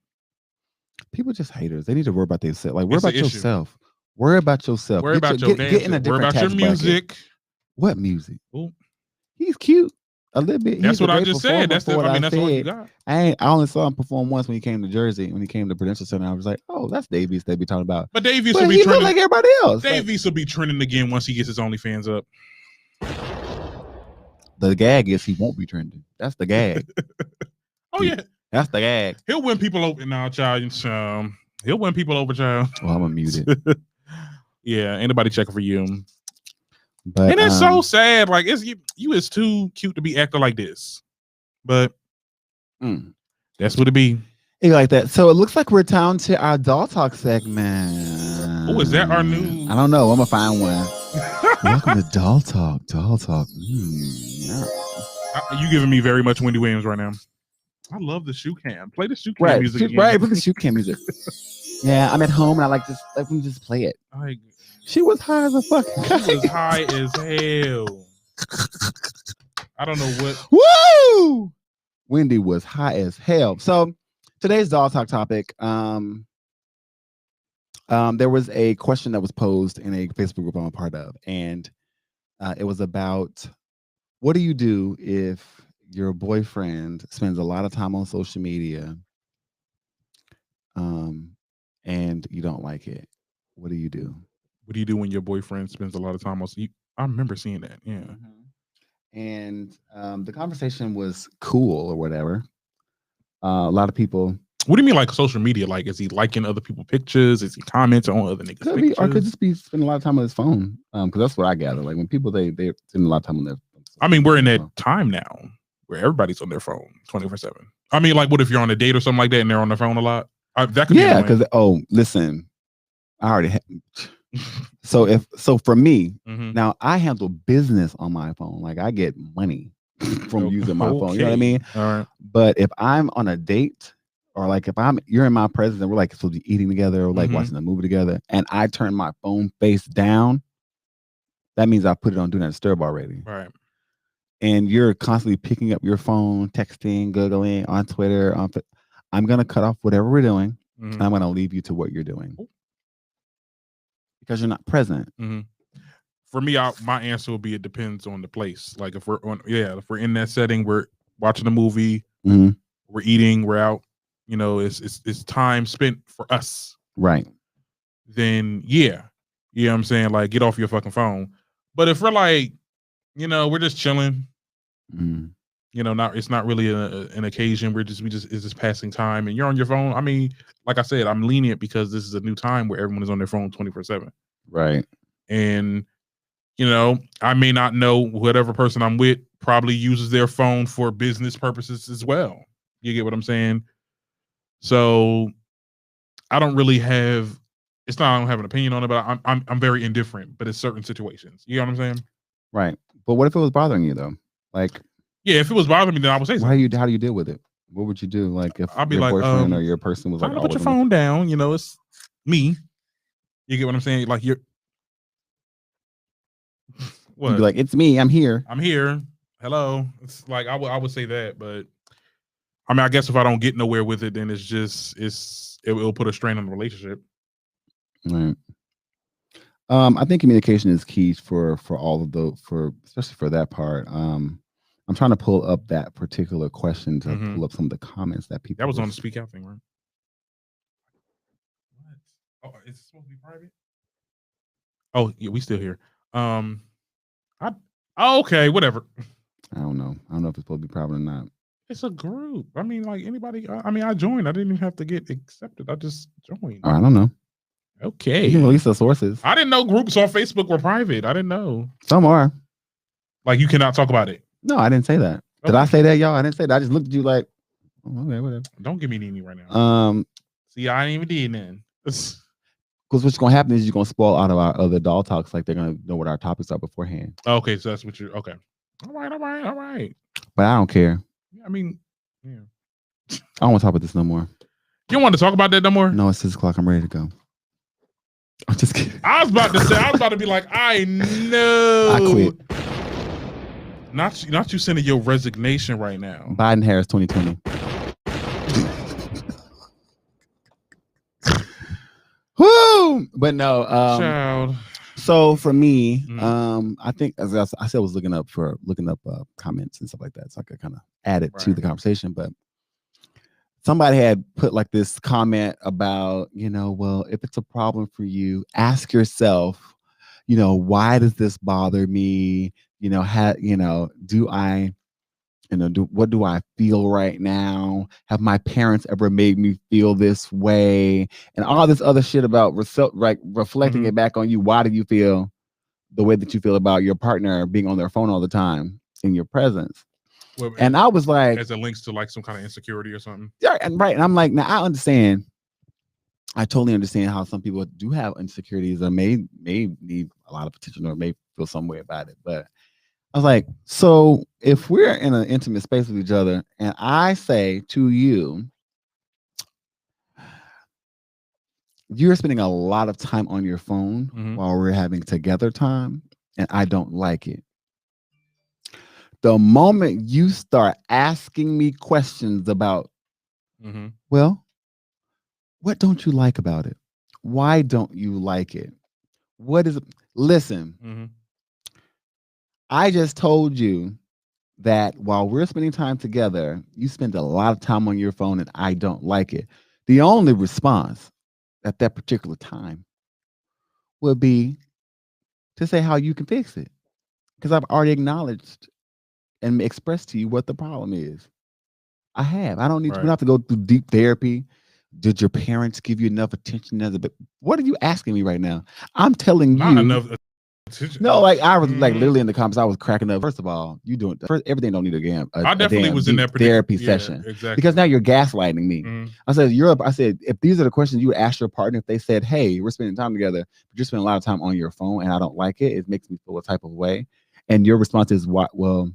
Speaker 3: people just haters. They need to worry about themselves. Like worry about yourself. Worry about yourself.
Speaker 2: Worry about your dance. Get in a different worry about your music.
Speaker 3: Bracket. What music?
Speaker 2: Ooh.
Speaker 3: He's cute. A little bit.
Speaker 2: That's what I just said. That's what all you got.
Speaker 3: I only saw him perform once when he came to Jersey. When he came to Prudential Center, I was like, "Oh, that's Davies." They be talking about.
Speaker 2: But Davies will be trending
Speaker 3: like everybody else.
Speaker 2: Davies will be trending again once he gets his OnlyFans up.
Speaker 3: The gag is he won't be trending. That's the gag.
Speaker 2: Oh yeah,
Speaker 3: that's the gag.
Speaker 2: He'll win people over now, child. He'll win people over, child.
Speaker 3: Well, I'm gonna mute it.
Speaker 2: Yeah, ain't nobody checking for you.
Speaker 3: But,
Speaker 2: and it's so sad. Like you is too cute to be acting like this. But that's what it be.
Speaker 3: You like that. So it looks like we're down to our doll talk segment.
Speaker 2: Oh, is that our new?
Speaker 3: I don't know. I'm gonna find one. Welcome to doll talk. Doll talk. Yeah.
Speaker 2: You giving me very much Wendy Williams right now. I love the shoe cam. Play the shoe cam music again.
Speaker 3: Right, put the shoe cam music. Yeah, I'm at home and I like me just play it. She was high as a fucking guy.
Speaker 2: She was high as hell. I don't know what.
Speaker 3: Woo! Wendy was high as hell. So today's doll talk topic. There was a question that was posed in a Facebook group I'm a part of, and it was about what do you do if your boyfriend spends a lot of time on social media, and you don't like it? What do you do?
Speaker 2: What do you do when your boyfriend spends a lot of time on? I remember seeing that. Yeah.
Speaker 3: And the conversation was cool or whatever. A lot of people
Speaker 2: What do you mean, like social media? Like, is he liking other people's pictures? Is he commenting on other niggas'
Speaker 3: Could
Speaker 2: pictures?
Speaker 3: be, or could just be spending a lot of time on his phone. Because that's what I gather. Like when people they spend a lot of time on their.
Speaker 2: I mean, we're in that time now where everybody's on their phone 24/7. I mean, like, what if you're on a date or something like that and they're on their phone a lot? That could be
Speaker 3: because listen, I already had. So for me, now I handle business on my phone. Like I get money from using my phone. You know what I mean?
Speaker 2: All right.
Speaker 3: But if I'm on a date, or like if you're in my presence and we're like supposed to be eating together or like watching a movie together, and I turn my phone face down, that means I put it on Do Not Disturb already.
Speaker 2: Right.
Speaker 3: And you're constantly picking up your phone, texting, Googling on Twitter. I'm gonna cut off whatever we're doing. And I'm gonna leave you to what you're doing because you're not present.
Speaker 2: For me, my answer will be it depends on the place. Like if we're in that setting, we're watching a movie, we're eating, we're out. You know, it's time spent for us.
Speaker 3: Right.
Speaker 2: Then yeah, you know what I'm saying? Like get off your fucking phone. But if we're like, you know, we're just chilling. You know, it's not really an occasion. It's just passing time, and you're on your phone. I mean, like I said, I'm lenient because this is a new time where everyone is on their phone 24/7.
Speaker 3: Right.
Speaker 2: And you know, I may not know whatever person I'm with probably uses their phone for business purposes as well. You get what I'm saying? So I don't really have. It's not I don't have an opinion on it, but I'm very indifferent. But it's certain situations. You know what I'm saying?
Speaker 3: Right. But what if it was bothering you though? Like.
Speaker 2: Yeah, if it was bothering me, then I would say something.
Speaker 3: How do you deal with it? What would you do? Like if
Speaker 2: I'd be
Speaker 3: your
Speaker 2: like,
Speaker 3: boyfriend or your person was like,
Speaker 2: put your phone down. You know, it's me. You get what I'm saying? Like you're. What?
Speaker 3: You'd be like, it's me. I'm here.
Speaker 2: I'm here. Hello. It's like I would say that, but I mean, I guess if I don't get nowhere with it, then it'll put a strain on the relationship.
Speaker 3: Right. I think communication is key for all of those, especially for that part. I'm trying to pull up that particular question to pull up some of the comments that people.
Speaker 2: That was on the speak out thing, right? What? Oh, is it supposed to be private? Oh, yeah, we still here. Okay, whatever.
Speaker 3: I don't know if it's supposed to be private or not.
Speaker 2: It's a group. I mean, like anybody. I mean, I joined. I didn't even have to get accepted. I just joined.
Speaker 3: I don't know.
Speaker 2: Okay.
Speaker 3: You can release the sources.
Speaker 2: I didn't know groups on Facebook were private. I didn't know.
Speaker 3: Some are.
Speaker 2: Like you cannot talk about it.
Speaker 3: No, I didn't say that. Okay. Did I say that, y'all? I didn't say that. I just looked at you like, oh, okay, whatever.
Speaker 2: Don't give me Nene right now. See, I ain't even did nothing.
Speaker 3: Because what's gonna happen is you're gonna spoil out of our other doll talks. Like they're gonna know what our topics are beforehand.
Speaker 2: Okay, so that's what you're. Okay. All right.
Speaker 3: But I don't care.
Speaker 2: I mean, yeah.
Speaker 3: I don't want to talk about this no more.
Speaker 2: You don't want to talk about that no more?
Speaker 3: No, it's 6 o'clock. I'm ready to go. I'm just kidding.
Speaker 2: I was about to be like, I know.
Speaker 3: I quit.
Speaker 2: Not you sending your resignation right now.
Speaker 3: Biden Harris 2020. Woo! But no.
Speaker 2: Child.
Speaker 3: So for me, I think as I said, I was looking up comments and stuff like that, so I could kind of add it to the conversation. But somebody had put like this comment about, well, if it's a problem for you, ask yourself, why does this bother me? What do I feel right now? Have my parents ever made me feel this way? And all this other shit about reflecting it back on you. Why do you feel the way that you feel about your partner being on their phone all the time in your presence? Well, and I was like,
Speaker 2: as it links to like some kind of insecurity or something.
Speaker 3: Yeah, and right. And I'm like, now I understand. I totally understand how some people do have insecurities or may need a lot of attention or may feel some way about it. But I was like, so if we're in an intimate space with each other and I say to you, you're spending a lot of time on your phone while we're having together time, and I don't like it. The moment you start asking me questions about, well, what don't you like about it? Why don't you like it? What is it? Listen, I just told you that while we're spending time together, you spend a lot of time on your phone and I don't like it. The only response at that particular time would be to say how you can fix it. Because I've already acknowledged and expressed to you what the problem is. I have. I don't need to. We
Speaker 2: Right.
Speaker 3: don't have to go through deep therapy. Did your parents give you enough attention as a bit? What are you asking me right now? I'm telling
Speaker 2: Not
Speaker 3: you.
Speaker 2: enough attention.
Speaker 3: No, like I was like literally in the comments. I was cracking up. First of all, you doing everything don't need
Speaker 2: I definitely was in that
Speaker 3: therapy session
Speaker 2: exactly,
Speaker 3: because now you're gaslighting me. I said I said if these are the questions you would ask your partner if they said, "Hey, we're spending time together, but you're spending a lot of time on your phone and I don't like it. It makes me feel a type of way." And your response is, "What? Well,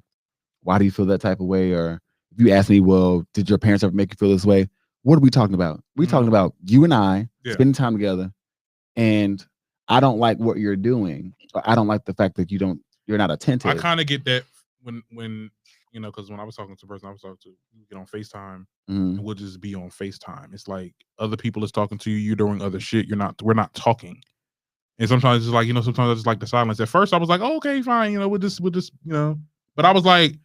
Speaker 3: why do you feel that type of way?" Or if you ask me, "Well, did your parents ever make you feel this way?" What are we talking about? We're talking about you and I spending time together, and I don't like what you're doing. I don't like the fact that you're not attentive.
Speaker 2: I kind of get that when you know, because when I was talking to the person I was talking to, you get on FaceTime and we'll just be on FaceTime. It's like other people is talking to you, you're doing other shit. We're not talking. And sometimes it's like, you know, sometimes I just like the silence. At first I was like, oh, okay, fine, you know, we'll just, you know, but I was like,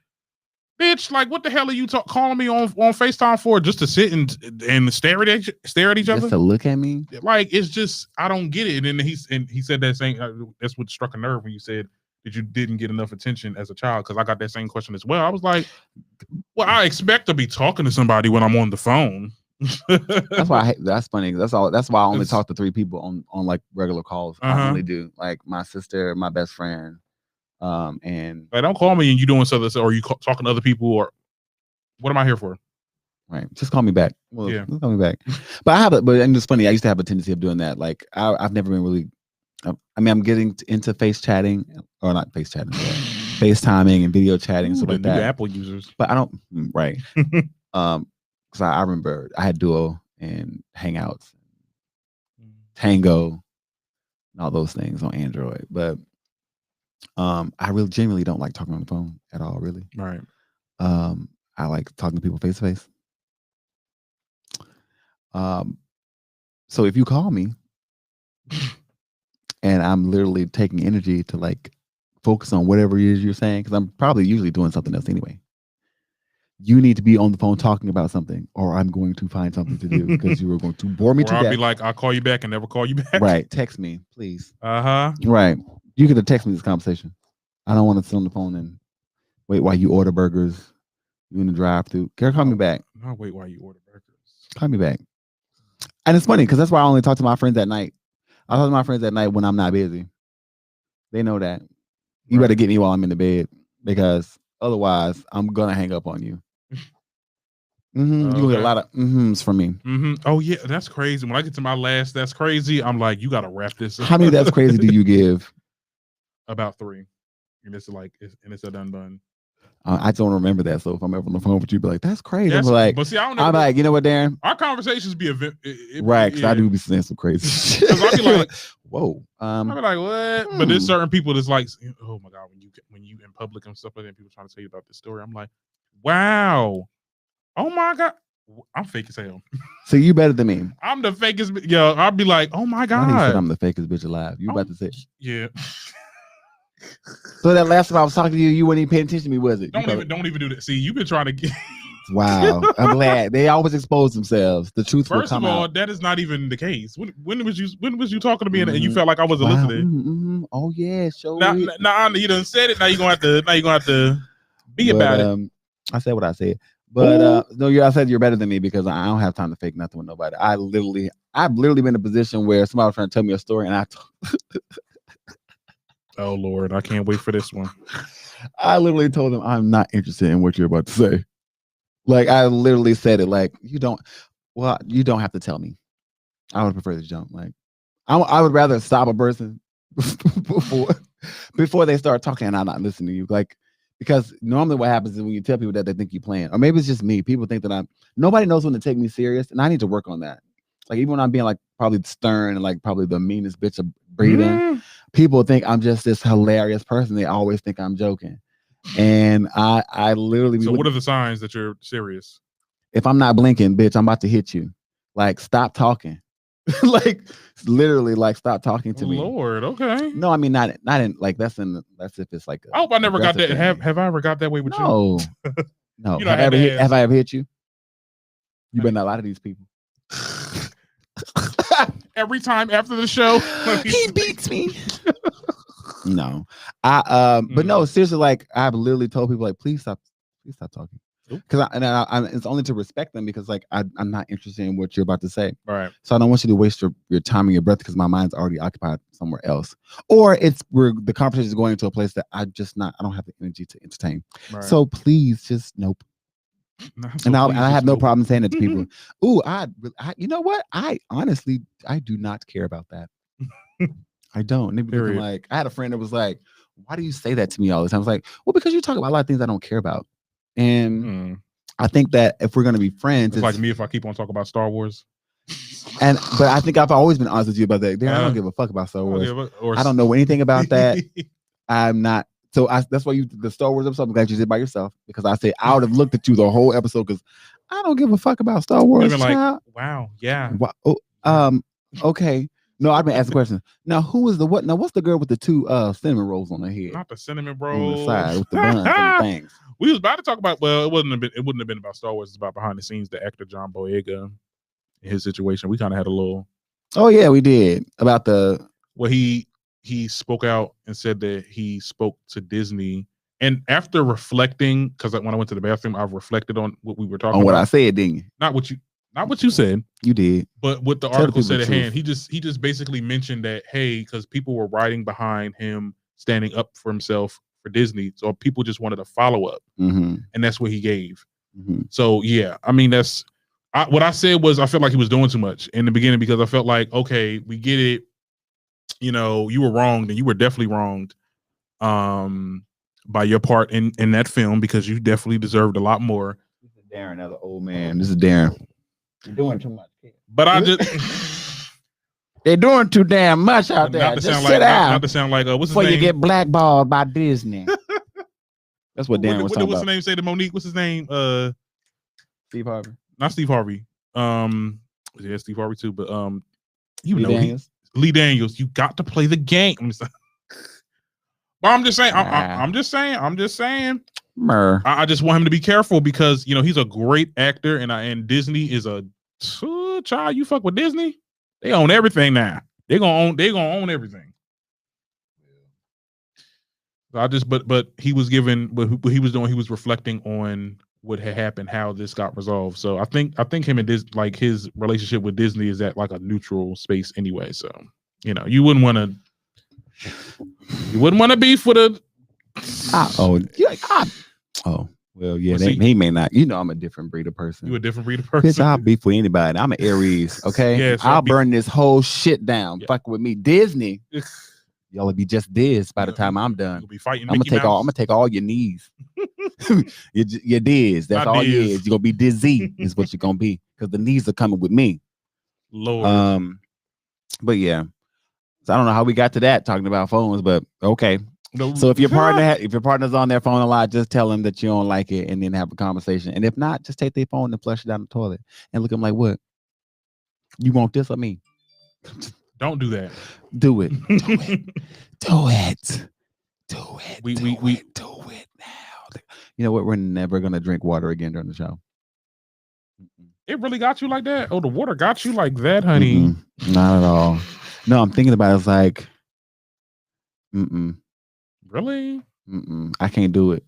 Speaker 2: bitch, like, what the hell are you calling me on FaceTime for? Just to sit and stare at each other?
Speaker 3: Just to look at me?
Speaker 2: Like, it's just, I don't get it. And then he said that same, that's what struck a nerve when you said that you didn't get enough attention as a child, because I got that same question as well. I was like, well, I expect to be talking to somebody when I'm on the phone.
Speaker 3: That's why that's funny. That's why I only talk to 3 people on like regular calls. I only do like my sister, my best friend. And
Speaker 2: like, don't call me and you doing something, or you talking to other people, or what am I here for?
Speaker 3: Right, just call me back. Well, yeah, just call me back. But and it's funny. I used to have a tendency of doing that. Like I've never been really. I mean, I'm getting into face chatting, or not face chatting, FaceTiming and video chatting and stuff like that.
Speaker 2: Apple users,
Speaker 3: but I don't. Right. Because I remember I had Duo and Hangouts, Tango, and all those things on Android, but. I really genuinely don't like talking on the phone at all, really.
Speaker 2: Right.
Speaker 3: I like talking to people face to face. So if you call me and I'm literally taking energy to like focus on whatever it is you're saying, because I'm probably usually doing something else anyway. You need to be on the phone talking about something, or I'm going to find something to do because you are going to bore me to death.
Speaker 2: I'll be like, I'll call you back and never call you back.
Speaker 3: Right. Text me, please.
Speaker 2: Right.
Speaker 3: You could have texted me this conversation. I don't want to sit on the phone and wait while you order burgers. You in the drive-thru. Call me back.
Speaker 2: No, wait while you order burgers.
Speaker 3: Call me back. And it's funny because that's why I only talk to my friends at night. I talk to my friends at night when I'm not busy. They know that. You better get me while I'm in the bed, because otherwise I'm gonna hang up on you. You get a lot of from me.
Speaker 2: Oh yeah, that's crazy. When I get to my last, that's crazy. I'm like, you gotta wrap this up.
Speaker 3: How many that's crazy do you give?
Speaker 2: About 3, and it's like, it's a done.
Speaker 3: I don't remember that, so if I'm ever on the phone with you, be like, "That's crazy." I'm like,
Speaker 2: but see, I'm
Speaker 3: like, you know what, Darren?
Speaker 2: Our conversations be
Speaker 3: right, because I do be saying some crazy shit.
Speaker 2: I be like,
Speaker 3: whoa.
Speaker 2: I be like, what? But there's certain people that's like, oh my god, when you in public and stuff like that, people trying to tell you about this story. I'm like, wow, oh my god, I'm fake as hell.
Speaker 3: So you better than me.
Speaker 2: I'm the fakest. Yo, I'll be like, oh my god,
Speaker 3: I said I'm the fakest bitch alive. You about to say?
Speaker 2: Yeah.
Speaker 3: So that last time I was talking to you, you weren't even paying attention to me, was it?
Speaker 2: Don't even do that. See, you've been trying to get.
Speaker 3: Wow, I'm glad they always expose themselves. The truth will come out. First of all,
Speaker 2: that is not even the case. When was you talking to me and you felt like I wasn't listening?
Speaker 3: Oh yeah, show
Speaker 2: now you done said it. Now you're gonna have to be about it.
Speaker 3: I said what I said, but no, I said you're better than me because I don't have time to fake nothing with nobody. I've literally been in a position where somebody was trying to tell me a story and
Speaker 2: oh Lord, I can't wait for this one.
Speaker 3: I literally told them I'm not interested in what you're about to say. Like I literally said it. Like you don't have to tell me. I would prefer to jump. Like I would rather stop a person before they start talking and I'm not listening to you. Like because normally what happens is when you tell people that they think you're playing, or maybe it's just me. People think that nobody knows when to take me serious, and I need to work on that. Like even when I'm being like probably stern and like probably the meanest bitch of breathing, people think I'm just this hilarious person. They always think I'm joking. And I literally.
Speaker 2: So what are the signs that you're serious?
Speaker 3: If I'm not blinking, bitch, I'm about to hit you. Like stop talking. Like literally, like stop talking to me.
Speaker 2: Lord, okay.
Speaker 3: No, I mean not in like that's if it's like.
Speaker 2: I hope I never got that. Have I ever got that way with you?
Speaker 3: No. Have I ever hit you? You better not lie to these people.
Speaker 2: Every time after the show,
Speaker 3: he beats me. No, but no, seriously, like I've literally told people like, please stop talking. because it's only to respect them because like I'm not interested in what you're about to say.
Speaker 2: Right.
Speaker 3: So I don't want you to waste your time and your breath because my mind's already occupied somewhere else, or the conversation is going into a place that I don't have the energy to entertain.
Speaker 2: Right.
Speaker 3: So please just nope. I have no problem saying it to people. Ooh, you know what? I honestly do not care about that. I don't. And they be like, I had a friend that was like, why do you say that to me all the time? I was like, well, because you talk about a lot of things I don't care about. And I think that if we're going to be friends,
Speaker 2: it's like me if I keep on talking about Star Wars.
Speaker 3: But I think I've always been honest with you about that. I don't give a fuck about Star Wars. I don't know anything about that. I'm not. So that's why the Star Wars episode, I'm glad you did by yourself, because I say I would have looked at you the whole episode because I don't give a fuck about Star Wars.
Speaker 2: Been like, wow, yeah.
Speaker 3: Okay. No, I've been asking questions. Now, who is what? Now, what's the girl with the two cinnamon rolls on her head?
Speaker 2: Not the cinnamon rolls.
Speaker 3: On the side with the buns and the things.
Speaker 2: We was about to talk about. Well, it wouldn't have been about Star Wars. It's about behind the scenes. The actor John Boyega, in his situation, we kind of had a little.
Speaker 3: Oh yeah, we did about the.
Speaker 2: Well, he spoke out and said that he spoke to Disney, and after reflecting, because when I went to the bathroom, I've reflected on what we were talking about.
Speaker 3: On what I said, didn't you?
Speaker 2: Not what you said.
Speaker 3: You did.
Speaker 2: But what the article said at hand, he just basically mentioned that, hey, because people were riding behind him, standing up for himself for Disney, so people just wanted a follow up, and that's what he gave. So yeah, I mean what I said was I felt like he was doing too much in the beginning because I felt like, okay, we get it, you know, you were wronged and you were definitely wronged by your part in that film because you definitely deserved a lot more.
Speaker 3: This is Darren, another old man. This is Darren. You're doing too much.
Speaker 2: But I just
Speaker 3: they're doing too damn much out there. Just sit down.
Speaker 2: Not to sound like what's his
Speaker 3: before
Speaker 2: name?
Speaker 3: You get blackballed by Disney. That's what Darren was talking about.
Speaker 2: What's the name say to Monique? What's his name?
Speaker 3: Steve Harvey.
Speaker 2: Not Steve Harvey. Yeah, Steve Harvey too. But Lee Daniels. You got to play the game. But I'm just saying. I'm just saying. I just want him to be careful because he's a great actor and Disney is a child. You fuck with Disney, they own everything now. They gonna own everything. So but he was given what he was doing. He was reflecting on what had happened, how this got resolved. So I think him and like his relationship with Disney is at like a neutral space anyway. So you wouldn't want to beef with a. Well, yeah, he may not. I'm a different breed of person. You a different breed of person?
Speaker 3: Bitch, I'll beef with anybody. I'm an Aries, okay? Yeah, so I'll burn this whole shit down. Yeah. Fuck with me. Disney. Y'all will be just Diz by the time I'm done.
Speaker 2: You'll be fighting
Speaker 3: I'm gonna take all your knees. your Diz. That's all you is. You're gonna be dizzy, is what you're gonna be. Because the knees are coming with me.
Speaker 2: Lord.
Speaker 3: But yeah. So I don't know how we got to that talking about phones, but okay. So if your partner's on their phone a lot, just tell them that you don't like it and then have a conversation. And if not, just take their phone and flush it down the toilet and look at them like, what? You want this or me?
Speaker 2: Don't do that.
Speaker 3: Do it. Do it. Do it.
Speaker 2: We
Speaker 3: do it now. You know what? We're never gonna drink water again during the show.
Speaker 2: It really got you like that? Oh, the water got you like that, honey?
Speaker 3: Not at all. No, I'm thinking about it. It's like,
Speaker 2: Really?
Speaker 3: I can't do it.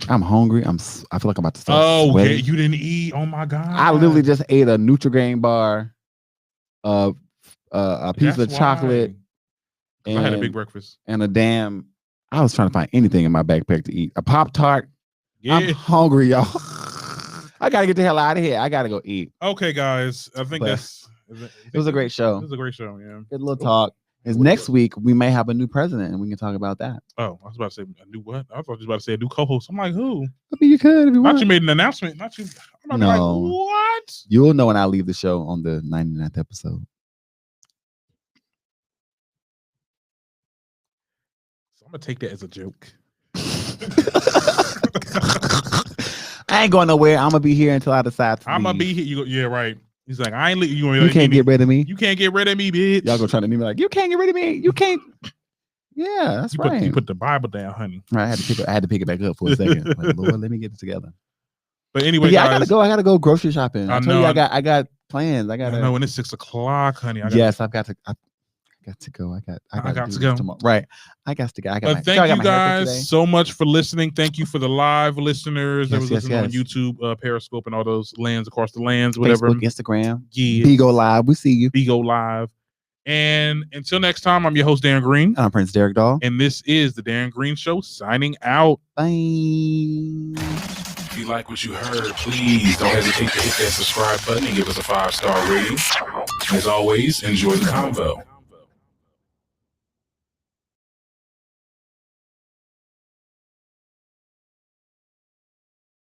Speaker 3: I'm hungry. I feel like I'm about to start sweating.
Speaker 2: Okay. You didn't eat? Oh my God.
Speaker 3: I literally just ate a Nutri-Grain bar, a piece of chocolate.
Speaker 2: And I had a big breakfast.
Speaker 3: And I was trying to find anything in my backpack to eat. A Pop-Tart. Yeah. I'm hungry, y'all. I gotta get the hell out of here. I gotta go eat.
Speaker 2: Okay, guys. I think it
Speaker 3: was a great show.
Speaker 2: It was a great show, yeah.
Speaker 3: Good little talk. Because next week we may have a new president and we can talk about that.
Speaker 2: Oh, I was about to say a new what? I thought you was about to say a new co-host. I'm like, who?
Speaker 3: I mean, you could if you want.
Speaker 2: Not you made an announcement. Not you. I'm
Speaker 3: no.
Speaker 2: Like, what?
Speaker 3: You'll know when I leave the show on the 99th episode.
Speaker 2: So I'm gonna take that as a joke.
Speaker 3: I ain't going nowhere. I'm gonna be here until I decide to
Speaker 2: I'm
Speaker 3: leave.
Speaker 2: gonna be here. You go, yeah, right. He's like, I ain't leaving. You
Speaker 3: can't get rid of me.
Speaker 2: You can't get rid of me, bitch.
Speaker 3: Y'all go try to be like, you can't get rid of me. You can't. Yeah, that's right.
Speaker 2: You put the Bible down, honey.
Speaker 3: Right, I had to pick it back up for a second. Like, Lord, let me get it together.
Speaker 2: But anyway,
Speaker 3: yeah,
Speaker 2: guys,
Speaker 3: I gotta go grocery shopping. I got plans.
Speaker 2: I know when it's 6 o'clock, honey.
Speaker 3: Yes, I've got to. got to go. I
Speaker 2: got
Speaker 3: do
Speaker 2: to
Speaker 3: this
Speaker 2: go.
Speaker 3: tomorrow. Right. I got to go.
Speaker 2: But thank you guys so much for listening. Thank you for the live listeners that was listening on YouTube, Periscope, and all those lands across the lands, whatever.
Speaker 3: Facebook, Instagram.
Speaker 2: Yeah.
Speaker 3: Bigo Live. We see you.
Speaker 2: Bigo Live. And until next time, I'm your host, Darren Greene.
Speaker 3: I'm Prince Derek Dahl.
Speaker 2: And this is the Darren Greene Show signing out.
Speaker 3: Bye.
Speaker 1: If you like what you heard, please don't hesitate to hit that subscribe button and give us a 5-star rating. As always, enjoy the convo.